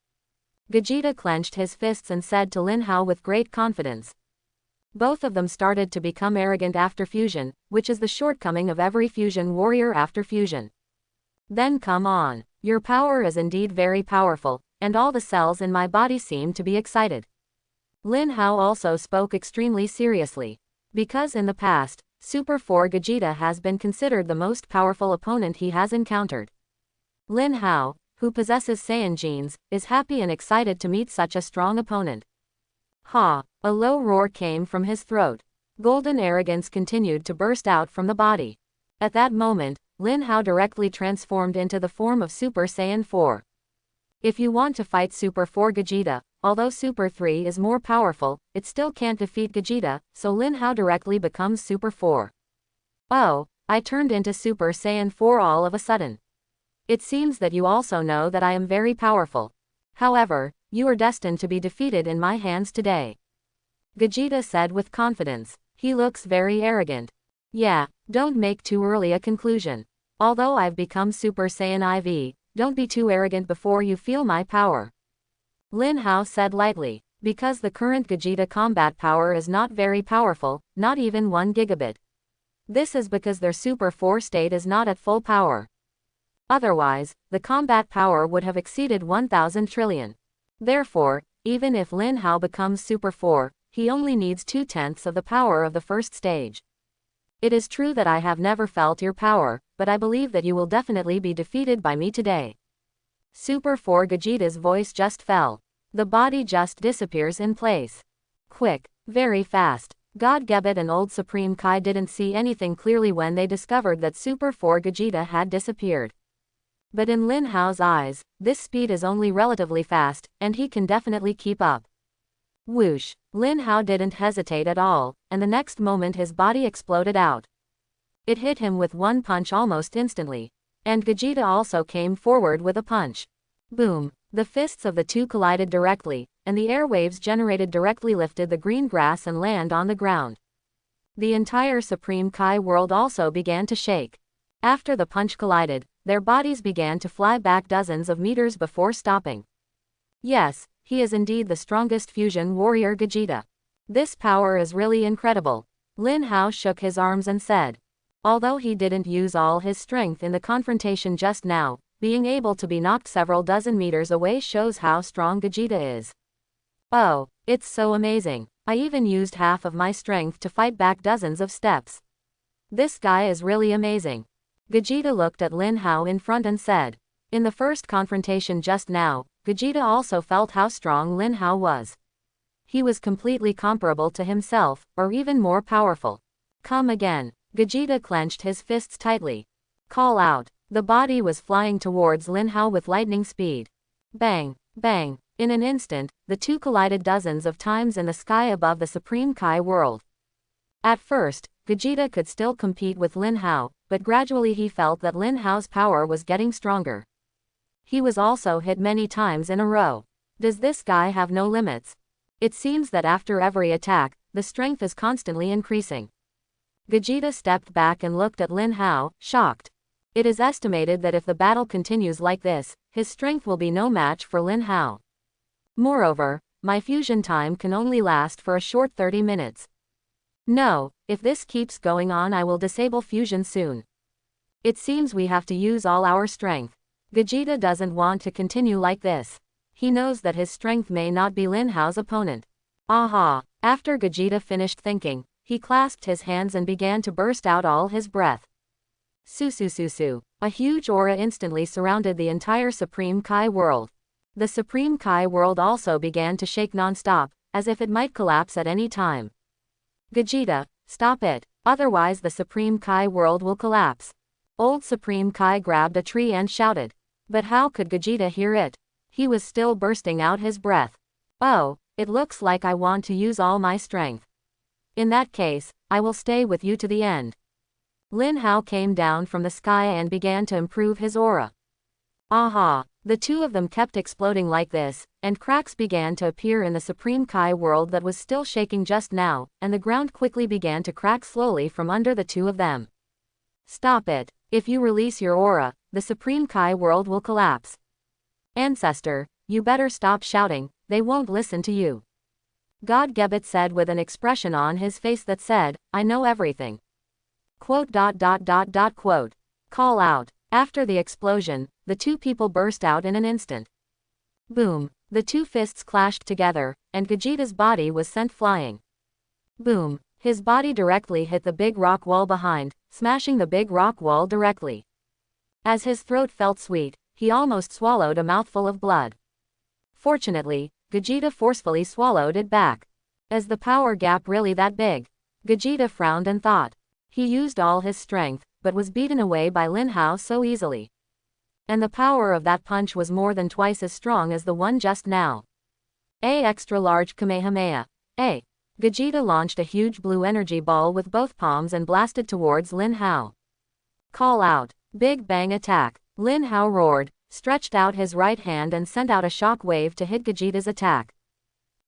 Gogeta clenched his fists and said to Lin Hao with great confidence. Both of them started to become arrogant after fusion, which is the shortcoming of every fusion warrior after fusion. Then come on. Your power is indeed very powerful, and all the cells in my body seem to be excited. Lin Hao also spoke extremely seriously. Because in the past, Super 4 Gogeta has been considered the most powerful opponent he has encountered. Lin Hao, who possesses Saiyan genes, is happy and excited to meet such a strong opponent. Ha! A low roar came from his throat. Golden arrogance continued to burst out from the body. At that moment, Lin Hao directly transformed into the form of Super Saiyan 4. If you want to fight Super 4 Gogeta, although Super 3 is more powerful, it still can't defeat Gogeta, so Lin Hao directly becomes Super 4. Oh, I turned into Super Saiyan 4 all of a sudden. It seems that you also know that I am very powerful. However, you are destined to be defeated in my hands today. Gogeta said with confidence. He looks very arrogant. Yeah, don't make too early a conclusion. Although I've become Super Saiyan IV, don't be too arrogant before you feel my power. Lin Hao said lightly, because the current Gogeta combat power is not very powerful, not even 1 gigabit. This is because their Super 4 state is not at full power. Otherwise, the combat power would have exceeded 1,000 trillion. Therefore, even if Lin Hao becomes Super 4, he only needs 2/10 of the power of the first stage. It is true that I have never felt your power, but I believe that you will definitely be defeated by me today. Super 4 Gogeta's voice just fell. The body just disappears in place. Quick, very fast. God Gebet and Old Supreme Kai didn't see anything clearly when they discovered that Super 4 Gogeta had disappeared. But in Lin Hao's eyes, this speed is only relatively fast, and he can definitely keep up. Whoosh! Lin Hao didn't hesitate at all, and the next moment his body exploded out. It hit him with one punch almost instantly. And Gogeta also came forward with a punch. Boom! The fists of the two collided directly, and the airwaves generated directly lifted the green grass and land on the ground. The entire Supreme Kai world also began to shake. After the punch collided, their bodies began to fly back dozens of meters before stopping. Yes, he is indeed the strongest fusion warrior Gogeta. This power is really incredible. Lin Hao shook his arms and said. Although he didn't use all his strength in the confrontation just now, being able to be knocked several dozen meters away shows how strong Gogeta is. Oh, it's so amazing. I even used half of my strength to fight back dozens of steps. This guy is really amazing. Gogeta looked at Lin Hao in front and said. In the first confrontation just now, Gogeta also felt how strong Lin Hao was. He was completely comparable to himself, or even more powerful. Come again. Gogeta clenched his fists tightly. Call out. The body was flying towards Lin Hao with lightning speed. Bang, bang. In an instant, the two collided dozens of times in the sky above the Supreme Kai world. At first, Gogeta could still compete with Lin Hao, but gradually he felt that Lin Hao's power was getting stronger. He was also hit many times in a row. Does this guy have no limits? It seems that after every attack, the strength is constantly increasing. Gogeta stepped back and looked at Lin Hao, shocked. It is estimated that if the battle continues like this, his strength will be no match for Lin Hao. Moreover, my fusion time can only last for a short 30 minutes. No, if this keeps going on I will disable fusion soon. It seems we have to use all our strength. Gogeta doesn't want to continue like this. He knows that his strength may not be Lin Hao's opponent. Aha! After Gogeta finished thinking, he clasped his hands and began to burst out all his breath. Su. A huge aura instantly surrounded the entire Supreme Kai world. The Supreme Kai world also began to shake non-stop, as if it might collapse at any time. Gogeta, stop it, otherwise the Supreme Kai world will collapse. Old Supreme Kai grabbed a tree and shouted. But how could Gogeta hear it? He was still bursting out his breath. Oh, it looks like I want to use all my strength. In that case, I will stay with you to the end. Lin Hao came down from the sky and began to improve his aura. Aha! The two of them kept exploding like this, and cracks began to appear in the Supreme Kai world that was still shaking just now, and the ground quickly began to crack slowly from under the two of them. Stop it. If you release your aura, the Supreme Kai world will collapse. Ancestor, you better stop shouting, they won't listen to you. God Gebet said with an expression on his face that said, I know everything. Quote. Call out. After the explosion, the two people burst out in an instant. Boom. The two fists clashed together, and Gogeta's body was sent flying. Boom. His body directly hit the big rock wall behind, smashing the big rock wall directly. As his throat felt sweet, he almost swallowed a mouthful of blood. Fortunately, Gogeta forcefully swallowed it back. Is the power gap really that big? Gogeta frowned and thought. He used all his strength, but was beaten away by Lin Hao so easily. And the power of that punch was more than twice as strong as the one just now. A extra large Kamehameha. A. Gogeta launched a huge blue energy ball with both palms and blasted towards Lin Hao. Call out. Big bang attack. Lin Hao roared, stretched out his right hand and sent out a shock wave to hit Gogeta's attack.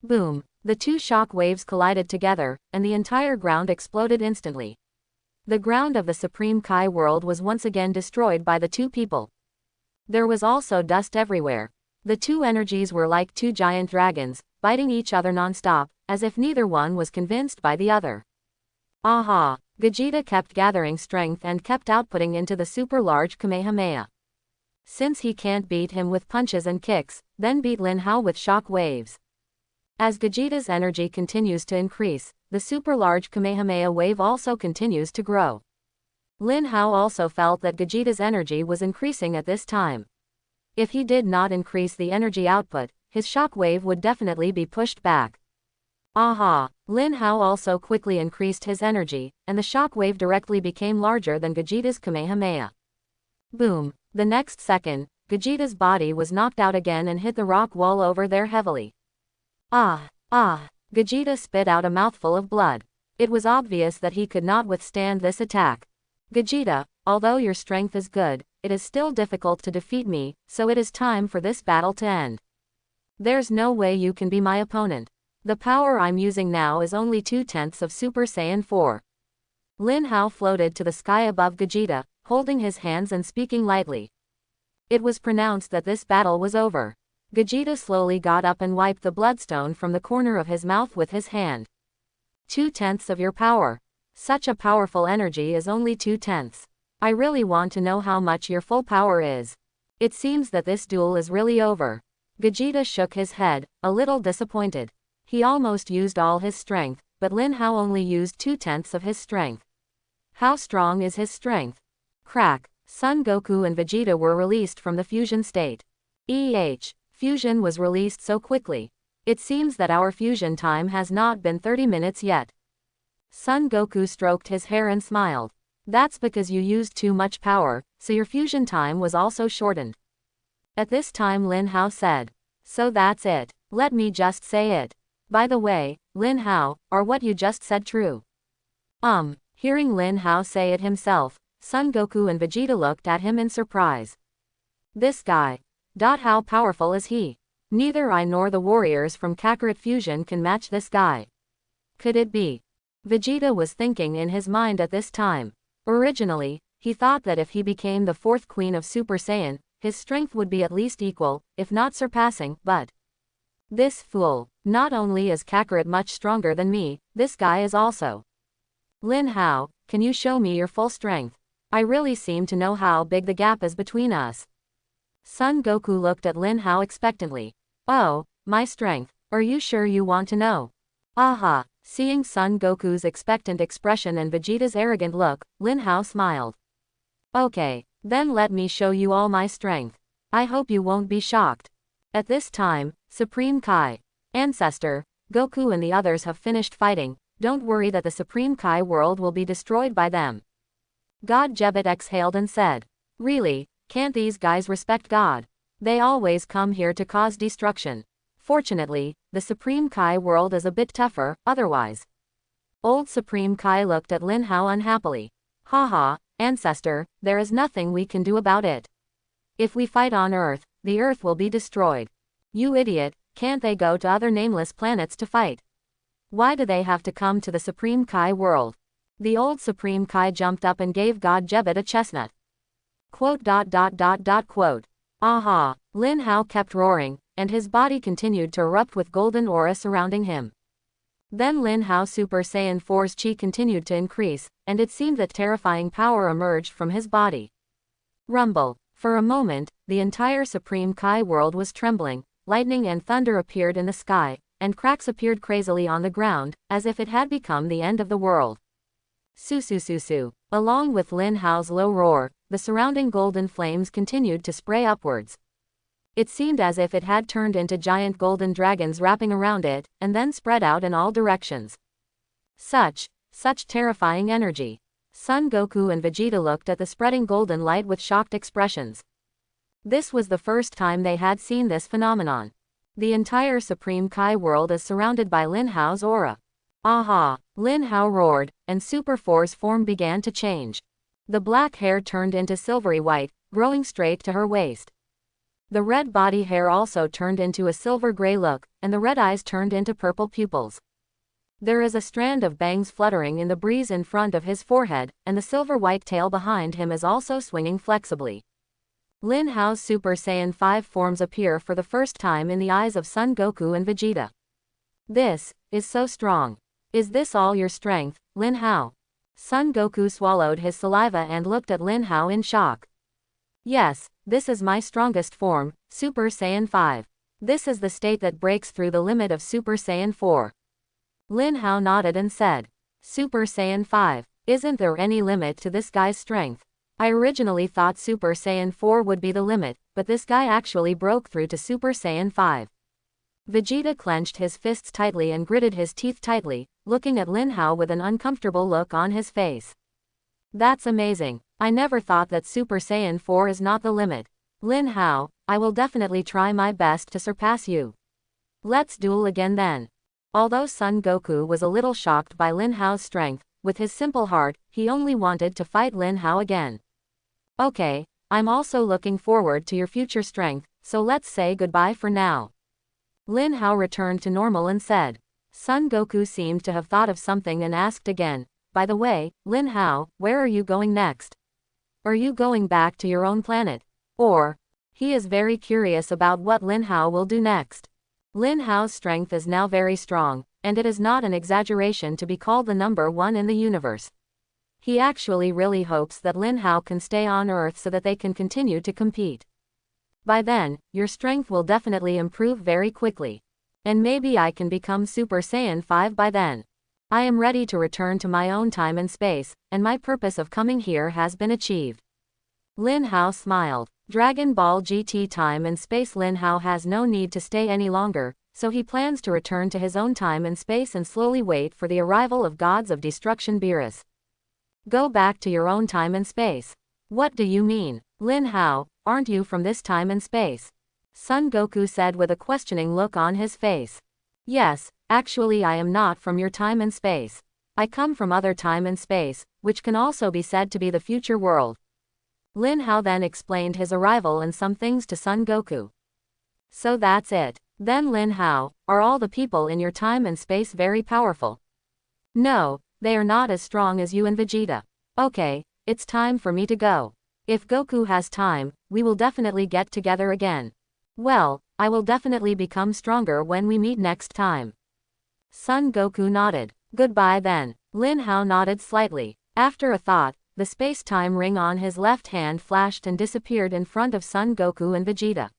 Boom. The two shock waves collided together, and the entire ground exploded instantly. The ground of the Supreme Kai world was once again destroyed by the two people. There was also dust everywhere. The two energies were like two giant dragons, biting each other non-stop, as if neither one was convinced by the other. Aha! Gogeta kept gathering strength and kept outputting into the super large Kamehameha. Since he can't beat him with punches and kicks, then beat Lin Hao with shock waves. As Gogeta's energy continues to increase, the super large Kamehameha wave also continues to grow. Lin Hao also felt that Gogeta's energy was increasing at this time. If he did not increase the energy output, his shock wave would definitely be pushed back. Aha! Lin Hao also quickly increased his energy, and the shock wave directly became larger than Gogeta's Kamehameha. Boom! The next second, Gogeta's body was knocked out again and hit the rock wall over there heavily. Ah! Ah! Gogeta spit out a mouthful of blood. It was obvious that he could not withstand this attack. Gogeta, although your strength is good, it is still difficult to defeat me, so it is time for this battle to end. There's no way you can be my opponent. The power I'm using now is only 2/10 of Super Saiyan 4. Lin Hao floated to the sky above Gogeta, holding his hands and speaking lightly. It was pronounced that this battle was over. Gogeta slowly got up and wiped the bloodstone from the corner of his mouth with his hand. 2/10 of your power. Such a powerful energy is only 2/10. I really want to know how much your full power is. It seems that this duel is really over. Gogeta shook his head, a little disappointed. He almost used all his strength, but Lin Hao only used 2/10 of his strength. How strong is his strength? Crack! Son Goku and Vegeta were released from the fusion state. Fusion was released so quickly. It seems that our fusion time has not been 30 minutes yet. Son Goku stroked his hair and smiled. That's because you used too much power, so your fusion time was also shortened. At this time Lin Hao said. So that's it. Let me just say it. By the way, Lin Hao, are what you just said true? Hearing Lin Hao say it himself, Son Goku and Vegeta looked at him in surprise. This guy. How powerful is he? Neither I nor the warriors from Kakarot Fusion can match this guy. Could it be? Vegeta was thinking in his mind at this time. Originally, he thought that if he became the fourth queen of Super Saiyan, his strength would be at least equal, if not surpassing, but this fool, not only is Kakarot much stronger than me, this guy is also. Lin Hao, can you show me your full strength? I really seem to know how big the gap is between us. Son Goku looked at Lin Hao expectantly. Oh, my strength, are you sure you want to know? Aha! Seeing Son Goku's expectant expression and Vegeta's arrogant look, Lin Hao smiled. Okay, then let me show you all my strength. I hope you won't be shocked. At this time, Supreme Kai, Ancestor, Goku and the others have finished fighting. Don't worry that the Supreme Kai world will be destroyed by them. God Jebet exhaled and said. Really, can't these guys respect God? They always come here to cause destruction. Fortunately, the Supreme Kai world is a bit tougher, otherwise. Old Supreme Kai looked at Lin Hao unhappily. Haha, Ancestor, there is nothing we can do about it. If we fight on Earth, the Earth will be destroyed. You idiot, can't they go to other nameless planets to fight? Why do they have to come to the Supreme Kai world? The old Supreme Kai jumped up and gave God Jebet a chestnut. Quote. Aha! Lin Hao kept roaring, and his body continued to erupt with golden aura surrounding him. Then Lin Hao Super Saiyan 4's chi continued to increase, and it seemed that terrifying power emerged from his body. Rumble. For a moment, the entire Supreme Kai world was trembling, lightning and thunder appeared in the sky, and cracks appeared crazily on the ground, as if it had become the end of the world. Su. Along with Lin Hao's low roar, the surrounding golden flames continued to spray upwards. It seemed as if it had turned into giant golden dragons wrapping around it, and then spread out in all directions. Such terrifying energy. Son Goku and Vegeta looked at the spreading golden light with shocked expressions. This was the first time they had seen this phenomenon. The entire Supreme Kai world is surrounded by Lin Hao's aura. Aha! Lin Hao roared, and Super 4's form began to change. The black hair turned into silvery white, growing straight to her waist. The red body hair also turned into a silver gray look, and the red eyes turned into purple pupils. There is a strand of bangs fluttering in the breeze in front of his forehead, and the silver-white tail behind him is also swinging flexibly. Lin Hao's Super Saiyan 5 forms appear for the first time in the eyes of Son Goku and Vegeta. This is so strong. Is this all your strength, Lin Hao? Son Goku swallowed his saliva and looked at Lin Hao in shock. Yes, this is my strongest form, Super Saiyan 5. This is the state that breaks through the limit of Super Saiyan 4. Lin Hao nodded and said, Super Saiyan 5, isn't there any limit to this guy's strength? I originally thought Super Saiyan 4 would be the limit, but this guy actually broke through to Super Saiyan 5. Vegeta clenched his fists tightly and gritted his teeth tightly, looking at Lin Hao with an uncomfortable look on his face. That's amazing. I never thought that Super Saiyan 4 is not the limit. Lin Hao, I will definitely try my best to surpass you. Let's duel again then. Although Son Goku was a little shocked by Lin Hao's strength, with his simple heart, he only wanted to fight Lin Hao again. Okay, I'm also looking forward to your future strength, so let's say goodbye for now. Lin Hao returned to normal and said. Son Goku seemed to have thought of something and asked again, by the way, Lin Hao, where are you going next? Are you going back to your own planet? Or, he is very curious about what Lin Hao will do next. Lin Hao's strength is now very strong, and it is not an exaggeration to be called the number one in the universe. He actually really hopes that Lin Hao can stay on Earth so that they can continue to compete. By then, your strength will definitely improve very quickly. And maybe I can become Super Saiyan 5 by then. I am ready to return to my own time and space, and my purpose of coming here has been achieved. Lin Hao smiled. Dragon Ball GT time and space. Lin Hao has no need to stay any longer, so he plans to return to his own time and space and slowly wait for the arrival of Gods of Destruction Beerus. Go back to your own time and space. What do you mean, Lin Hao, aren't you from this time and space? Son Goku said with a questioning look on his face. Yes, actually I am not from your time and space. I come from other time and space, which can also be said to be the future world. Lin Hao then explained his arrival and some things to Son Goku. So that's it. Then Lin Hao, are all the people in your time and space very powerful? No, they are not as strong as you and Vegeta. Okay, it's time for me to go. If Goku has time, we will definitely get together again. Well, I will definitely become stronger when we meet next time. Son Goku nodded. Goodbye then. Lin Hao nodded slightly. After a thought, the space-time ring on his left hand flashed and disappeared in front of Son Goku and Vegeta.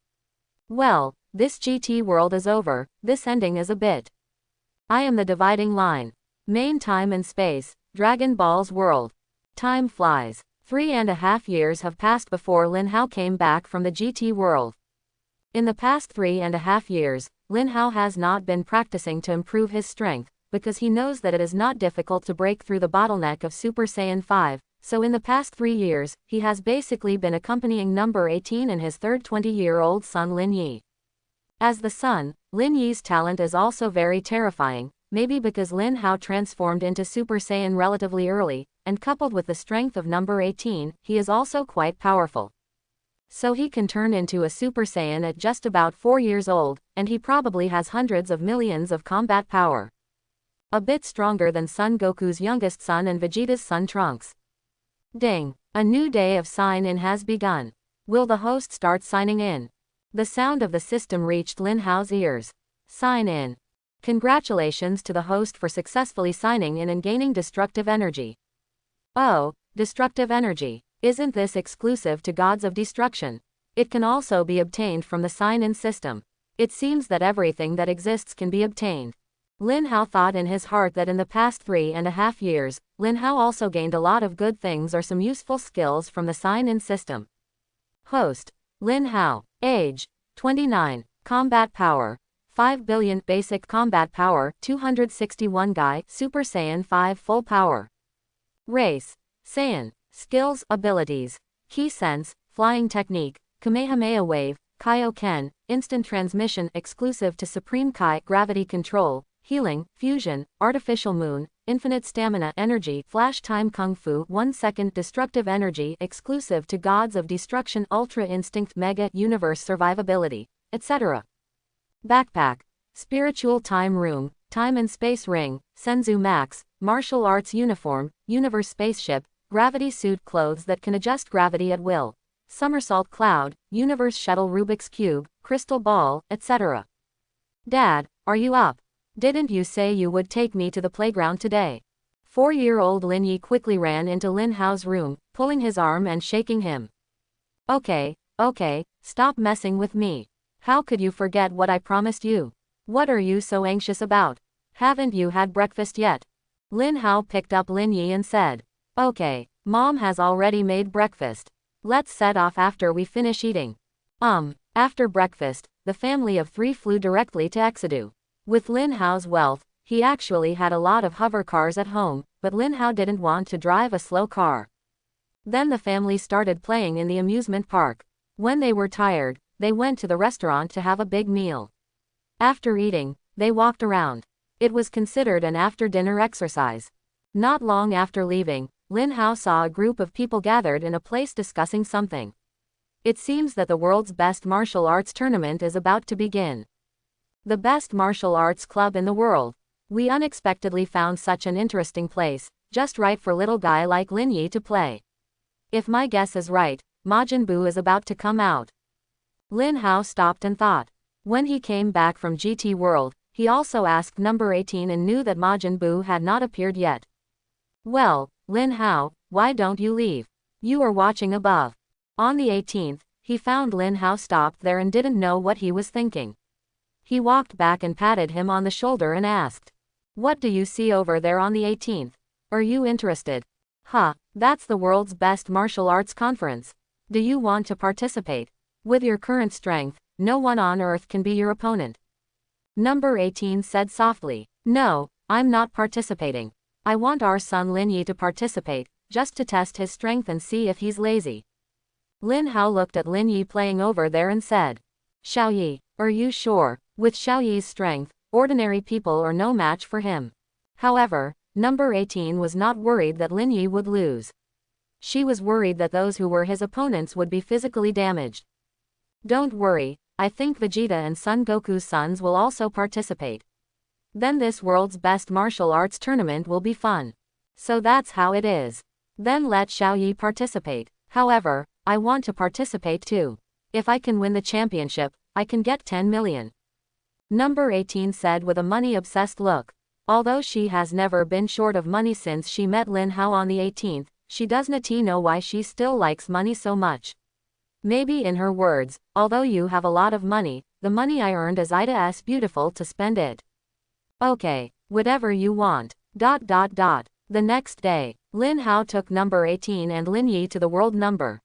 Well, this GT world is over, this ending is a bit. I am the dividing line. Main time and space, Dragon Ball's world. Time flies. 3.5 years have passed before Lin Hao came back from the GT world. In the past 3.5 years, Lin Hao has not been practicing to improve his strength, because he knows that it is not difficult to break through the bottleneck of Super Saiyan 5, so in the past 3 years, he has basically been accompanying number 18 and his third 20-year-old son Lin Yi. As the son, Lin Yi's talent is also very terrifying, maybe because Lin Hao transformed into Super Saiyan relatively early, and coupled with the strength of number 18, he is also quite powerful. So he can turn into a Super Saiyan at just about 4 years old, and he probably has hundreds of millions of combat power. A bit stronger than Son Goku's youngest son and Vegeta's son Trunks. Ding! A new day of sign-in has begun. Will the host start signing in? The sound of the system reached Lin Hao's ears. Sign in. Congratulations to the host for successfully signing in and gaining destructive energy. Oh, destructive energy. Isn't this exclusive to Gods of Destruction? It can also be obtained from the sign-in system. It seems that everything that exists can be obtained. Lin Hao thought in his heart that in the past 3.5 years, Lin Hao also gained a lot of good things or some useful skills from the sign-in system. Host. Lin Hao. Age. 29. Combat power. 5 billion. Basic combat power. 261 Guy. Super Saiyan 5 full power. Race. Saiyan. Skills, abilities. Key sense, flying technique, Kamehameha Wave, Kaioken, Instant Transmission exclusive to Supreme Kai, Gravity Control, Healing, Fusion, Artificial Moon, Infinite Stamina Energy, Flash Time Kung Fu, 1 second Destructive Energy exclusive to Gods of Destruction, Ultra Instinct, Mega Universe Survivability, etc. Backpack, Spiritual Time Room, Time and Space Ring, Senzu Max, Martial Arts Uniform, Universe Spaceship, Gravity Suit Clothes that can adjust gravity at will, Somersault Cloud, Universe Shuttle, Rubik's Cube, Crystal Ball, etc. Dad, are you up? Didn't you say you would take me to the playground today? 4-year-old Lin Yi quickly ran into Lin Hao's room, pulling his arm and shaking him. Okay, stop messing with me. How could you forget what I promised you? What are you so anxious about? Haven't you had breakfast yet? Lin Hao picked up Lin Yi and said, Okay, Mom has already made breakfast. Let's set off after we finish eating. After breakfast, the family of 3 flew directly to Exedu. With Lin Hao's wealth, he actually had a lot of hover cars at home, but Lin Hao didn't want to drive a slow car. Then the family started playing in the amusement park. When they were tired, they went to the restaurant to have a big meal. After eating, they walked around. It was considered an after-dinner exercise. Not long after leaving, Lin Hao saw a group of people gathered in a place discussing something. It seems that the world's best martial arts tournament is about to begin. The best martial arts club in the world. We unexpectedly found such an interesting place, just right for little guy like Lin Yi to play. If my guess is right, Majin Buu is about to come out. Lin Hao stopped and thought. When he came back from GT World, he also asked number 18 and knew that Majin Buu had not appeared yet. Well, Lin Hao, why don't you leave? You are watching above. On the 18th, he found Lin Hao stopped there and didn't know what he was thinking. He walked back and patted him on the shoulder and asked, What do you see over there on the 18th? Are you interested? That's the world's best martial arts conference. Do you want to participate? With your current strength, no one on earth can be your opponent. Number 18 said softly, No, I'm not participating. I want our son Lin Yi to participate, just to test his strength and see if he's lazy. Lin Hao looked at Lin Yi playing over there and said, Xiao Yi, are you sure? With Xiao Yi's strength, ordinary people are no match for him. However, number 18 was not worried that Lin Yi would lose. She was worried that those who were his opponents would be physically damaged. Don't worry, I think Vegeta and Son Goku's sons will also participate. Then this world's best martial arts tournament will be fun. So that's how it is. Then let Xiao Yi participate. However, I want to participate too. If I can win the championship, I can get 10 million. Number 18 said with a money-obsessed look. Although she has never been short of money since she met Lin Hao on the 18th, she doesn't know why she still likes money so much. Maybe in her words, although you have a lot of money, the money I earned is Ida's beautiful to spend it. Okay, whatever you want. The next day, Lin Hao took number 18 and Lin Yi to the World Number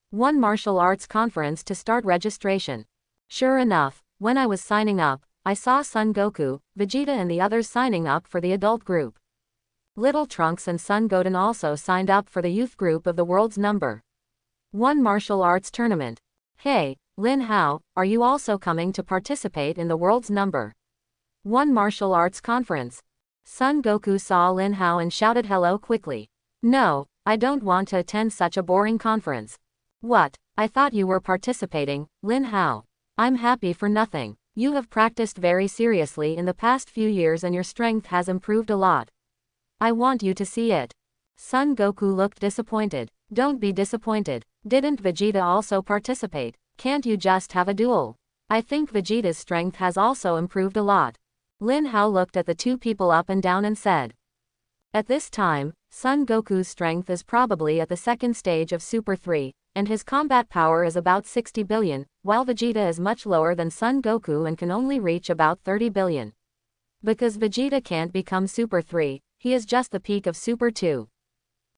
1 Martial Arts Conference to start registration. Sure enough, when I was signing up, I saw Son Goku, Vegeta and the others signing up for the adult group. Little Trunks and Son Goten also signed up for the youth group of the world's number 1 martial arts tournament. Hey, Lin Hao, are you also coming to participate in the world's number 1 martial arts conference? Son Goku saw Lin Hao and shouted hello quickly. No, I don't want to attend such a boring conference. What? I thought you were participating, Lin Hao. I'm happy for nothing. You have practiced very seriously in the past few years and your strength has improved a lot. I want you to see it. Son Goku looked disappointed. Don't be disappointed. Didn't Vegeta also participate? Can't you just have a duel? I think Vegeta's strength has also improved a lot. Lin Hao looked at the two people up and down and said. At this time, Son Goku's strength is probably at the second stage of Super 3, and his combat power is about 60 billion, while Vegeta is much lower than Son Goku and can only reach about 30 billion. Because Vegeta can't become Super 3, he is just the peak of Super 2.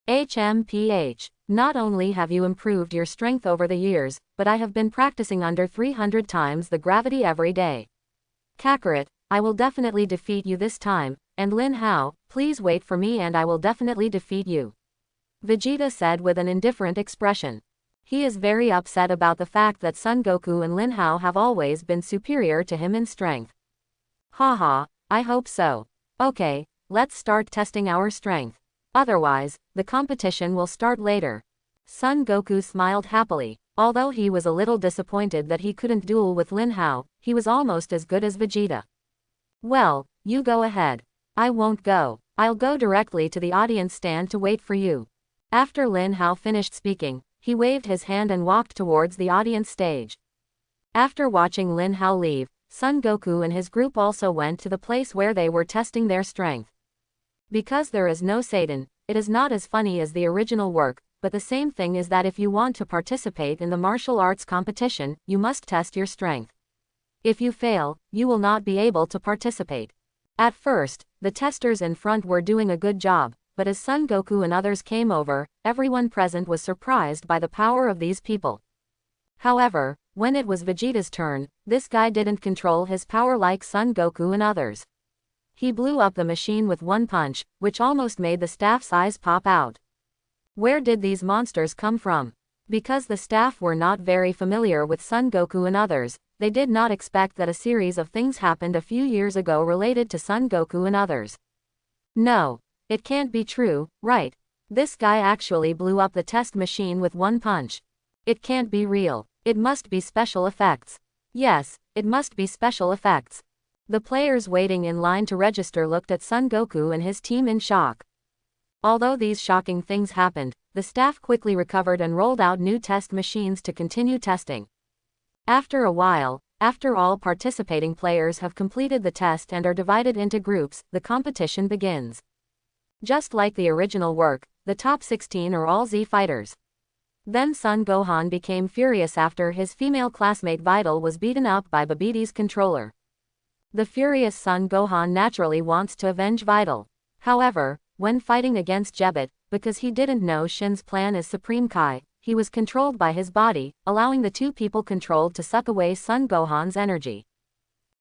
HMPH. Not only have you improved your strength over the years, but I have been practicing under 300 times the gravity every day. Kakarot, I will definitely defeat you this time, and Lin Hao, please wait for me and I will definitely defeat you. Vegeta said with an indifferent expression. He is very upset about the fact that Son Goku and Lin Hao have always been superior to him in strength. Haha, I hope so. Okay, let's start testing our strength. Otherwise, the competition will start later. Son Goku smiled happily. Although he was a little disappointed that he couldn't duel with Lin Hao, he was almost as good as Vegeta. Well, you go ahead. I won't go. I'll go directly to the audience stand to wait for you. After Lin Hao finished speaking, he waved his hand and walked towards the audience stage. After watching Lin Hao leave, Son Goku and his group also went to the place where they were testing their strength. Because there is no Satan, it is not as funny as the original work, but the same thing is that if you want to participate in the martial arts competition, you must test your strength. If you fail, you will not be able to participate. At first, the testers in front were doing a good job, but as Son Goku and others came over, everyone present was surprised by the power of these people. However, when it was Vegeta's turn, this guy didn't control his power like Son Goku and others. He blew up the machine with one punch, which almost made the staff's eyes pop out. Where did these monsters come from? Because the staff were not very familiar with Son Goku and others, they did not expect that a series of things happened a few years ago related to Son Goku and others. No, it can't be true, right? This guy actually blew up the test machine with one punch. It can't be real. It must be special effects. Yes, it must be special effects. The players waiting in line to register looked at Son Goku and his team in shock. Although these shocking things happened, the staff quickly recovered and rolled out new test machines to continue testing. After a while, after all participating players have completed the test and are divided into groups, the competition begins. Just like the original work, the top 16 are all Z fighters. Then Son Gohan became furious after his female classmate Vital was beaten up by Babiti's controller. The furious Son Gohan naturally wants to avenge Vital. However, when fighting against Jebet, because he didn't know Shin's plan as Supreme Kai, he was controlled by his body, allowing the two people controlled to suck away Son Gohan's energy.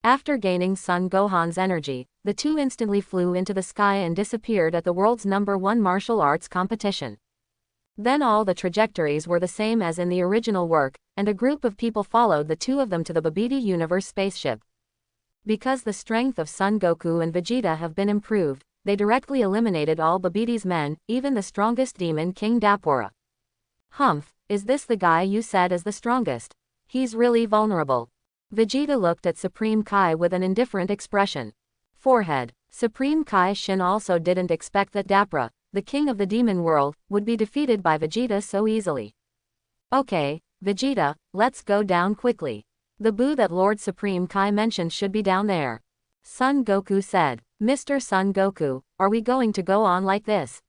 After gaining Son Gohan's energy, the two instantly flew into the sky and disappeared at the world's #1 martial arts competition. Then all the trajectories were the same as in the original work, and a group of people followed the two of them to the Babidi Universe spaceship. Because the strength of Son Goku and Vegeta have been improved, they directly eliminated all Babiti's men, even the strongest demon King Dappura. Humph, is this the guy you said is the strongest? He's really vulnerable. Vegeta looked at Supreme Kai with an indifferent expression. Forehead. Supreme Kai Shin also didn't expect that Dappura, the king of the demon world, would be defeated by Vegeta so easily. Okay, Vegeta, let's go down quickly. The boo that Lord Supreme Kai mentioned should be down there. Son Goku said. Mr. Son Goku, are we going to go on like this?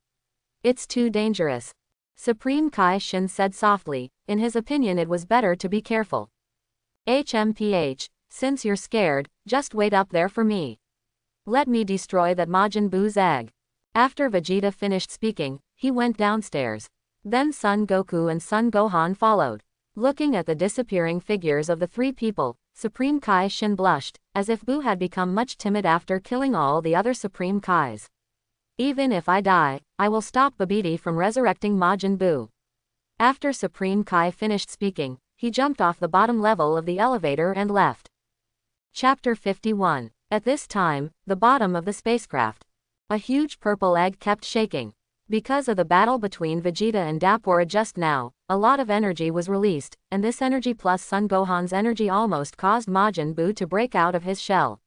It's too dangerous. Supreme Kai Shin said softly, in his opinion it was better to be careful. HMPH, since you're scared, just wait up there for me. Let me destroy that Majin Buu's egg. After Vegeta finished speaking, he went downstairs. Then Son Goku and Son Gohan followed. Looking at the disappearing figures of the three people, Supreme Kai Shin blushed, as if Buu had become much timid after killing all the other Supreme Kais. Even if I die, I will stop Babidi from resurrecting Majin Buu. After Supreme Kai finished speaking, he jumped off the bottom level of the elevator and left. Chapter 51. At this time, the bottom of the spacecraft. A huge purple egg kept shaking. Because of the battle between Vegeta and Dappura just now, a lot of energy was released, and this energy plus Son Gohan's energy almost caused Majin Buu to break out of his shell.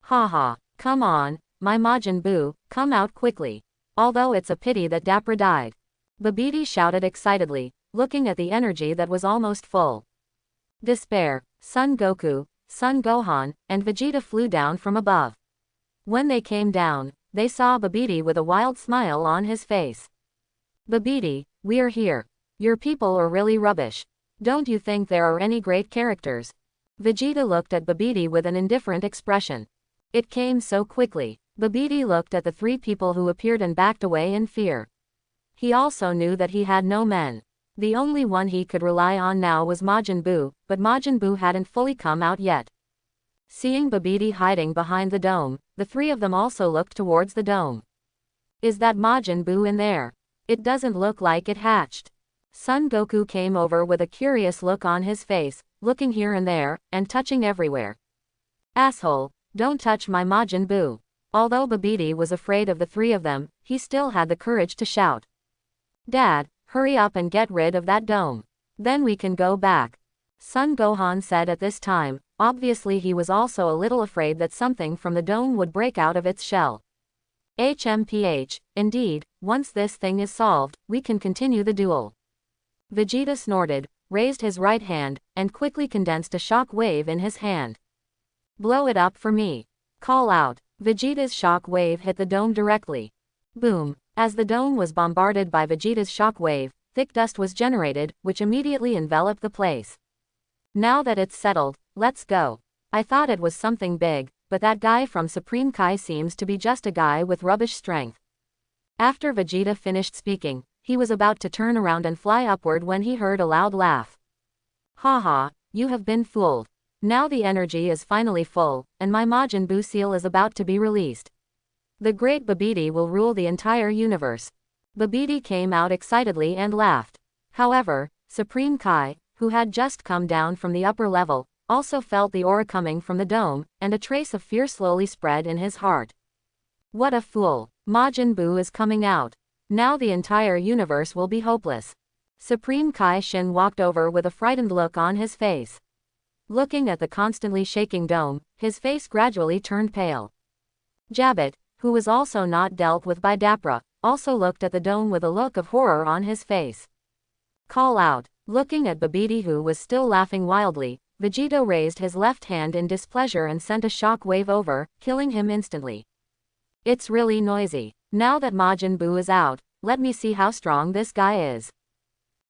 Haha, come on, my Majin Buu, come out quickly. Although it's a pity that Dappura died. Babidi shouted excitedly, looking at the energy that was almost full. Despair, Son Goku, Son Gohan, and Vegeta flew down from above. When they came down, they saw Babidi with a wild smile on his face. Babidi, we're here. Your people are really rubbish. Don't you think there are any great characters? Vegeta looked at Babidi with an indifferent expression. It came so quickly. Babidi looked at the three people who appeared and backed away in fear. He also knew that he had no men. The only one he could rely on now was Majin Buu, but Majin Buu hadn't fully come out yet. Seeing Babidi hiding behind the dome, the three of them also looked towards the dome. Is that Majin Buu in there? It doesn't look like it hatched. Son Goku came over with a curious look on his face, looking here and there, and touching everywhere. Asshole, don't touch my Majin Buu. Although Babidi was afraid of the three of them, he still had the courage to shout. Dad, hurry up and get rid of that dome. Then we can go back. Son Gohan said at this time. Obviously he was also a little afraid that something from the dome would break out of its shell. HMPH, indeed, once this thing is solved, we can continue the duel. Vegeta snorted, raised his right hand, and quickly condensed a shock wave in his hand. Blow it up for me. Call out. Vegeta's shock wave hit the dome directly. Boom. As the dome was bombarded by Vegeta's shock wave, thick dust was generated, which immediately enveloped the place. Now that it's settled, let's go. I thought it was something big, but that guy from Supreme Kai seems to be just a guy with rubbish strength. After Vegeta finished speaking, he was about to turn around and fly upward when he heard a loud laugh. Haha, you have been fooled. Now the energy is finally full, and my Majin Buu seal is about to be released. The great Babidi will rule the entire universe. Babidi came out excitedly and laughed. However, Supreme Kai, who had just come down from the upper level, also felt the aura coming from the dome, and a trace of fear slowly spread in his heart. What a fool! Majin Buu is coming out. Now the entire universe will be hopeless. Supreme Kai Shin walked over with a frightened look on his face. Looking at the constantly shaking dome, his face gradually turned pale. Jabbit, who was also not dealt with by Dapra, also looked at the dome with a look of horror on his face. Call out. Looking at Babidi, who was still laughing wildly, Vegeta raised his left hand in displeasure and sent a shock wave over, killing him instantly. It's really noisy. Now that Majin Buu is out, let me see how strong this guy is.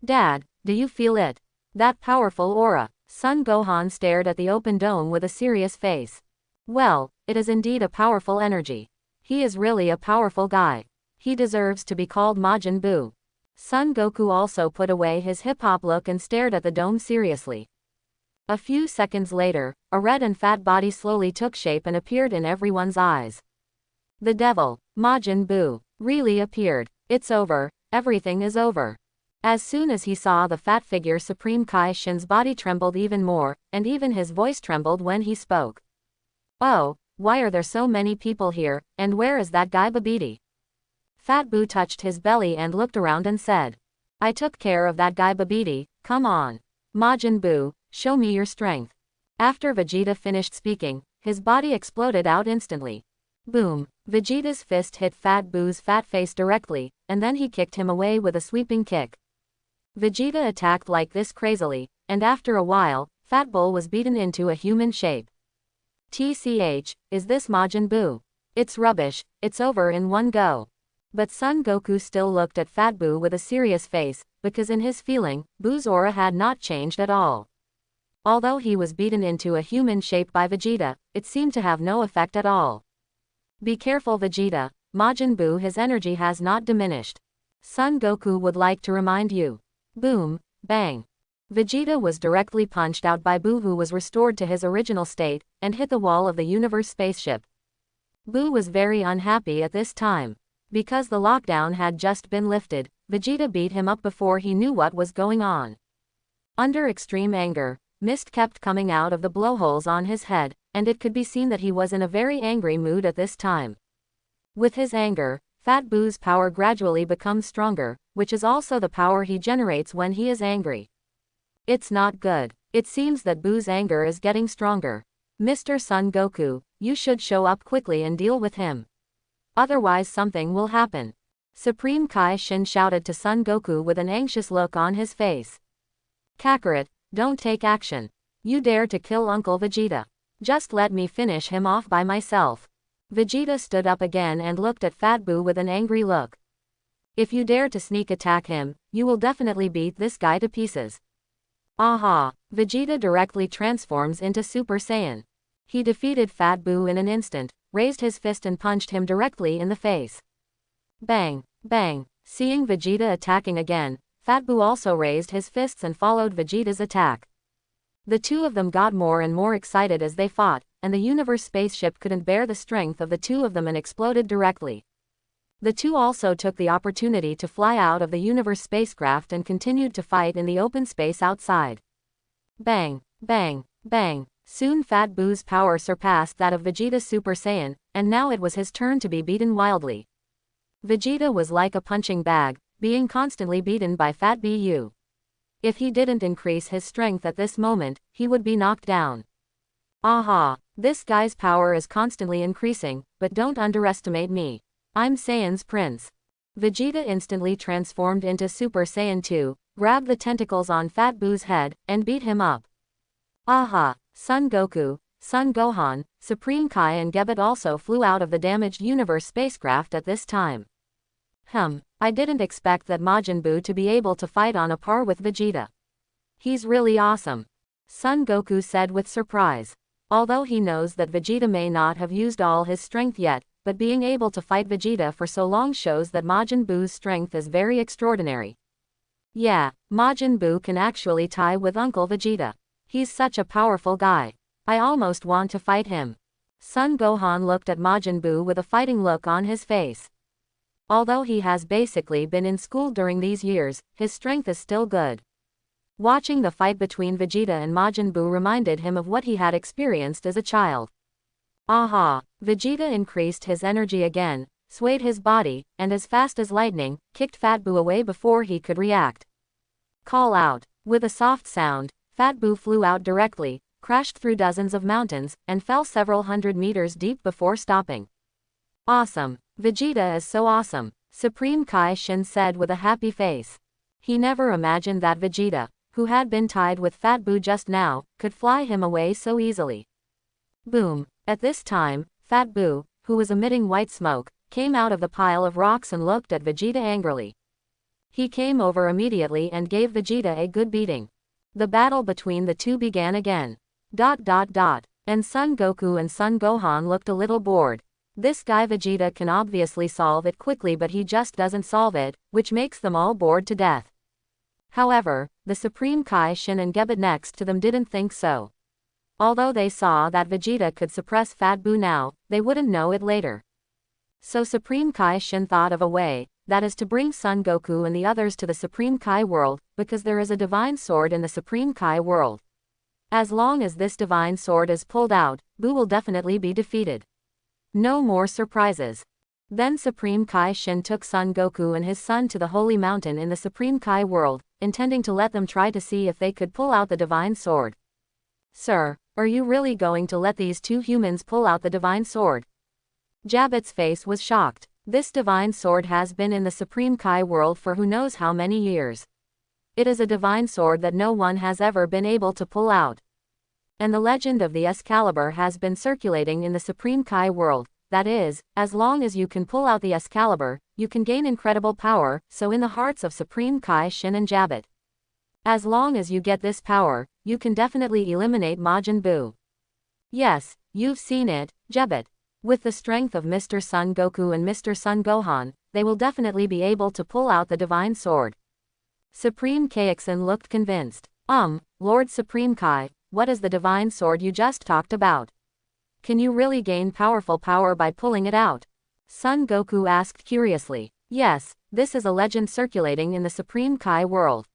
Dad, do you feel it? That powerful aura. Son Gohan stared at the open dome with a serious face. Well, it is indeed a powerful energy. He is really a powerful guy. He deserves to be called Majin Buu. Son Goku also put away his hip-hop look and stared at the dome seriously. A few seconds later, a red and fat body slowly took shape and appeared in everyone's eyes. The devil, Majin Buu, really appeared. It's over, everything is over. As soon as he saw the fat figure, Supreme Kai Shin's body trembled even more, and even his voice trembled when he spoke. Oh, why are there so many people here, and where is that guy Babidi? Fat Buu touched his belly and looked around and said, I took care of that guy Babidi, come on. Majin Buu, show me your strength. After Vegeta finished speaking, his body exploded out instantly. Boom, Vegeta's fist hit Fat Buu's fat face directly, and then he kicked him away with a sweeping kick. Vegeta attacked like this crazily, and after a while, Fat Bull was beaten into a human shape. TCH, is this Majin Buu? It's rubbish, it's over in one go. But Son Goku still looked at Fat Buu with a serious face, because in his feeling, Buu's aura had not changed at all. Although he was beaten into a human shape by Vegeta, it seemed to have no effect at all. Be careful Vegeta, Majin Buu, his energy has not diminished. Son Goku would like to remind you. Boom, bang. Vegeta was directly punched out by Buu, who was restored to his original state, and hit the wall of the universe spaceship. Buu was very unhappy at this time. Because the lockdown had just been lifted, Vegeta beat him up before he knew what was going on. Under extreme anger, mist kept coming out of the blowholes on his head, and it could be seen that he was in a very angry mood at this time. With his anger, Fat Buu's power gradually becomes stronger, which is also the power he generates when he is angry. It's not good. It seems that Buu's anger is getting stronger. Mr. Son Goku, you should show up quickly and deal with him. Otherwise something will happen. Supreme Kai Shin shouted to Son Goku with an anxious look on his face. Kakarot, don't take action. You dare to kill Uncle Vegeta. Just let me finish him off by myself. Vegeta stood up again and looked at Fat Buu with an angry look. If you dare to sneak attack him, you will definitely beat this guy to pieces. Aha! Vegeta directly transforms into Super Saiyan. He defeated Fat Buu in an instant, raised his fist and punched him directly in the face. Bang! Bang! Seeing Vegeta attacking again, Fat Buu also raised his fists and followed Vegeta's attack. The two of them got more and more excited as they fought, and the universe spaceship couldn't bear the strength of the two of them and exploded directly. The two also took the opportunity to fly out of the universe spacecraft and continued to fight in the open space outside. Bang, bang, bang. Soon Fat Boo's power surpassed that of Vegeta's Super Saiyan, and now it was his turn to be beaten wildly. Vegeta was like a punching bag, being constantly beaten by Fat Bu. If he didn't increase his strength at this moment, he would be knocked down. Aha, this guy's power is constantly increasing, but don't underestimate me. I'm Saiyan's prince. Vegeta instantly transformed into Super Saiyan 2, grabbed the tentacles on Fat Boo's head, and beat him up. Aha, Son Goku, Son Gohan, Supreme Kai and Gebet also flew out of the damaged universe spacecraft at this time. I didn't expect that Majin Buu to be able to fight on a par with Vegeta. He's really awesome. Son Goku said with surprise. Although he knows that Vegeta may not have used all his strength yet, but being able to fight Vegeta for so long shows that Majin Buu's strength is very extraordinary. Yeah, Majin Buu can actually tie with Uncle Vegeta. He's such a powerful guy. I almost want to fight him. Son Gohan looked at Majin Buu with a fighting look on his face. Although he has basically been in school during these years, his strength is still good. Watching the fight between Vegeta and Majin Buu reminded him of what he had experienced as a child. Aha! Vegeta increased his energy again, swayed his body, and as fast as lightning, kicked Fat Buu away before he could react. Call out! With a soft sound, Fat Buu flew out directly, crashed through dozens of mountains, and fell several hundred meters deep before stopping. Awesome! Vegeta is so awesome, Supreme Kai Shin said with a happy face. He never imagined that Vegeta, who had been tied with Fat Buu just now, could fly him away so easily. Boom! At this time, Fat Buu, who was emitting white smoke, came out of the pile of rocks and looked at Vegeta angrily. He came over immediately and gave Vegeta a good beating. The battle between the two began again. And Son Goku and Son Gohan looked a little bored. This guy Vegeta can obviously solve it quickly, but he just doesn't solve it, which makes them all bored to death. However, the Supreme Kai Shin and Gebet next to them didn't think so. Although they saw that Vegeta could suppress Fat Buu now, they wouldn't know it later. So Supreme Kai Shin thought of a way, that is to bring Son Goku and the others to the Supreme Kai world, because there is a divine sword in the Supreme Kai world. As long as this divine sword is pulled out, Buu will definitely be defeated. No more surprises. Then Supreme Kai Shin took Son Goku and his son to the Holy Mountain in the Supreme Kai world, intending to let them try to see if they could pull out the divine sword. Sir, are you really going to let these two humans pull out the divine sword? Jabet's face was shocked. This divine sword has been in the Supreme Kai world for who knows how many years. It is a divine sword that no one has ever been able to pull out. And the legend of the Excalibur has been circulating in the Supreme Kai world. That is, as long as you can pull out the Excalibur, you can gain incredible power, so in the hearts of Supreme Kai Shin and Jabet. As long as you get this power, you can definitely eliminate Majin Buu. Yes, you've seen it, Jabet. With the strength of Mr. Son Goku and Mr. Son Gohan, they will definitely be able to pull out the divine sword. Supreme Kaixin looked convinced. Lord Supreme Kai, what is the divine sword you just talked about? Can you really gain powerful power by pulling it out? Son Goku asked curiously. Yes, this is a legend circulating in the Supreme Kai world.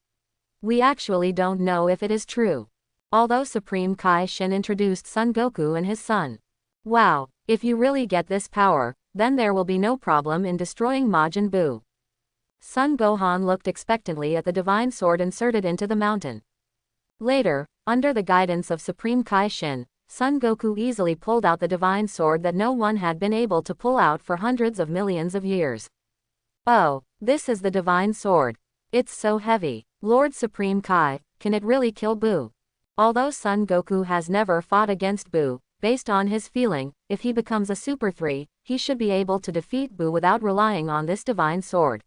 We actually don't know if it is true. Although Supreme Kai Shin introduced Son Goku and his son. Wow, if you really get this power, then there will be no problem in destroying Majin Buu. Son Gohan looked expectantly at the divine sword inserted into the mountain. Later, under the guidance of Supreme Kai Shin, Son Goku easily pulled out the divine sword that no one had been able to pull out for hundreds of millions of years. Oh, this is the divine sword. It's so heavy. Lord Supreme Kai, can it really kill Buu? Although Son Goku has never fought against Buu, based on his feeling, if he becomes a Super 3, he should be able to defeat Buu without relying on this divine sword.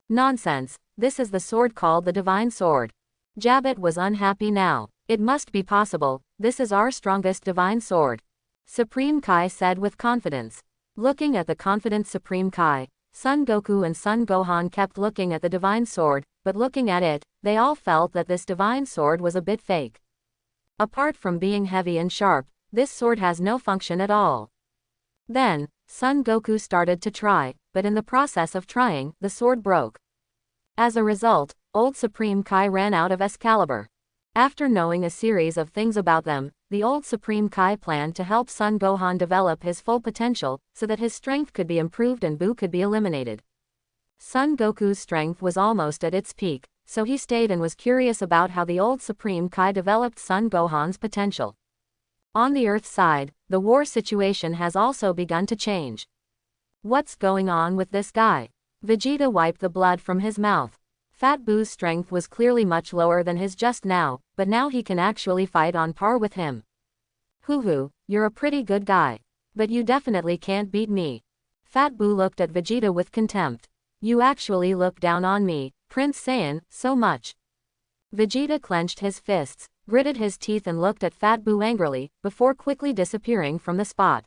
Nonsense, this is the sword called the divine sword. Jabet was unhappy now. It must be possible, this is our strongest divine sword. Supreme Kai said with confidence. Looking at the confident Supreme Kai, Son Goku and Son Gohan kept looking at the divine sword, but looking at it, they all felt that this divine sword was a bit fake. Apart from being heavy and sharp, this sword has no function at all. Then, Son Goku started to try, but in the process of trying, the sword broke. As a result, old Supreme Kai ran out of Excalibur. After knowing a series of things about them, the old Supreme Kai planned to help Son Gohan develop his full potential, so that his strength could be improved and Buu could be eliminated. Son Goku's strength was almost at its peak, so he stayed and was curious about how the old Supreme Kai developed Son Gohan's potential. On the Earth side, the war situation has also begun to change. What's going on with this guy? Vegeta wiped the blood from his mouth. Fat Buu's strength was clearly much lower than his just now, but now he can actually fight on par with him. Hoo, you're a pretty good guy. But you definitely can't beat me. Fat Buu looked at Vegeta with contempt. You actually look down on me, Prince Saiyan, so much. Vegeta clenched his fists, gritted his teeth and looked at Fat Buu angrily, before quickly disappearing from the spot.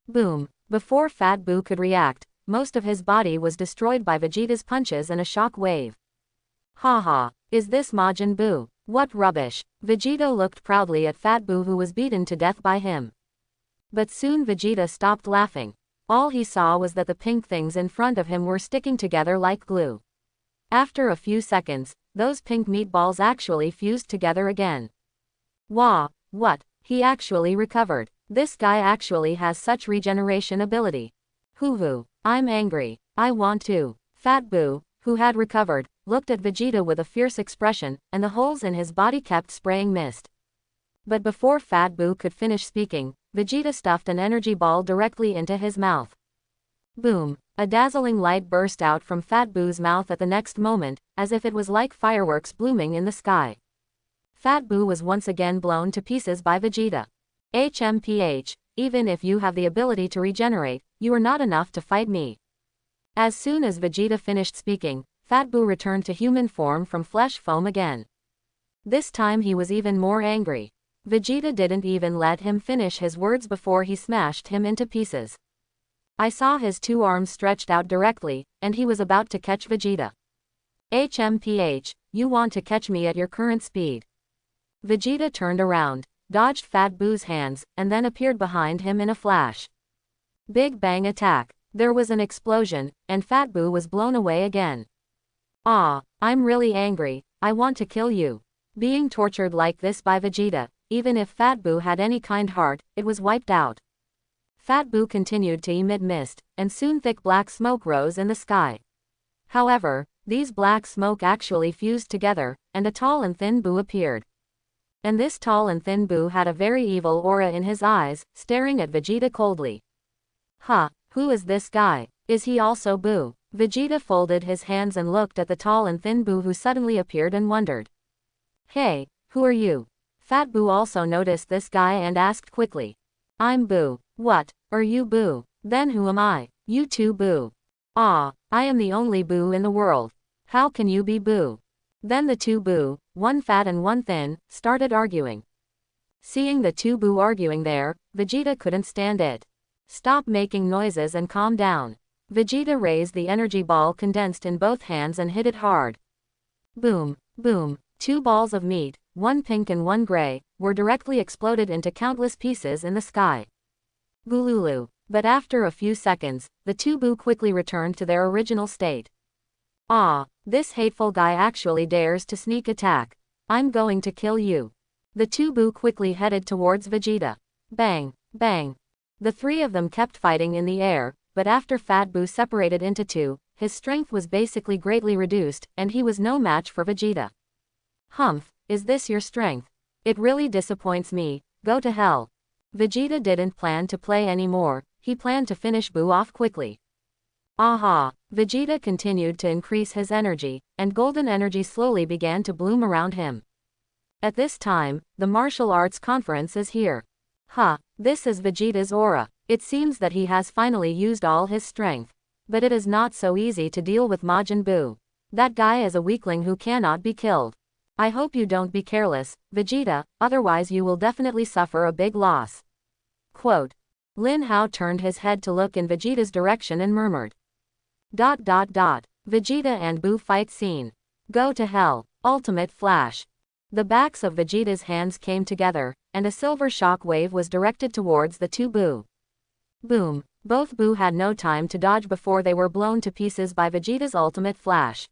Boom! Before Fat Buu could react, most of his body was destroyed by Vegeta's punches and a shock wave. Haha, is this Majin Buu? What rubbish! Vegeta looked proudly at Fat Buu who was beaten to death by him. But soon Vegeta stopped laughing. All he saw was that the pink things in front of him were sticking together like glue. After a few seconds, those pink meatballs actually fused together again. Wah, what? He actually recovered. This guy actually has such regeneration ability. Hoo, I'm angry. I want to. Fat Buu, who had recovered, looked at Vegeta with a fierce expression, and the holes in his body kept spraying mist. But before Fat Buu could finish speaking, Vegeta stuffed an energy ball directly into his mouth. Boom! A dazzling light burst out from Fat Buu's mouth at the next moment, as if it was like fireworks blooming in the sky. Fat Buu was once again blown to pieces by Vegeta. HMPH, even if you have the ability to regenerate, you are not enough to fight me. As soon as Vegeta finished speaking, Fat Buu returned to human form from flesh foam again. This time he was even more angry. Vegeta didn't even let him finish his words before he smashed him into pieces. I saw his two arms stretched out directly, and he was about to catch Vegeta. HMPH, you want to catch me at your current speed. Vegeta turned around, dodged Fat Buu's hands, and then appeared behind him in a flash. Big bang attack. There was an explosion, and Fat Buu was blown away again. I'm really angry, I want to kill you. Being tortured like this by Vegeta, even if Fat Buu had any kind heart, it was wiped out. Fat Buu continued to emit mist, and soon thick black smoke rose in the sky. However, these black smoke actually fused together, and a tall and thin Buu appeared. And this tall and thin Buu had a very evil aura in his eyes, staring at Vegeta coldly. Who is this guy? Is he also Buu? Vegeta folded his hands and looked at the tall and thin Buu who suddenly appeared and wondered. Hey, who are you? Fat Buu also noticed this guy and asked quickly. I'm Buu. What, are you Buu? Then who am I? You too Buu. I am the only Buu in the world. How can you be Buu? Then the two Buu, one fat and one thin, started arguing. Seeing the two Buu arguing there, Vegeta couldn't stand it. Stop making noises and calm down. Vegeta raised the energy ball condensed in both hands and hit it hard. Boom, boom, two balls of meat, one pink and one gray, were directly exploded into countless pieces in the sky. Bululu. But after a few seconds, the two Buu quickly returned to their original state. This hateful guy actually dares to sneak attack. I'm going to kill you. The two Buu quickly headed towards Vegeta. Bang, bang. The three of them kept fighting in the air, but after Fat Buu separated into two, his strength was basically greatly reduced, and he was no match for Vegeta. Humph, is this your strength? It really disappoints me, go to hell. Vegeta didn't plan to play anymore, he planned to finish Buu off quickly. Vegeta continued to increase his energy, and golden energy slowly began to bloom around him. At this time, the martial arts conference is here. This is Vegeta's aura. It seems that he has finally used all his strength. But it is not so easy to deal with Majin Buu. That guy is a weakling who cannot be killed. I hope you don't be careless, Vegeta, otherwise you will definitely suffer a big loss. Quote. Lin Hao turned his head to look in Vegeta's direction and murmured. ... Vegeta and Buu fight scene. Go to hell. Ultimate Flash. The backs of Vegeta's hands came together, and a silver shock wave was directed towards the two Buu. Boom. Both Boo had no time to dodge before they were blown to pieces by Vegeta's ultimate flash.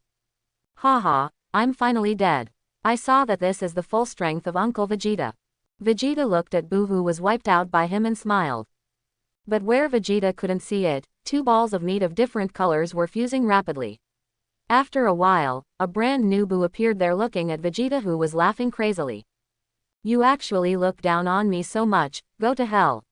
Haha, I'm finally dead. I saw that this is the full strength of Uncle Vegeta. Vegeta looked at Boo, who was wiped out by him, and smiled. But where Vegeta couldn't see it, two balls of meat of different colors were fusing rapidly. After a while, a brand new Boo appeared there looking at Vegeta, who was laughing crazily. You actually look down on me so much, go to hell.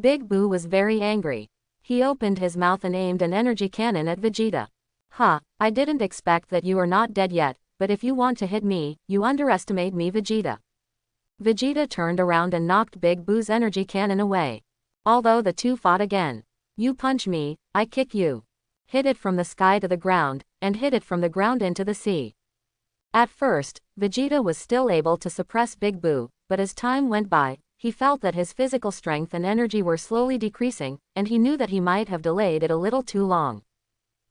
Big Boo was very angry. He opened his mouth and aimed an energy cannon at Vegeta. Huh, I didn't expect that you are not dead yet, but if you want to hit me, you underestimate me, Vegeta. Vegeta turned around and knocked Big Boo's energy cannon away. Although the two fought again. You punch me, I kick you. Hit it from the sky to the ground, and hit it from the ground into the sea. At first, Vegeta was still able to suppress Big Boo, but as time went by, he felt that his physical strength and energy were slowly decreasing, and he knew that he might have delayed it a little too long.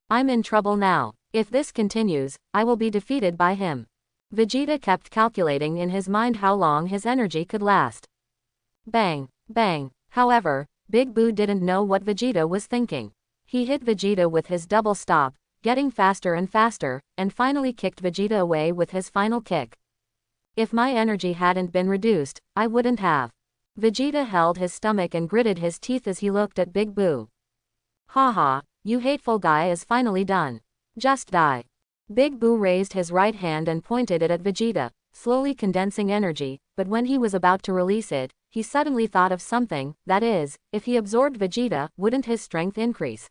I'm in trouble now. If this continues, I will be defeated by him. Vegeta kept calculating in his mind how long his energy could last. Bang, bang. However, Big Boo didn't know what Vegeta was thinking. He hit Vegeta with his double stop, getting faster and faster, and finally kicked Vegeta away with his final kick. If my energy hadn't been reduced, I wouldn't have. Vegeta held his stomach and gritted his teeth as he looked at Big Boo. Haha, you hateful guy is finally done. Just die. Big Boo raised his right hand and pointed it at Vegeta, slowly condensing energy, but when he was about to release it, he suddenly thought of something, that is, if he absorbed Vegeta, wouldn't his strength increase?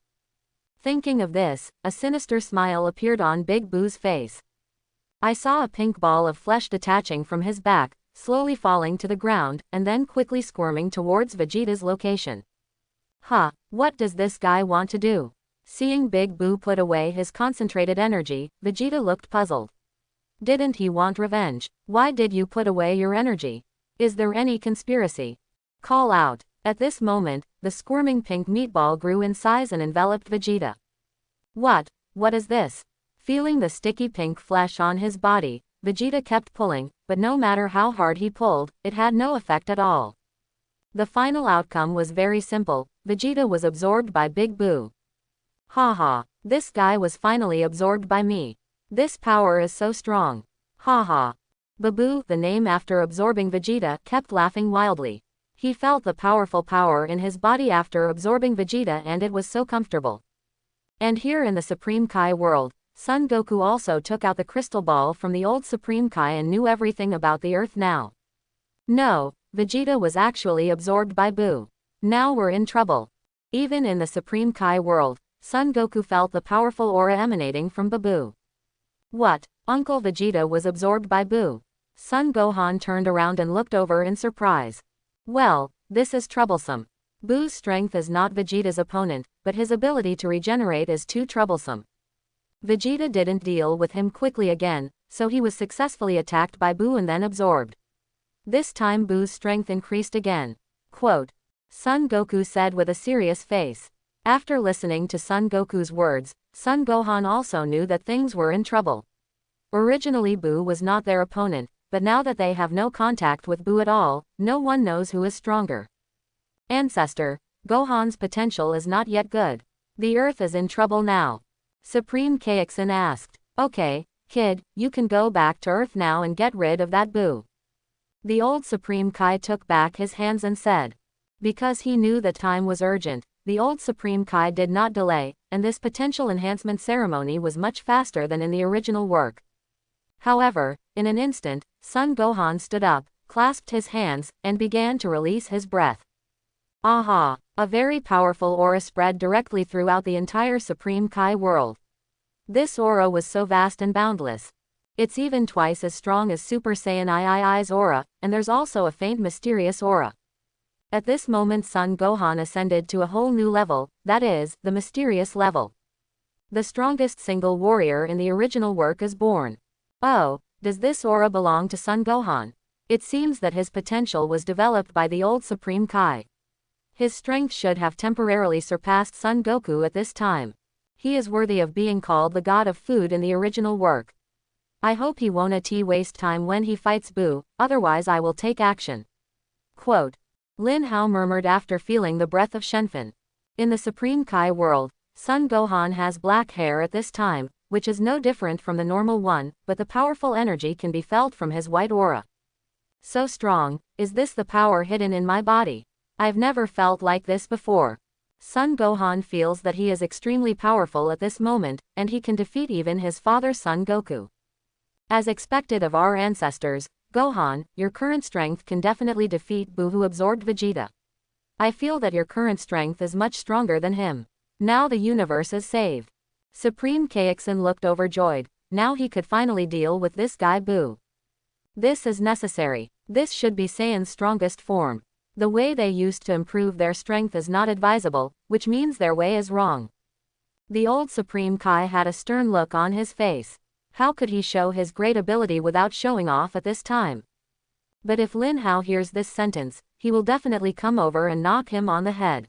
Thinking of this, a sinister smile appeared on Big Boo's face. I saw a pink ball of flesh detaching from his back, slowly falling to the ground, and then quickly squirming towards Vegeta's location. Huh, what does this guy want to do? Seeing Big Boo put away his concentrated energy, Vegeta looked puzzled. Didn't he want revenge? Why did you put away your energy? Is there any conspiracy? Call out. At this moment, the squirming pink meatball grew in size and enveloped Vegeta. What is this? Feeling the sticky pink flesh on his body, Vegeta kept pulling, but no matter how hard he pulled, it had no effect at all. The final outcome was very simple. Vegeta was absorbed by Big Boo. Haha, this guy was finally absorbed by me. This power is so strong. Haha. Baboo, the name after absorbing Vegeta, kept laughing wildly. He felt the powerful power in his body after absorbing Vegeta, and it was so comfortable. And here in the Supreme Kai world, Son Goku also took out the crystal ball from the old Supreme Kai and knew everything about the Earth now. No, Vegeta was actually absorbed by Boo. Now we're in trouble. Even in the Supreme Kai world, Son Goku felt the powerful aura emanating from Baboo. What? Uncle Vegeta was absorbed by Boo. Son Gohan turned around and looked over in surprise. Well, this is troublesome. Boo's strength is not Vegeta's opponent, but his ability to regenerate is too troublesome. Vegeta didn't deal with him quickly again, so he was successfully attacked by Boo and then absorbed. This time Boo's strength increased again. Quote, Son Goku said with a serious face. After listening to Son Goku's words, Son Gohan also knew that things were in trouble. Originally Boo was not their opponent, but now that they have no contact with Boo at all, no one knows who is stronger. Ancestor, Gohan's potential is not yet good. The Earth is in trouble now. Supreme Kaixin asked. Okay, kid, you can go back to Earth now and get rid of that Boo. The old Supreme Kai took back his hands and said. Because he knew that time was urgent, the old Supreme Kai did not delay, and this potential enhancement ceremony was much faster than in the original work. However, in an instant, Son Gohan stood up, clasped his hands, and began to release his breath. Aha! A very powerful aura spread directly throughout the entire Supreme Kai world. This aura was so vast and boundless. It's even twice as strong as Super Saiyan III's aura, and there's also a faint mysterious aura. At this moment Son Gohan ascended to a whole new level, that is, the mysterious level. The strongest single warrior in the original work is born. Oh, does this aura belong to Son Gohan? It seems that his potential was developed by the old Supreme Kai. His strength should have temporarily surpassed Son Goku at this time. He is worthy of being called the god of food in the original work. I hope he won't waste time when he fights Boo, otherwise I will take action. Quote. Lin Hao murmured after feeling the breath of Shenfen. In the Supreme Kai world, Sun Gohan has black hair at this time, which is no different from the normal one, but the powerful energy can be felt from his white aura. So strong, is this the power hidden in my body? I've never felt like this before. Sun Gohan feels that he is extremely powerful at this moment, and he can defeat even his father Son Goku. As expected of our ancestors, Gohan, your current strength can definitely defeat Buu, who absorbed Vegeta. I feel that your current strength is much stronger than him. Now the universe is saved. Supreme Kaixin looked overjoyed. Now he could finally deal with this guy Buu. This is necessary. This should be Saiyan's strongest form. The way they used to improve their strength is not advisable, which means their way is wrong. The old Supreme Kai had a stern look on his face. How could he show his great ability without showing off at this time? But if Lin Hao hears this sentence, he will definitely come over and knock him on the head.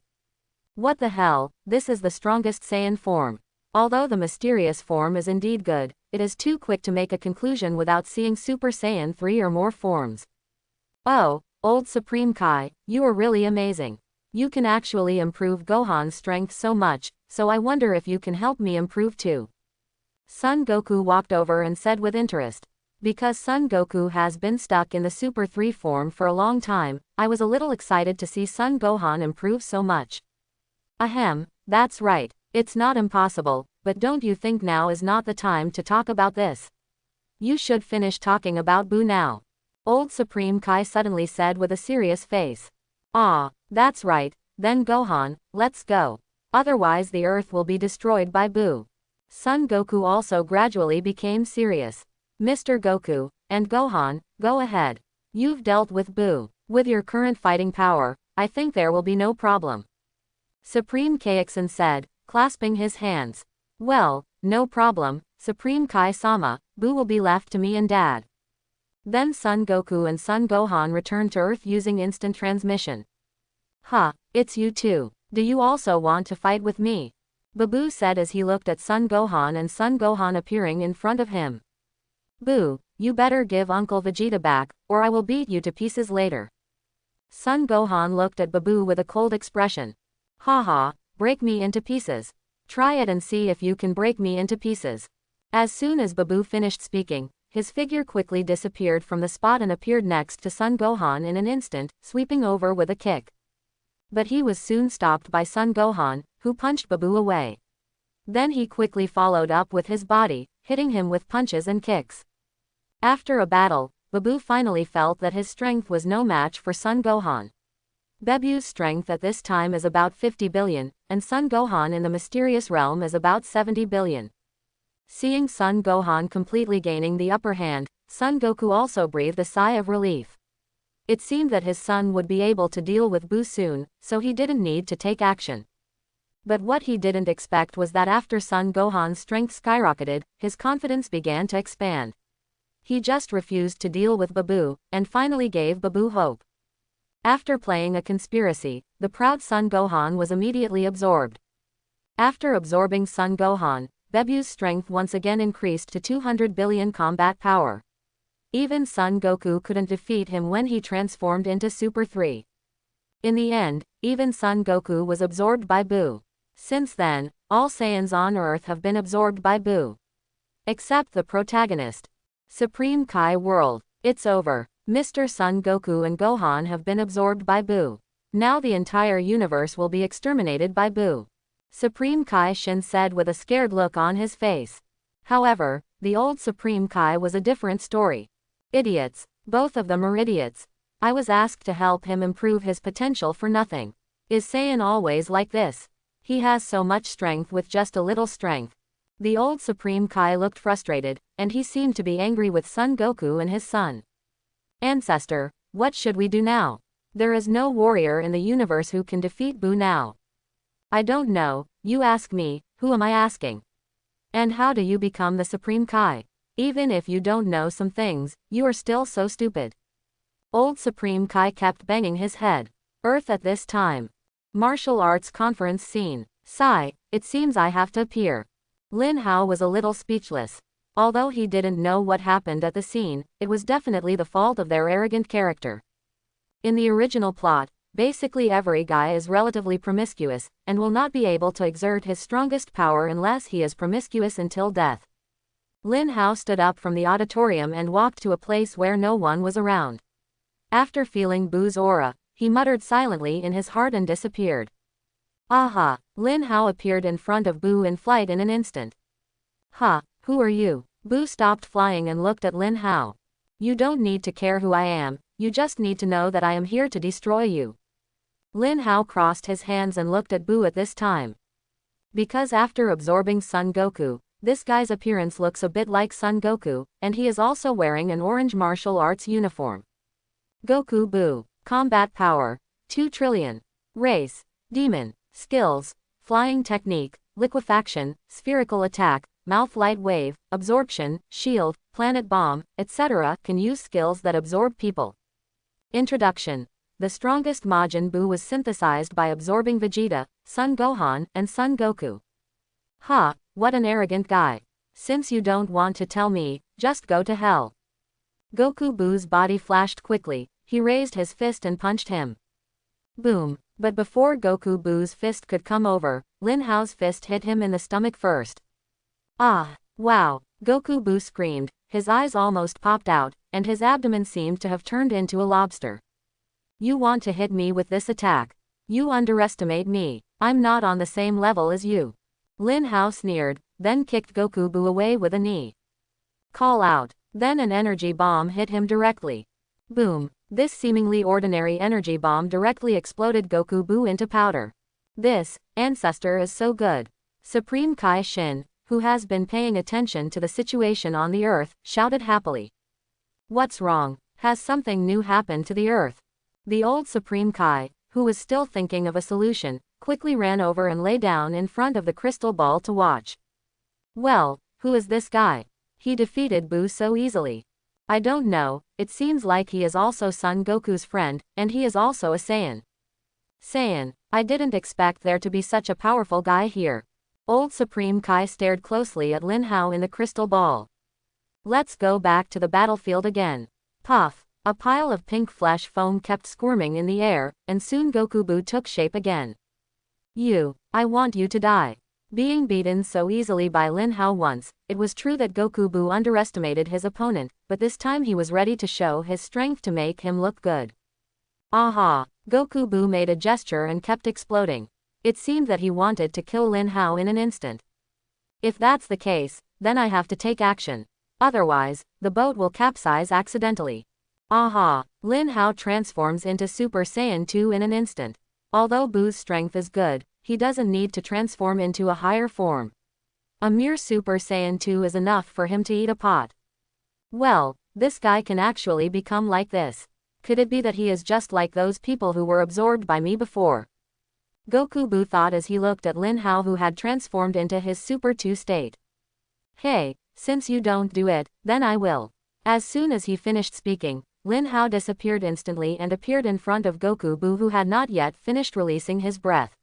What the hell, this is the strongest Saiyan form. Although the mysterious form is indeed good, it is too quick to make a conclusion without seeing Super Saiyan 3 or more forms. Oh, old Supreme Kai, you are really amazing. You can actually improve Gohan's strength so much, so I wonder if you can help me improve too. Son Goku walked over and said with interest. Because Son Goku has been stuck in the Super 3 form for a long time, I was a little excited to see Son Gohan improve so much. Ahem, that's right. It's not impossible, but don't you think now is not the time to talk about this? You should finish talking about Buu now. Old Supreme Kai suddenly said with a serious face. Ah, that's right, then Gohan, let's go. Otherwise the earth will be destroyed by Buu. Son Goku also gradually became serious. Mr. Goku, and Gohan, go ahead. You've dealt with Buu. With your current fighting power, I think there will be no problem. Supreme Kaixin said, clasping his hands. Well, no problem, Supreme Kai-sama, Buu will be left to me and Dad. Then Son Goku and Son Gohan returned to Earth using instant transmission. Huh, it's you too. Do you also want to fight with me? Buu said as he looked at Son Gohan and Son Gohan appearing in front of him. Buu, you better give Uncle Vegeta back, or I will beat you to pieces later. Son Gohan looked at Buu with a cold expression. Haha, break me into pieces. Try it and see if you can break me into pieces. As soon as Buu finished speaking, his figure quickly disappeared from the spot and appeared next to Son Gohan in an instant, sweeping over with a kick. But he was soon stopped by Son Gohan, who punched Buu away. Then he quickly followed up with his body, hitting him with punches and kicks. After a battle, Buu finally felt that his strength was no match for Son Gohan. Bebu's strength at this time is about 50 billion, and Son Gohan in the mysterious realm is about 70 billion. Seeing Son Gohan completely gaining the upper hand, Son Goku also breathed a sigh of relief. It seemed that his son would be able to deal with Buu soon, so he didn't need to take action. But what he didn't expect was that after Son Gohan's strength skyrocketed, his confidence began to expand. He just refused to deal with Buu, and finally gave Buu hope. After playing a conspiracy, the proud Son Gohan was immediately absorbed. After absorbing Son Gohan, Bebu's strength once again increased to 200 billion combat power. Even Son Goku couldn't defeat him when he transformed into Super 3. In the end, even Son Goku was absorbed by Buu. Since then, all Saiyans on Earth have been absorbed by Buu. Except the protagonist. Supreme Kai World. It's over. Mr. Son Goku and Gohan have been absorbed by Buu. Now the entire universe will be exterminated by Buu. Supreme Kai Shin said with a scared look on his face. However, the old Supreme Kai was a different story. Idiots. Both of them are idiots. I was asked to help him improve his potential for nothing. Is Saiyan always like this? He has so much strength with just a little strength. The old Supreme Kai looked frustrated, and he seemed to be angry with Son Goku and his son. Ancestor, what should we do now? There is no warrior in the universe who can defeat Buu now. I don't know, you ask me, who am I asking? And how do you become the Supreme Kai? Even if you don't know some things, you are still so stupid. Old Supreme Kai kept banging his head. Earth at this time. Martial arts conference scene. Sigh, it seems I have to appear. Lin Hao was a little speechless. Although he didn't know what happened at the scene, it was definitely the fault of their arrogant character. In the original plot, Basically every guy is relatively promiscuous, and will not be able to exert his strongest power unless he is promiscuous until death. Lin Hao stood up from the auditorium and walked to a place where no one was around. After feeling Bu's aura, he muttered silently in his heart and disappeared. Aha! Lin Hao appeared in front of Bu in flight in an instant. Ha! Who are you? Bu stopped flying and looked at Lin Hao. You don't need to care who I am, you just need to know that I am here to destroy you. Lin Hao crossed his hands and looked at Bu at this time. Because after absorbing Son Goku, this guy's appearance looks a bit like Son Goku, and he is also wearing an orange martial arts uniform. Goku Bu. Combat power. 2 trillion. Race. Demon. Skills. Flying technique. Liquefaction. Spherical attack. Mouth light wave. Absorption. Shield. Planet bomb, etc. Can use skills that absorb people. Introduction. The strongest Majin Buu was synthesized by absorbing Vegeta, Son Gohan, and Son Goku. Ha! What an arrogant guy. Since you don't want to tell me, just go to hell. Goku Buu's body flashed quickly, he raised his fist and punched him. Boom. But before Goku Buu's fist could come over, Lin Hao's fist hit him in the stomach first. Ah! Wow! Goku Buu screamed, his eyes almost popped out, and his abdomen seemed to have turned into a lobster. You want to hit me with this attack? You underestimate me. I'm not on the same level as you. Lin Hao sneered, then kicked Goku Buu away with a knee. Call out. Then an energy bomb hit him directly. Boom. This seemingly ordinary energy bomb directly exploded Goku Buu into powder. This ancestor is so good. Supreme Kai Shin, who has been paying attention to the situation on the Earth, shouted happily. What's wrong? Has something new happened to the Earth? The old Supreme Kai, who was still thinking of a solution, quickly ran over and lay down in front of the crystal ball to watch. Well, who is this guy? He defeated Buu so easily. I don't know, it seems like he is also Son Goku's friend, and he is also a Saiyan. Saiyan, I didn't expect there to be such a powerful guy here. Old Supreme Kai stared closely at Lin Hao in the crystal ball. Let's go back to the battlefield again. Puff. A pile of pink flesh foam kept squirming in the air, and soon Goku Buu took shape again. I want you to die. Being beaten so easily by Lin Hao once, it was true that Goku Buu underestimated his opponent, but this time he was ready to show his strength to make him look good. Aha! Goku Buu made a gesture and kept exploding. It seemed that he wanted to kill Lin Hao in an instant. If that's the case, then I have to take action. Otherwise, the boat will capsize accidentally. Aha! Lin Hao transforms into Super Saiyan 2 in an instant. Although Buu's strength is good, he doesn't need to transform into a higher form. A mere Super Saiyan 2 is enough for him to eat a pot. Well, this guy can actually become like this. Could it be that he is just like those people who were absorbed by me before? Goku Buu thought as he looked at Lin Hao, who had transformed into his Super 2 state. Hey, since you don't do it, then I will. As soon as he finished speaking, Lin Hao disappeared instantly and appeared in front of Goku Buu, who had not yet finished releasing his breath.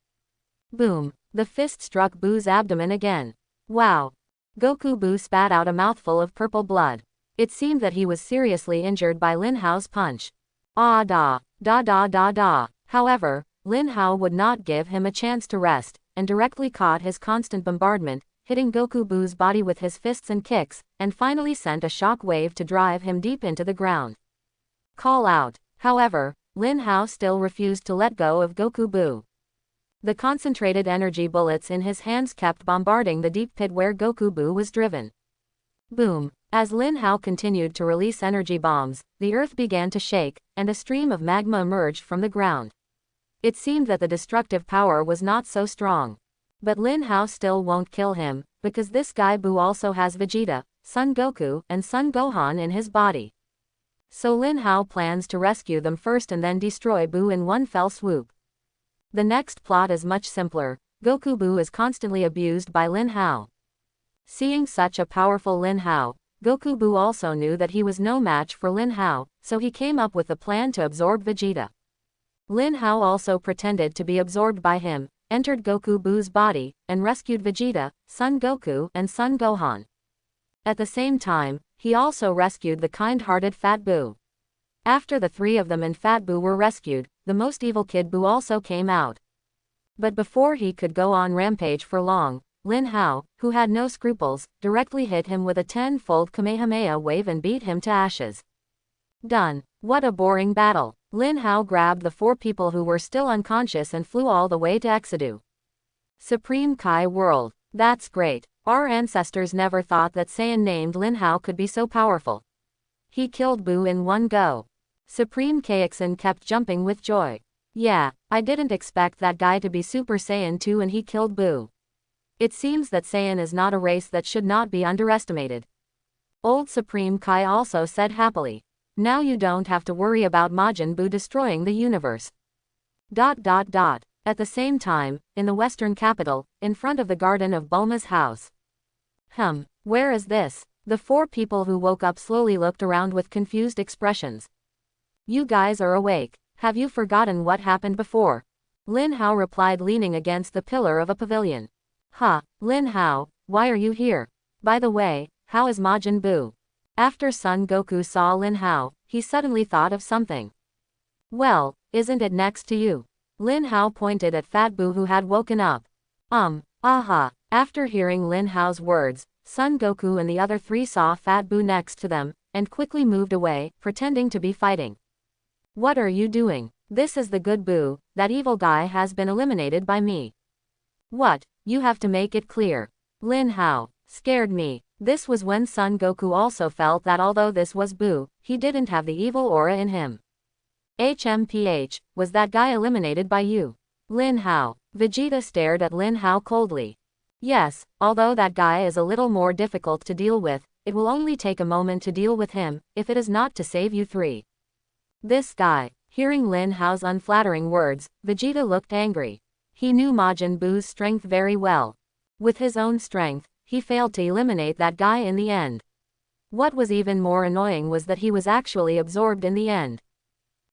Boom! The fist struck Buu's abdomen again. Wow! Goku Buu spat out a mouthful of purple blood. It seemed that he was seriously injured by Lin Hao's punch. Ah da! Da da da da! However, Lin Hao would not give him a chance to rest, and directly caught his constant bombardment, hitting Goku Buu's body with his fists and kicks, and finally sent a shock wave to drive him deep into the ground. Call out. However, Lin Hao still refused to let go of Goku Buu. The concentrated energy bullets in his hands kept bombarding the deep pit where Goku Buu was driven. Boom! As Lin Hao continued to release energy bombs, the earth began to shake, and a stream of magma emerged from the ground. It seemed that the destructive power was not so strong. But Lin Hao still won't kill him, because this guy Buu also has Vegeta, Son Goku, and Son Gohan in his body. So Lin Hao plans to rescue them first and then destroy Buu in one fell swoop. The next plot is much simpler. Goku Buu is constantly abused by Lin Hao. Seeing such a powerful Lin Hao, Goku Buu also knew that he was no match for Lin Hao, so he came up with the plan to absorb Vegeta. Lin Hao also pretended to be absorbed by him, entered Goku Buu's body, and rescued Vegeta, Son Goku, and Son Gohan. At the same time, he also rescued the kind-hearted Fat Buu. After the three of them and Fat Buu were rescued, the most evil Kid Buu also came out. But before he could go on rampage for long, Lin Hao, who had no scruples, directly hit him with a 10-fold Kamehameha wave and beat him to ashes. Done. What a boring battle. Lin Hao grabbed the 4 people who were still unconscious and flew all the way to Exedu. Supreme Kai World. That's great. Our ancestors never thought that Saiyan named Lin Hao could be so powerful. He killed Buu in one go. Supreme Kaixin kept jumping with joy. Yeah, I didn't expect that guy to be Super Saiyan 2 and he killed Buu. It seems that Saiyan is not a race that should not be underestimated. Old Supreme Kai also said happily. Now you don't have to worry about Majin Buu destroying the universe. At the same time, in the western capital, in front of the garden of Bulma's house. Where is this? The 4 people who woke up slowly looked around with confused expressions. You guys are awake. Have you forgotten what happened before? Lin Hao replied, leaning against the pillar of a pavilion. Lin Hao, why are you here? By the way, how is Majin Buu? After Son Goku saw Lin Hao, he suddenly thought of something. Well, isn't it next to you? Lin Hao pointed at Fat Buu who had woken up. Aha. After hearing Lin Hao's words, Son Goku and the other 3 saw Fat Buu next to them, and quickly moved away, pretending to be fighting. What are you doing? This is the good Buu, that evil guy has been eliminated by me. What? You have to make it clear. Lin Hao scared me. This was when Son Goku also felt that although this was Buu, he didn't have the evil aura in him. HMPH, was that guy eliminated by you? Lin Hao. Vegeta stared at Lin Hao coldly. Yes, although that guy is a little more difficult to deal with, it will only take a moment to deal with him, if it is not to save you 3. This guy. Hearing Lin Hao's unflattering words, Vegeta looked angry. He knew Majin Buu's strength very well. With his own strength, he failed to eliminate that guy in the end. What was even more annoying was that he was actually absorbed in the end.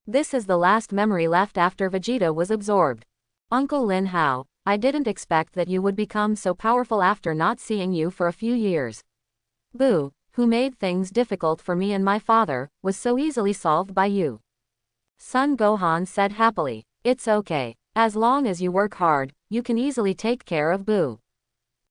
This is the last memory left after Vegeta was absorbed. Uncle Lin Hao, I didn't expect that you would become so powerful after not seeing you for a few years. Buu, who made things difficult for me and my father, was so easily solved by you. Son Gohan said happily. It's okay. As long as you work hard, you can easily take care of Buu.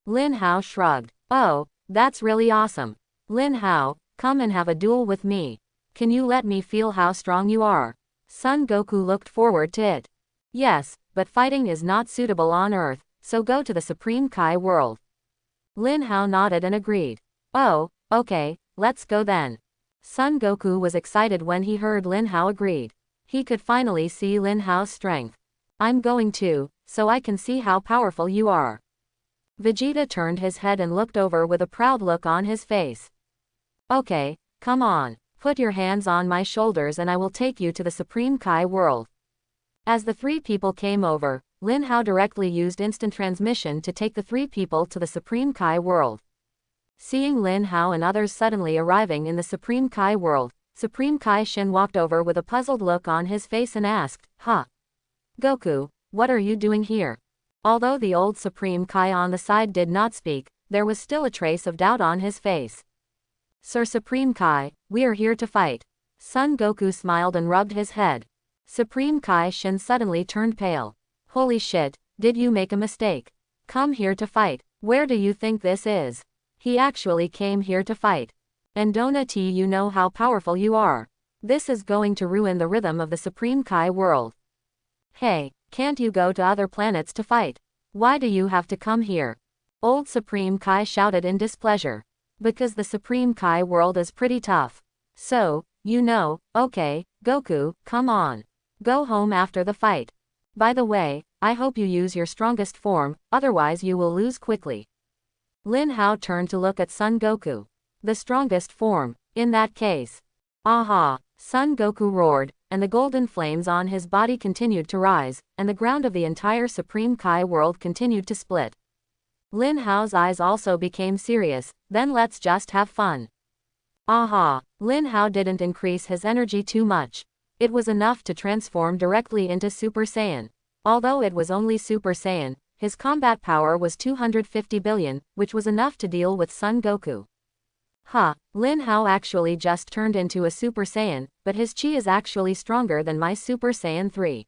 Lin Hao shrugged. Oh, that's really awesome. Lin Hao, come and have a duel with me. Can you let me feel how strong you are? Son Goku looked forward to it. Yes, but fighting is not suitable on Earth, so go to the Supreme Kai world. Lin Hao nodded and agreed. Oh, okay, let's go then. Son Goku was excited when he heard Lin Hao agreed. He could finally see Lin Hao's strength. I'm going too, so I can see how powerful you are. Vegeta turned his head and looked over with a proud look on his face. Okay, come on. Put your hands on my shoulders and I will take you to the Supreme Kai world. As the 3 people came over, Lin Hao directly used instant transmission to take the 3 people to the Supreme Kai world. Seeing Lin Hao and others suddenly arriving in the Supreme Kai world, Supreme Kai Shin walked over with a puzzled look on his face and asked, Goku, what are you doing here? Although the old Supreme Kai on the side did not speak, there was still a trace of doubt on his face. Sir Supreme Kai, we are here to fight. Son Goku smiled and rubbed his head. Supreme Kai Shin suddenly turned pale. Holy shit, did you make a mistake? Come here to fight. Where do you think this is? He actually came here to fight. And don't you know how powerful you are? This is going to ruin the rhythm of the Supreme Kai world. Hey, can't you go to other planets to fight? Why do you have to come here? Old Supreme Kai shouted in displeasure. Because the Supreme Kai world is pretty tough. So, okay, Goku, come on. Go home after the fight. By the way, I hope you use your strongest form, otherwise you will lose quickly. Lin Hao turned to look at Son Goku. The strongest form, in that case. Aha! Son Goku roared, and the golden flames on his body continued to rise, and the ground of the entire Supreme Kai world continued to split. Lin Hao's eyes also became serious. Then let's just have fun. Aha! Lin Hao didn't increase his energy too much. It was enough to transform directly into Super Saiyan. Although it was only Super Saiyan, his combat power was 250 billion, which was enough to deal with Son Goku. Lin Hao actually just turned into a Super Saiyan, but his chi is actually stronger than my Super Saiyan 3.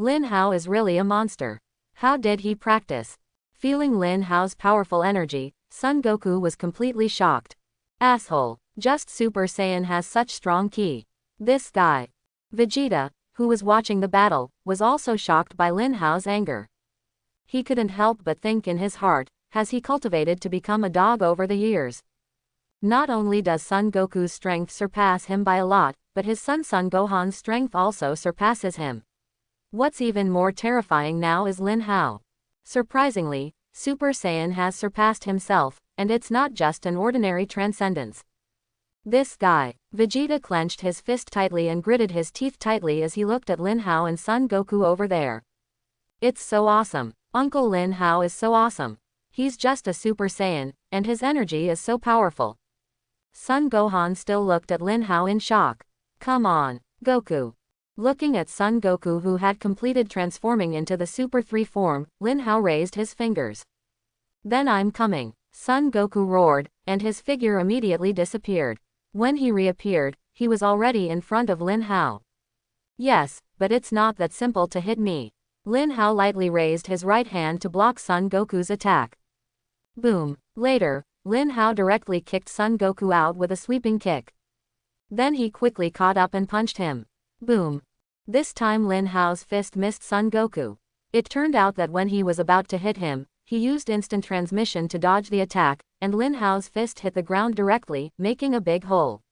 Lin Hao is really a monster. How did he practice? Feeling Lin Hao's powerful energy, Son Goku was completely shocked. Asshole. Just Super Saiyan has such strong ki. This guy. Vegeta, who was watching the battle, was also shocked by Lin Hao's anger. He couldn't help but think in his heart, has he cultivated to become a dog over the years? Not only does Son Goku's strength surpass him by a lot, but his son Son Gohan's strength also surpasses him. What's even more terrifying now is Lin Hao. Surprisingly, Super Saiyan has surpassed himself, and it's not just an ordinary transcendence. This guy. Vegeta clenched his fist tightly and gritted his teeth tightly as he looked at Lin Hao and Son Goku over there. It's so awesome. Uncle Lin Hao is so awesome. He's just a Super Saiyan, and his energy is so powerful. Son Gohan still looked at Lin Hao in shock. Come on, Goku. Looking at Son Goku, who had completed transforming into the Super 3 form, Lin Hao raised his fingers. Then I'm coming. Son Goku roared, and his figure immediately disappeared. When he reappeared, he was already in front of Lin Hao. Yes, but it's not that simple to hit me. Lin Hao lightly raised his right hand to block Son Goku's attack. Boom. Later, Lin Hao directly kicked Son Goku out with a sweeping kick. Then he quickly caught up and punched him. Boom. This time Lin Hao's fist missed Son Goku. It turned out that when he was about to hit him, he used instant transmission to dodge the attack, and Lin Hao's fist hit the ground directly, making a big hole.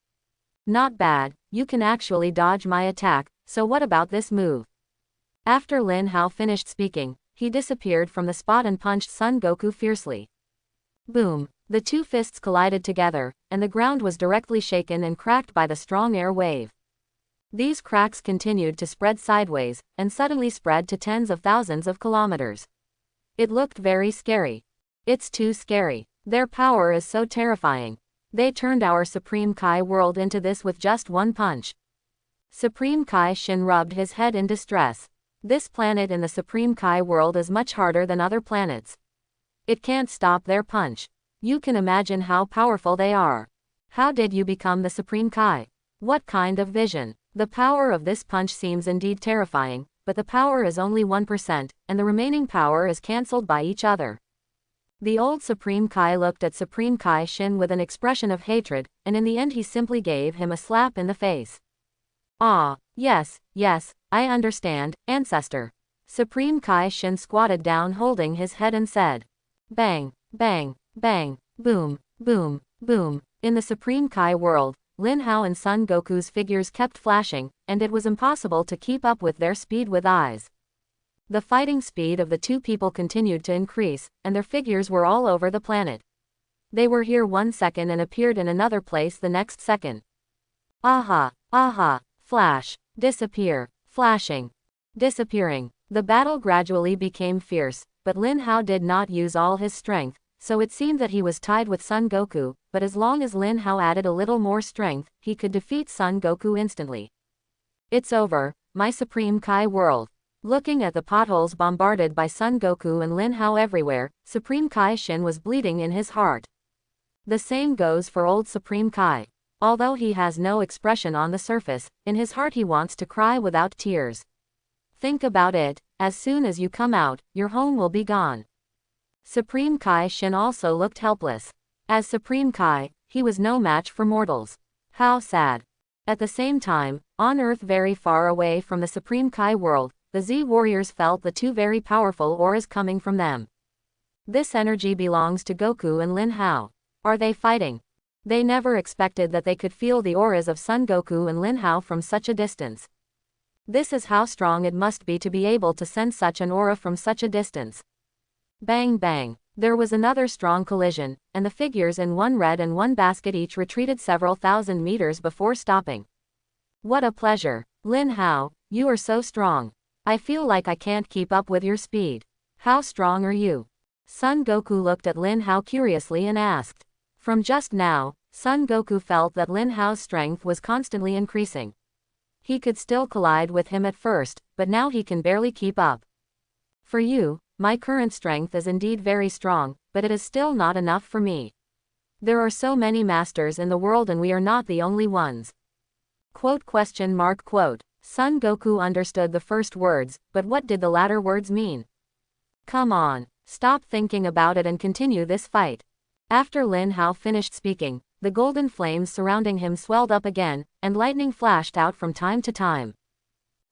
Not bad, you can actually dodge my attack, so what about this move? After Lin Hao finished speaking, he disappeared from the spot and punched Son Goku fiercely. Boom. The two fists collided together, and the ground was directly shaken and cracked by the strong air wave. These cracks continued to spread sideways, and suddenly spread to tens of thousands of kilometers. It looked very scary. It's too scary. Their power is so terrifying. They turned our Supreme Kai world into this with just one punch. Supreme Kai Shin rubbed his head in distress. This planet in the Supreme Kai world is much harder than other planets. It can't stop their punch. You can imagine how powerful they are. How did you become the Supreme Kai? What kind of vision? The power of this punch seems indeed terrifying, but the power is only 1%, and the remaining power is cancelled by each other. The old Supreme Kai looked at Supreme Kai Shin with an expression of hatred, and in the end he simply gave him a slap in the face. Ah, yes, I understand, ancestor. Supreme Kai Shin squatted down holding his head and said, bang, bang, bang, boom, boom, boom. In the Supreme Kai world, Lin Hao and Son Goku's figures kept flashing, and it was impossible to keep up with their speed with eyes. The fighting speed of the two people continued to increase, and their figures were all over the planet. They were here 1 second and appeared in another place the next second. Aha, aha, flash, disappear, flashing, disappearing. The battle gradually became fierce, but Lin Hao did not use all his strength, so it seemed that he was tied with Son Goku, but as long as Lin Hao added a little more strength, he could defeat Son Goku instantly. It's over, my Supreme Kai world. Looking at the potholes bombarded by Son Goku and Lin Hao everywhere, Supreme Kai Shin was bleeding in his heart. The same goes for old Supreme Kai. Although he has no expression on the surface, in his heart he wants to cry without tears. Think about it, as soon as you come out, your home will be gone. Supreme Kai Shin also looked helpless. As Supreme Kai, he was no match for mortals. How sad. At the same time, on Earth very far away from the Supreme Kai world, the Z warriors felt the two very powerful auras coming from them. This energy belongs to Goku and Lin Hao. Are they fighting? They never expected that they could feel the auras of Son Goku and Lin Hao from such a distance. This is how strong it must be to be able to sense such an aura from such a distance. Bang bang. There was another strong collision, and the figures in one red and one basket each retreated several thousand meters before stopping. What a pleasure. Lin Hao, you are so strong. I feel like I can't keep up with your speed. How strong are you? Son Goku looked at Lin Hao curiously and asked. From just now, Son Goku felt that Lin Hao's strength was constantly increasing. He could still collide with him at first, but now he can barely keep up. For you, my current strength is indeed very strong, but it is still not enough for me. There are so many masters in the world and we are not the only ones. Quote. Son Goku understood the first words, but what did the latter words mean? Come on, stop thinking about it and continue this fight. After Lin Hao finished speaking, the golden flames surrounding him swelled up again, and lightning flashed out from time to time.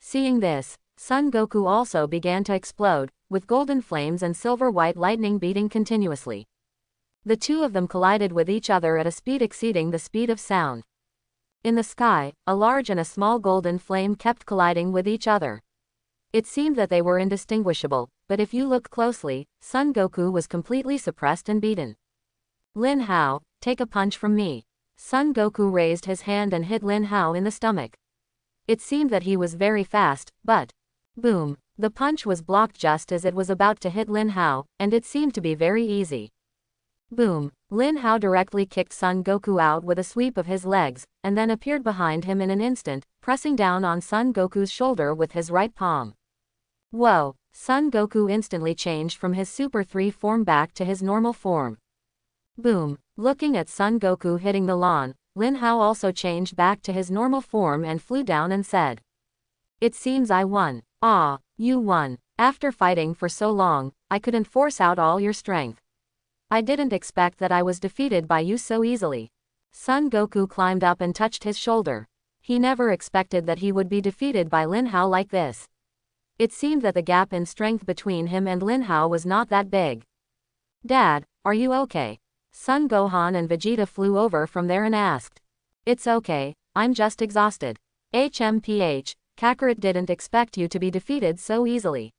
Seeing this, Son Goku also began to explode, with golden flames and silver-white lightning beating continuously. The two of them collided with each other at a speed exceeding the speed of sound. In the sky, a large and a small golden flame kept colliding with each other. It seemed that they were indistinguishable, but if you looked closely, Son Goku was completely suppressed and beaten. Lin Hao, take a punch from me. Son Goku raised his hand and hit Lin Hao in the stomach. It seemed that he was very fast, but boom, the punch was blocked just as it was about to hit Lin Hao, and it seemed to be very easy. Boom, Lin Hao directly kicked Son Goku out with a sweep of his legs, and then appeared behind him in an instant, pressing down on Son Goku's shoulder with his right palm. Whoa, Son Goku instantly changed from his Super 3 form back to his normal form. Boom, looking at Son Goku hitting the lawn, Lin Hao also changed back to his normal form and flew down and said, "It seems I won." "Ah, you won. After fighting for so long, I couldn't force out all your strength. I didn't expect that I was defeated by you so easily." Son Goku climbed up and touched his shoulder. He never expected that he would be defeated by Lin Hao like this. It seemed that the gap in strength between him and Lin Hao was not that big. "Dad, are you okay?" Son Gohan and Vegeta flew over from there and asked. "It's okay, I'm just exhausted. HMPH, Kakarot didn't expect you to be defeated so easily,"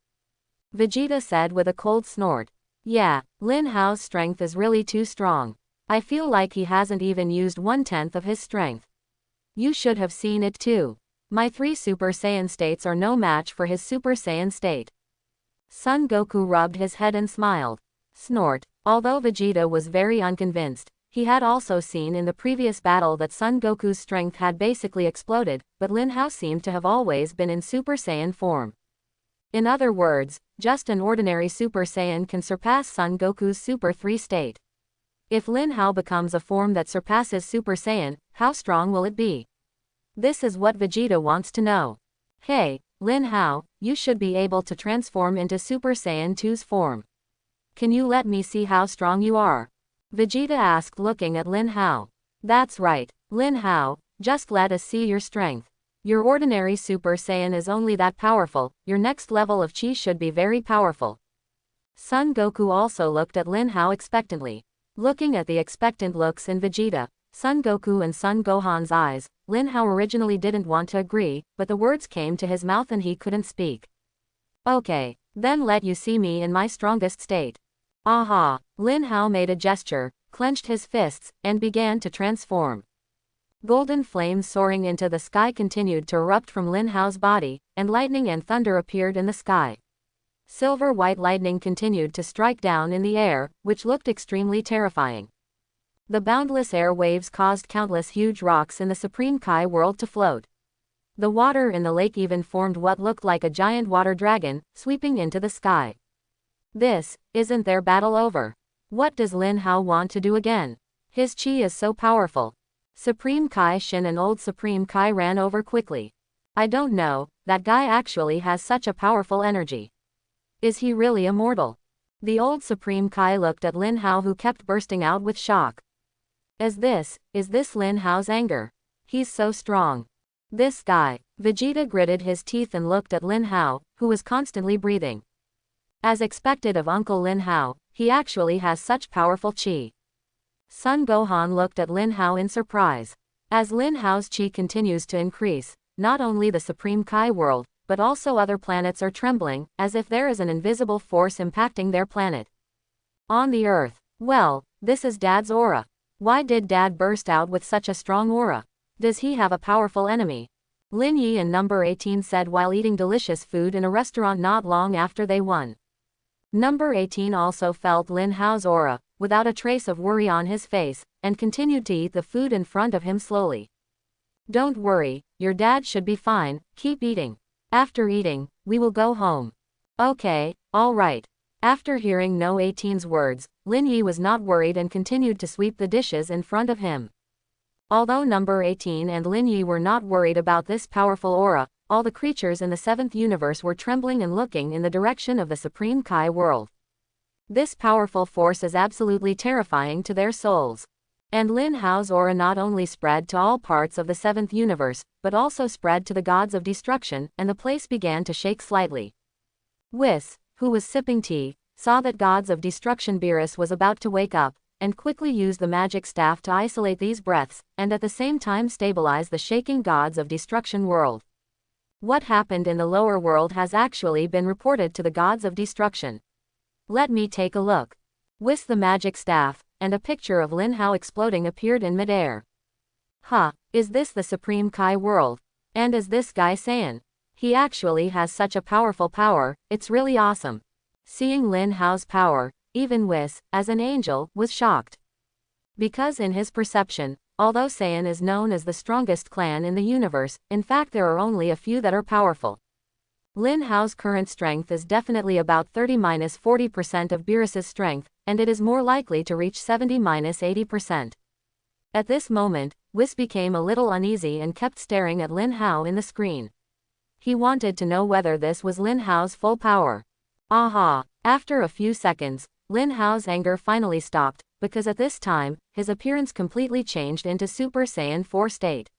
Vegeta said with a cold snort. "Yeah, Lin Hao's strength is really too strong. I feel like he hasn't even used 1/10 of his strength. You should have seen it too. My 3 Super Saiyan states are no match for his Super Saiyan state." Son Goku rubbed his head and smiled. Snort. Although Vegeta was very unconvinced, he had also seen in the previous battle that Son Goku's strength had basically exploded, but Lin Hao seemed to have always been in Super Saiyan form. In other words, just an ordinary Super Saiyan can surpass Son Goku's Super 3 state. If Lin Hao becomes a form that surpasses Super Saiyan, how strong will it be? This is what Vegeta wants to know. "Hey, Lin Hao, you should be able to transform into Super Saiyan 2's form. Can you let me see how strong you are?" Vegeta asked, looking at Lin Hao. "That's right, Lin Hao, just let us see your strength. Your ordinary Super Saiyan is only that powerful, your next level of chi should be very powerful." Son Goku also looked at Lin Hao expectantly. Looking at the expectant looks in Vegeta, Son Goku and Son Gohan's eyes, Lin Hao originally didn't want to agree, but the words came to his mouth and he couldn't speak. "Okay, then let you see me in my strongest state." Aha! Lin Hao made a gesture, clenched his fists, and began to transform. Golden flames soaring into the sky continued to erupt from Lin Hao's body, and lightning and thunder appeared in the sky. Silver-white lightning continued to strike down in the air, which looked extremely terrifying. The boundless air waves caused countless huge rocks in the Supreme Kai world to float. The water in the lake even formed what looked like a giant water dragon, sweeping into the sky. Isn't their battle over? What does Lin Hao want to do again? His chi is so powerful. Supreme Kai Shin and old Supreme Kai ran over quickly. "I don't know, that guy actually has such a powerful energy. Is he really immortal?" The old Supreme Kai looked at Lin Hao, who kept bursting out with shock. Is this Lin Hao's anger? He's so strong. This guy. Vegeta gritted his teeth and looked at Lin Hao, who was constantly breathing. As expected of Uncle Lin Hao, he actually has such powerful chi. Son Gohan looked at Lin Hao in surprise. As Lin Hao's chi continues to increase, not only the Supreme Kai world, but also other planets are trembling, as if there is an invisible force impacting their planet. On the Earth. Well, this is Dad's aura. Why did Dad burst out with such a strong aura? Does he have a powerful enemy? Lin Yi and Number 18 said while eating delicious food in a restaurant not long after they won. Number 18 also felt Lin Hao's aura, without a trace of worry on his face, and continued to eat the food in front of him slowly. "Don't worry, your dad should be fine, keep eating. After eating, we will go home." "Okay, alright." After hearing No 18's words, Lin Yi was not worried and continued to sweep the dishes in front of him. Although Number 18 and Lin Yi were not worried about this powerful aura, all the creatures in the seventh universe were trembling and looking in the direction of the Supreme Kai world. This powerful force is absolutely terrifying to their souls. And Lin Hao's aura not only spread to all parts of the seventh universe, but also spread to the gods of destruction, and the place began to shake slightly. Whis, who was sipping tea, saw that gods of destruction Beerus was about to wake up, and quickly used the magic staff to isolate these breaths, and at the same time stabilize the shaking gods of destruction world. What happened in the lower world has actually been reported to the gods of destruction. Let me take a look. Whisked the magic staff, and a picture of Lin Hao exploding appeared in midair. Is this the Supreme Kai world? And is this guy Saiyan? He actually has such a powerful power, it's really awesome. Seeing Lin Hao's power, even Whis, as an angel, was shocked. Because in his perception, although Saiyan is known as the strongest clan in the universe, in fact there are only a few that are powerful. Lin Hao's current strength is definitely about 30–40% of Beerus's strength, and it is more likely to reach 70–80%. At this moment, Whis became a little uneasy and kept staring at Lin Hao in the screen. He wanted to know whether this was Lin Hao's full power. Aha! After a few seconds, Lin Hao's anger finally stopped, because at this time, his appearance completely changed into Super Saiyan 4 state.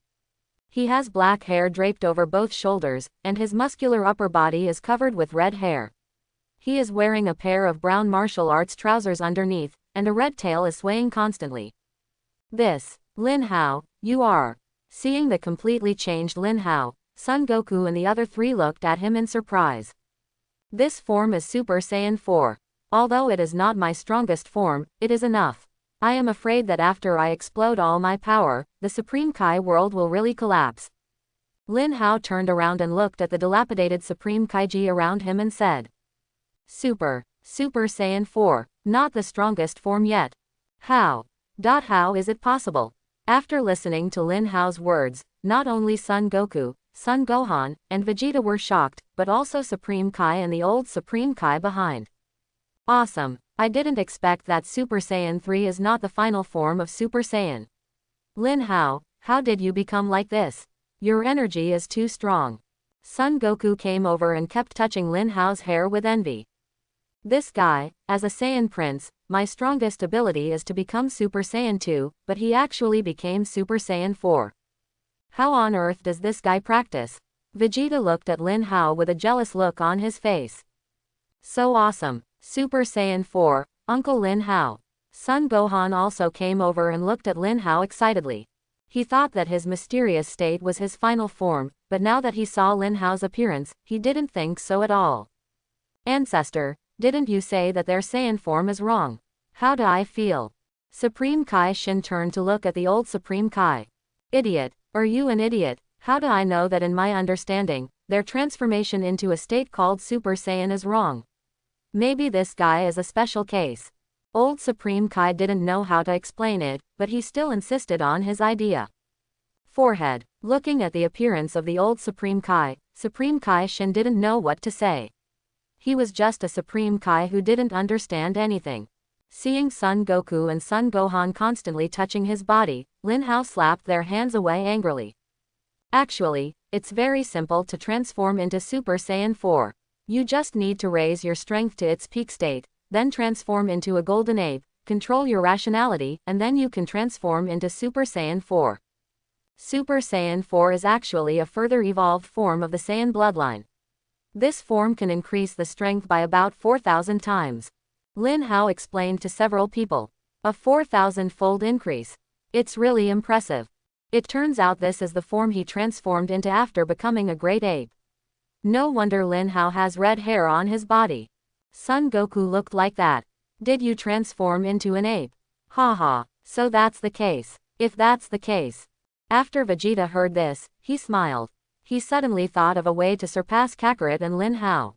He has black hair draped over both shoulders, and his muscular upper body is covered with red hair. He is wearing a pair of brown martial arts trousers underneath, and a red tail is swaying constantly. This, Lin Hao, you are. Seeing the completely changed Lin Hao, Son Goku and the other three looked at him in surprise. This form is Super Saiyan 4. Although it is not my strongest form, it is enough. I am afraid that after I explode all my power, the Supreme Kai world will really collapse. Lin Hao turned around and looked at the dilapidated Supreme Kaiji around him and said, Super Saiyan 4, not the strongest form yet. How is it possible? After listening to Lin Hao's words, not only Son Goku, Son Gohan, and Vegeta were shocked, but also Supreme Kai and the old Supreme Kai behind. Awesome! I didn't expect that Super Saiyan 3 is not the final form of Super Saiyan. Lin Hao, how did you become like this? Your energy is too strong. Son Goku came over and kept touching Lin Hao's hair with envy. This guy, as a Saiyan prince, my strongest ability is to become Super Saiyan 2, but he actually became Super Saiyan 4. How on earth does this guy practice? Vegeta looked at Lin Hao with a jealous look on his face. So awesome! Super Saiyan 4, Uncle Lin Hao. Son Gohan also came over and looked at Lin Hao excitedly. He thought that his mysterious state was his final form, but now that he saw Lin Hao's appearance, he didn't think so at all. Ancestor, didn't you say that their Saiyan form is wrong? How do I feel? Supreme Kai Shin turned to look at the old Supreme Kai. Idiot, are you an idiot? How do I know that in my understanding, their transformation into a state called Super Saiyan is wrong? Maybe this guy is a special case. Old Supreme Kai didn't know how to explain it, but he still insisted on his idea. Forehead. Looking at the appearance of the old Supreme Kai Shin didn't know what to say. He was just a Supreme Kai who didn't understand anything. Seeing Son Goku and Son Gohan constantly touching his body, Lin Hao slapped their hands away angrily. Actually, it's very simple to transform into Super Saiyan 4. You just need to raise your strength to its peak state, then transform into a golden ape, control your rationality, and then you can transform into Super Saiyan 4. Super Saiyan 4 is actually a further evolved form of the Saiyan bloodline. This form can increase the strength by about 4,000 times. Lin Hao explained to several people. A 4,000-fold increase. It's really impressive. It turns out this is the form he transformed into after becoming a great ape. No wonder Lin Hao has red hair on his body. Son Goku looked like that. Did you transform into an ape? Haha, so that's the case. If that's the case. After Vegeta heard this, he smiled. He suddenly thought of a way to surpass Kakarot and Lin Hao.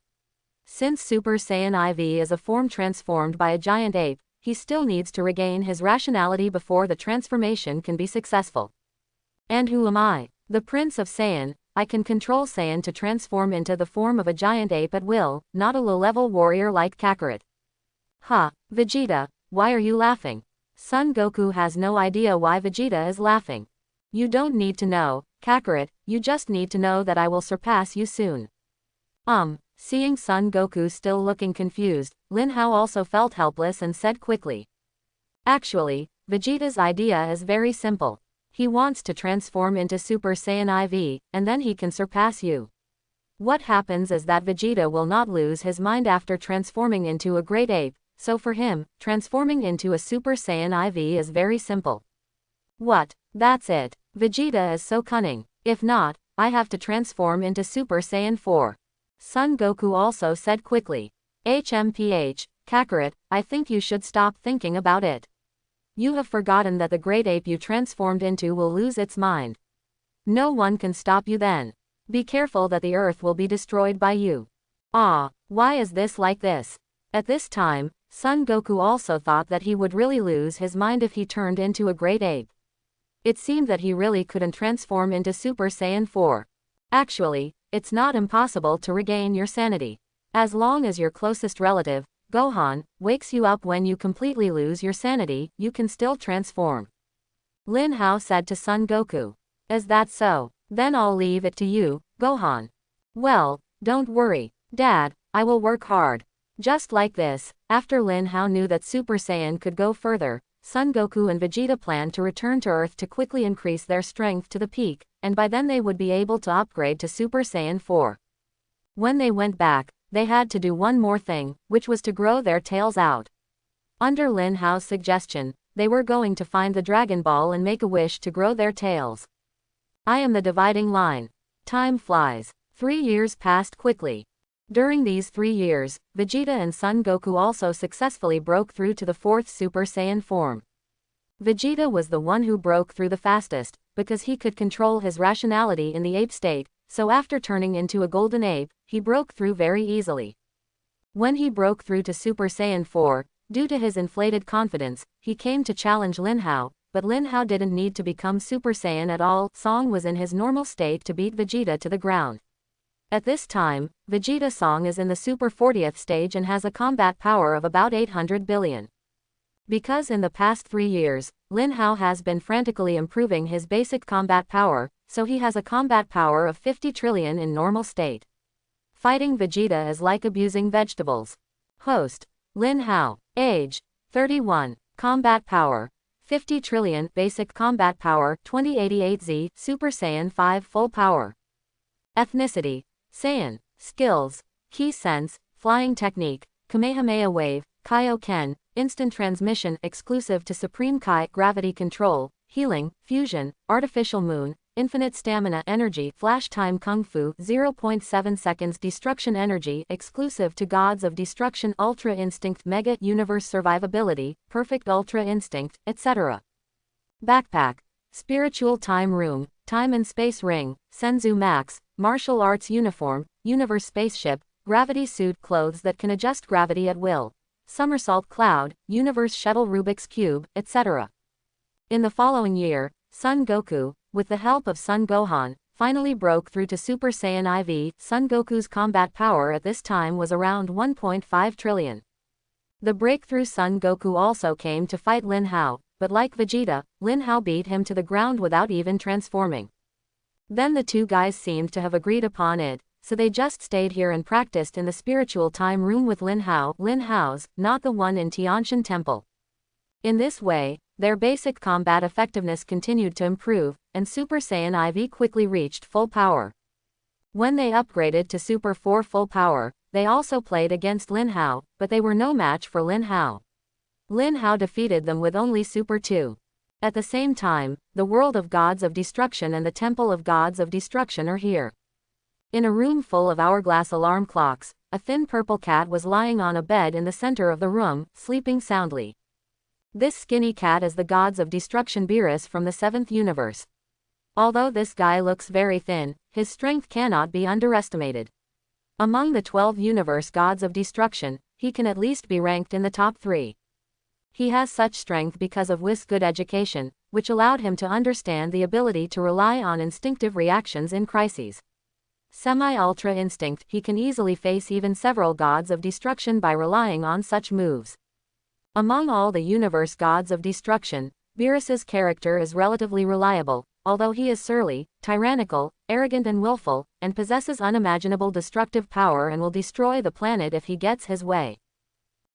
Since Super Saiyan IV is a form transformed by a giant ape, he still needs to regain his rationality before the transformation can be successful. And who am I? The Prince of Saiyan. I can control Saiyan to transform into the form of a giant ape at will, not a low-level warrior like Kakarot. Vegeta, why are you laughing? Son Goku has no idea why Vegeta is laughing. You don't need to know, Kakarot, you just need to know that I will surpass you soon. Seeing Son Goku still looking confused, Lin Hao also felt helpless and said quickly. Actually, Vegeta's idea is very simple. He wants to transform into Super Saiyan IV, and then he can surpass you. What happens is that Vegeta will not lose his mind after transforming into a great ape, so for him, transforming into a Super Saiyan IV is very simple. What? That's it. Vegeta is so cunning. If not, I have to transform into Super Saiyan 4. Son Goku also said quickly. HMPH, Kakarot, I think you should stop thinking about it. You have forgotten that the great ape you transformed into will lose its mind. No one can stop you then. Be careful that the earth will be destroyed by you. Why is this like this? At this time, Son Goku also thought that he would really lose his mind if he turned into a great ape. It seemed that he really couldn't transform into Super Saiyan 4. Actually, it's not impossible to regain your sanity. As long as your closest relative, Gohan, wakes you up when you completely lose your sanity, you can still transform. Lin Hao said to Son Goku. Is that so? Then I'll leave it to you, Gohan. Well, don't worry, Dad, I will work hard. Just like this, after Lin Hao knew that Super Saiyan could go further, Son Goku and Vegeta planned to return to Earth to quickly increase their strength to the peak, and by then they would be able to upgrade to Super Saiyan 4. When they went back, they had to do one more thing, which was to grow their tails out. Under Lin Hao's suggestion, they were going to find the Dragon Ball and make a wish to grow their tails. I am the dividing line. Time flies. 3 years passed quickly. During these 3 years, Vegeta and Son Goku also successfully broke through to the 4th Super Saiyan form. Vegeta was the one who broke through the fastest, because he could control his rationality in the ape state, so after turning into a golden ape, he broke through very easily. When he broke through to Super Saiyan 4, due to his inflated confidence, he came to challenge Lin Hao, but Lin Hao didn't need to become Super Saiyan at all. Song was in his normal state to beat Vegeta to the ground. At this time, Vegeta Song is in the Super 40th stage and has a combat power of about 800 billion. Because in the past 3 years, Lin Hao has been frantically improving his basic combat power, so he has a combat power of 50 trillion in normal state. Fighting Vegeta is like abusing vegetables. Host: Lin Hao. Age: 31. Combat power: 50 trillion. Basic combat power: 2088Z. Super Saiyan 5 full power. Ethnicity: Saiyan. Skills: Ki Sense, Flying Technique, Kamehameha Wave, Kaioken, Instant Transmission exclusive to Supreme Kai, Gravity Control, Healing, Fusion, Artificial Moon, Infinite Stamina Energy, Flash Time Kung Fu, 0.7 seconds Destruction Energy exclusive to Gods of Destruction, Ultra Instinct, Mega Universe Survivability, Perfect Ultra Instinct, etc. Backpack: Spiritual Time Room, Time and Space Ring, Senzu Max, Martial Arts Uniform, Universe Spaceship, Gravity Suit, Clothes that can adjust gravity at will, Somersault Cloud, Universe Shuttle, Rubik's Cube, etc. In the following year, Son Goku, with the help of Son Gohan, finally broke through to Super Saiyan IV. Son Goku's combat power at this time was around 1.5 trillion. The breakthrough Son Goku also came to fight Lin Hao, but like Vegeta, Lin Hao beat him to the ground without even transforming. Then the two guys seemed to have agreed upon it, so they just stayed here and practiced in the spiritual time room with Lin Hao. Lin Hao's, not the one in Tianshan Temple. In this way, their basic combat effectiveness continued to improve, and Super Saiyan IV quickly reached full power. When they upgraded to Super 4 full power, they also played against Lin Hao, but they were no match for Lin Hao. Lin Hao defeated them with only Super 2. At the same time, the world of Gods of Destruction and the Temple of Gods of Destruction are here. In a room full of hourglass alarm clocks, a thin purple cat was lying on a bed in the center of the room, sleeping soundly. This skinny cat is the Gods of Destruction Beerus from the 7th universe. Although this guy looks very thin, his strength cannot be underestimated. Among the 12 universe Gods of Destruction, he can at least be ranked in the top 3. He has such strength because of Whis' good education, which allowed him to understand the ability to rely on instinctive reactions in crises. Semi-ultra instinct, he can easily face even several Gods of Destruction by relying on such moves. Among all the universe Gods of Destruction, Beerus's character is relatively reliable, although he is surly, tyrannical, arrogant and willful, and possesses unimaginable destructive power and will destroy the planet if he gets his way.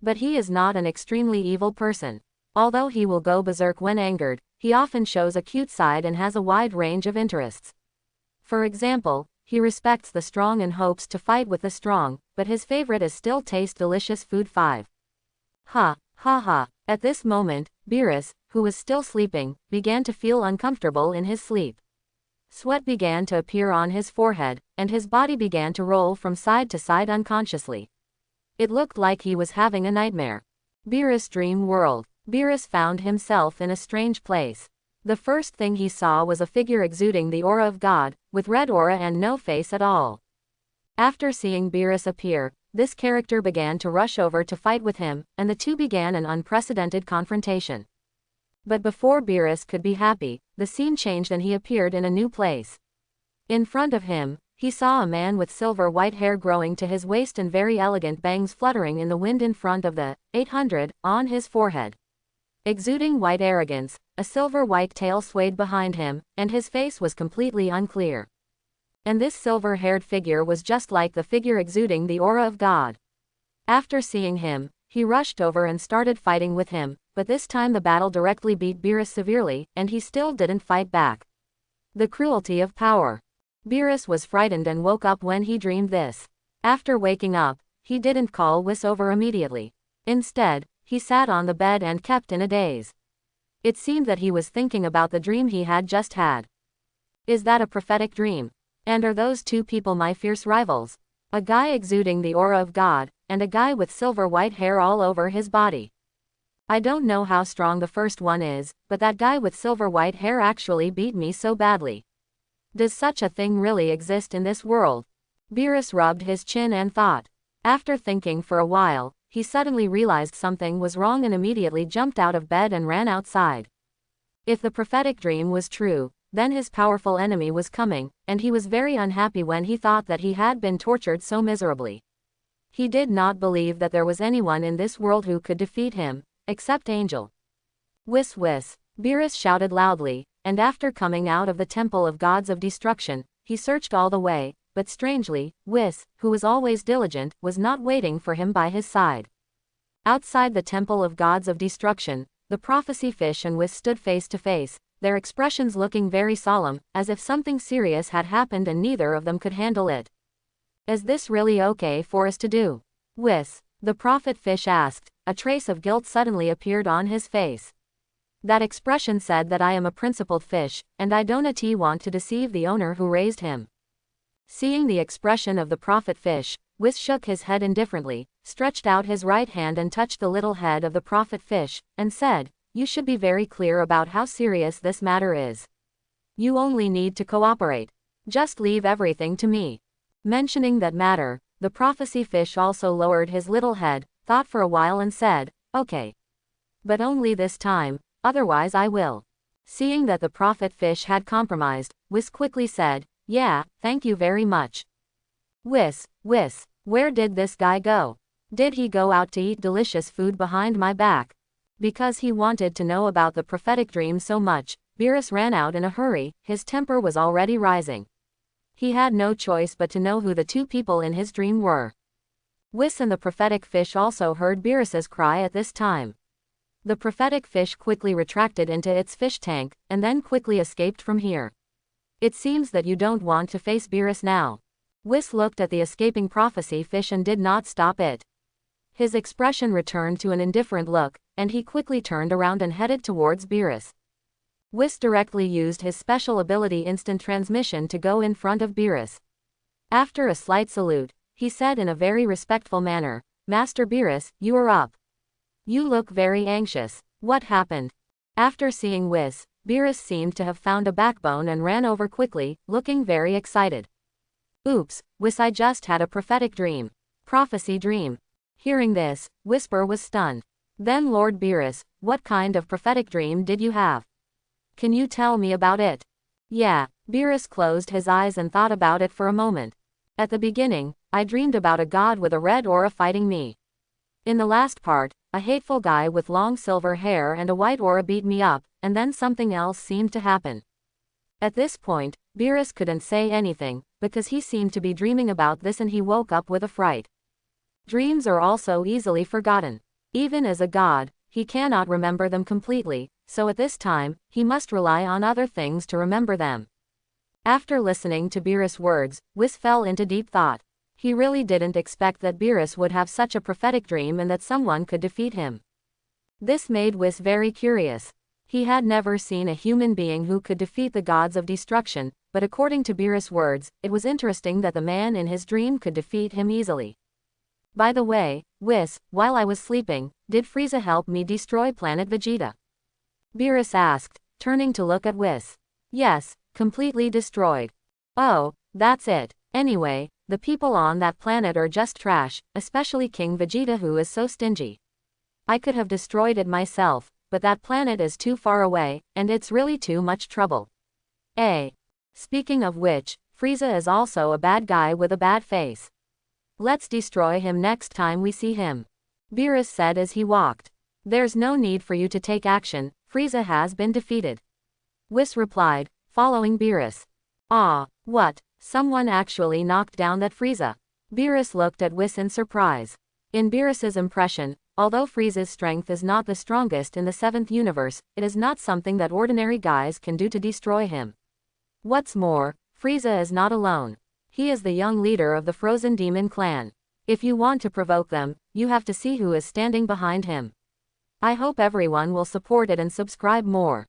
But he is not an extremely evil person. Although he will go berserk when angered, he often shows a cute side and has a wide range of interests. For example, he respects the strong and hopes to fight with the strong, but his favorite is still taste delicious food. 5. Ha, ha ha. At this moment, Beerus, who was still sleeping, began to feel uncomfortable in his sleep. Sweat began to appear on his forehead, and his body began to roll from side to side unconsciously. It looked like he was having a nightmare. Beerus' dream world. Beerus found himself in a strange place. The first thing he saw was a figure exuding the aura of God, with red aura and no face at all. After seeing Beerus appear, this character began to rush over to fight with him, and the two began an unprecedented confrontation. But before Beerus could be happy, the scene changed and he appeared in a new place. In front of him, he saw a man with silver white hair growing to his waist and very elegant bangs fluttering in the wind in front of the 800 on his forehead. Exuding white arrogance, a silver white tail swayed behind him, and his face was completely unclear. And this silver-haired figure was just like the figure exuding the aura of God. After seeing him, he rushed over and started fighting with him, but this time the battle directly beat Beerus severely, and he still didn't fight back. The cruelty of power. Beerus was frightened and woke up when he dreamed this. After waking up, he didn't call Whis over immediately. Instead, he sat on the bed and kept in a daze. It seemed that he was thinking about the dream he had just had. Is that a prophetic dream? And are those two people my fierce rivals? A guy exuding the aura of God, and a guy with silver white hair all over his body. I don't know how strong the first one is, but that guy with silver white hair actually beat me so badly. Does such a thing really exist in this world? Beerus rubbed his chin and thought. After thinking for a while, he suddenly realized something was wrong and immediately jumped out of bed and ran outside. If the prophetic dream was true, then his powerful enemy was coming, and he was very unhappy when he thought that he had been tortured so miserably. He did not believe that there was anyone in this world who could defeat him, except Angel. Whis whis, Beerus shouted loudly, and after coming out of the temple of gods of destruction, he searched all the way, but strangely, Whis, who was always diligent, was not waiting for him by his side. Outside the temple of gods of destruction, the prophecy fish and Whis stood face to face, their expressions looking very solemn, as if something serious had happened and neither of them could handle it. Is this really okay for us to do? Whis, the prophet fish asked. A trace of guilt suddenly appeared on his face. That expression said that I am a principled fish, and I don't want to deceive the owner who raised him. Seeing the expression of the prophet fish, Whis shook his head indifferently, stretched out his right hand and touched the little head of the prophet fish, and said, "You should be very clear about how serious this matter is. You only need to cooperate. Just leave everything to me." Mentioning that matter, the prophecy fish also lowered his little head, thought for a while and said, "Okay. But only this time, otherwise I will." Seeing that the prophet fish had compromised, Whis quickly said, "Yeah, thank you very much." Whis, where did this guy go? Did he go out to eat delicious food behind my back? Because he wanted to know about the prophetic dream so much, Beerus ran out in a hurry, his temper was already rising. He had no choice but to know who the two people in his dream were. Whis and the prophetic fish also heard Beerus's cry at this time. The prophetic fish quickly retracted into its fish tank, and then quickly escaped from here. It seems that you don't want to face Beerus now. Whis looked at the escaping prophecy fish and did not stop it. His expression returned to an indifferent look, and he quickly turned around and headed towards Beerus. Whis directly used his special ability instant transmission to go in front of Beerus. After a slight salute, he said in a very respectful manner, "Master Beerus, you are up. You look very anxious. What happened?" After seeing Whis, Beerus seemed to have found a backbone and ran over quickly, looking very excited. "Oops, Whis, I just had a prophetic dream." Prophecy dream. Hearing this, Whisper was stunned. Then Lord Beerus, what kind of prophetic dream did you have? Can you tell me about it? Yeah, Beerus closed his eyes and thought about it for a moment. At the beginning, I dreamed about a god with a red aura fighting me. In the last part, a hateful guy with long silver hair and a white aura beat me up, and then something else seemed to happen. At this point, Beerus couldn't say anything, because he seemed to be dreaming about this and he woke up with a fright. Dreams are also easily forgotten. Even as a god, he cannot remember them completely, so at this time, he must rely on other things to remember them. After listening to Beerus' words, Whis fell into deep thought. He really didn't expect that Beerus would have such a prophetic dream and that someone could defeat him. This made Whis very curious. He had never seen a human being who could defeat the gods of destruction, but according to Beerus' words, it was interesting that the man in his dream could defeat him easily. By the way, Whis, while I was sleeping, did Frieza help me destroy planet Vegeta? Beerus asked, turning to look at Whis. Yes, completely destroyed. Oh, that's it. Anyway, the people on that planet are just trash, especially King Vegeta who is so stingy. I could have destroyed it myself, but that planet is too far away, and it's really too much trouble. Speaking of which, Frieza is also a bad guy with a bad face. Let's destroy him next time we see him. Beerus said as he walked. There's no need for you to take action, Frieza has been defeated. Whis replied, following Beerus. Ah, what? Someone actually knocked down that Frieza. Beerus looked at Whis in surprise. In Beerus's impression, although Frieza's strength is not the strongest in the 7th universe, it is not something that ordinary guys can do to destroy him. What's more, Frieza is not alone. He is the young leader of the Frozen Demon clan. If you want to provoke them, you have to see who is standing behind him. I hope everyone will support it and subscribe more.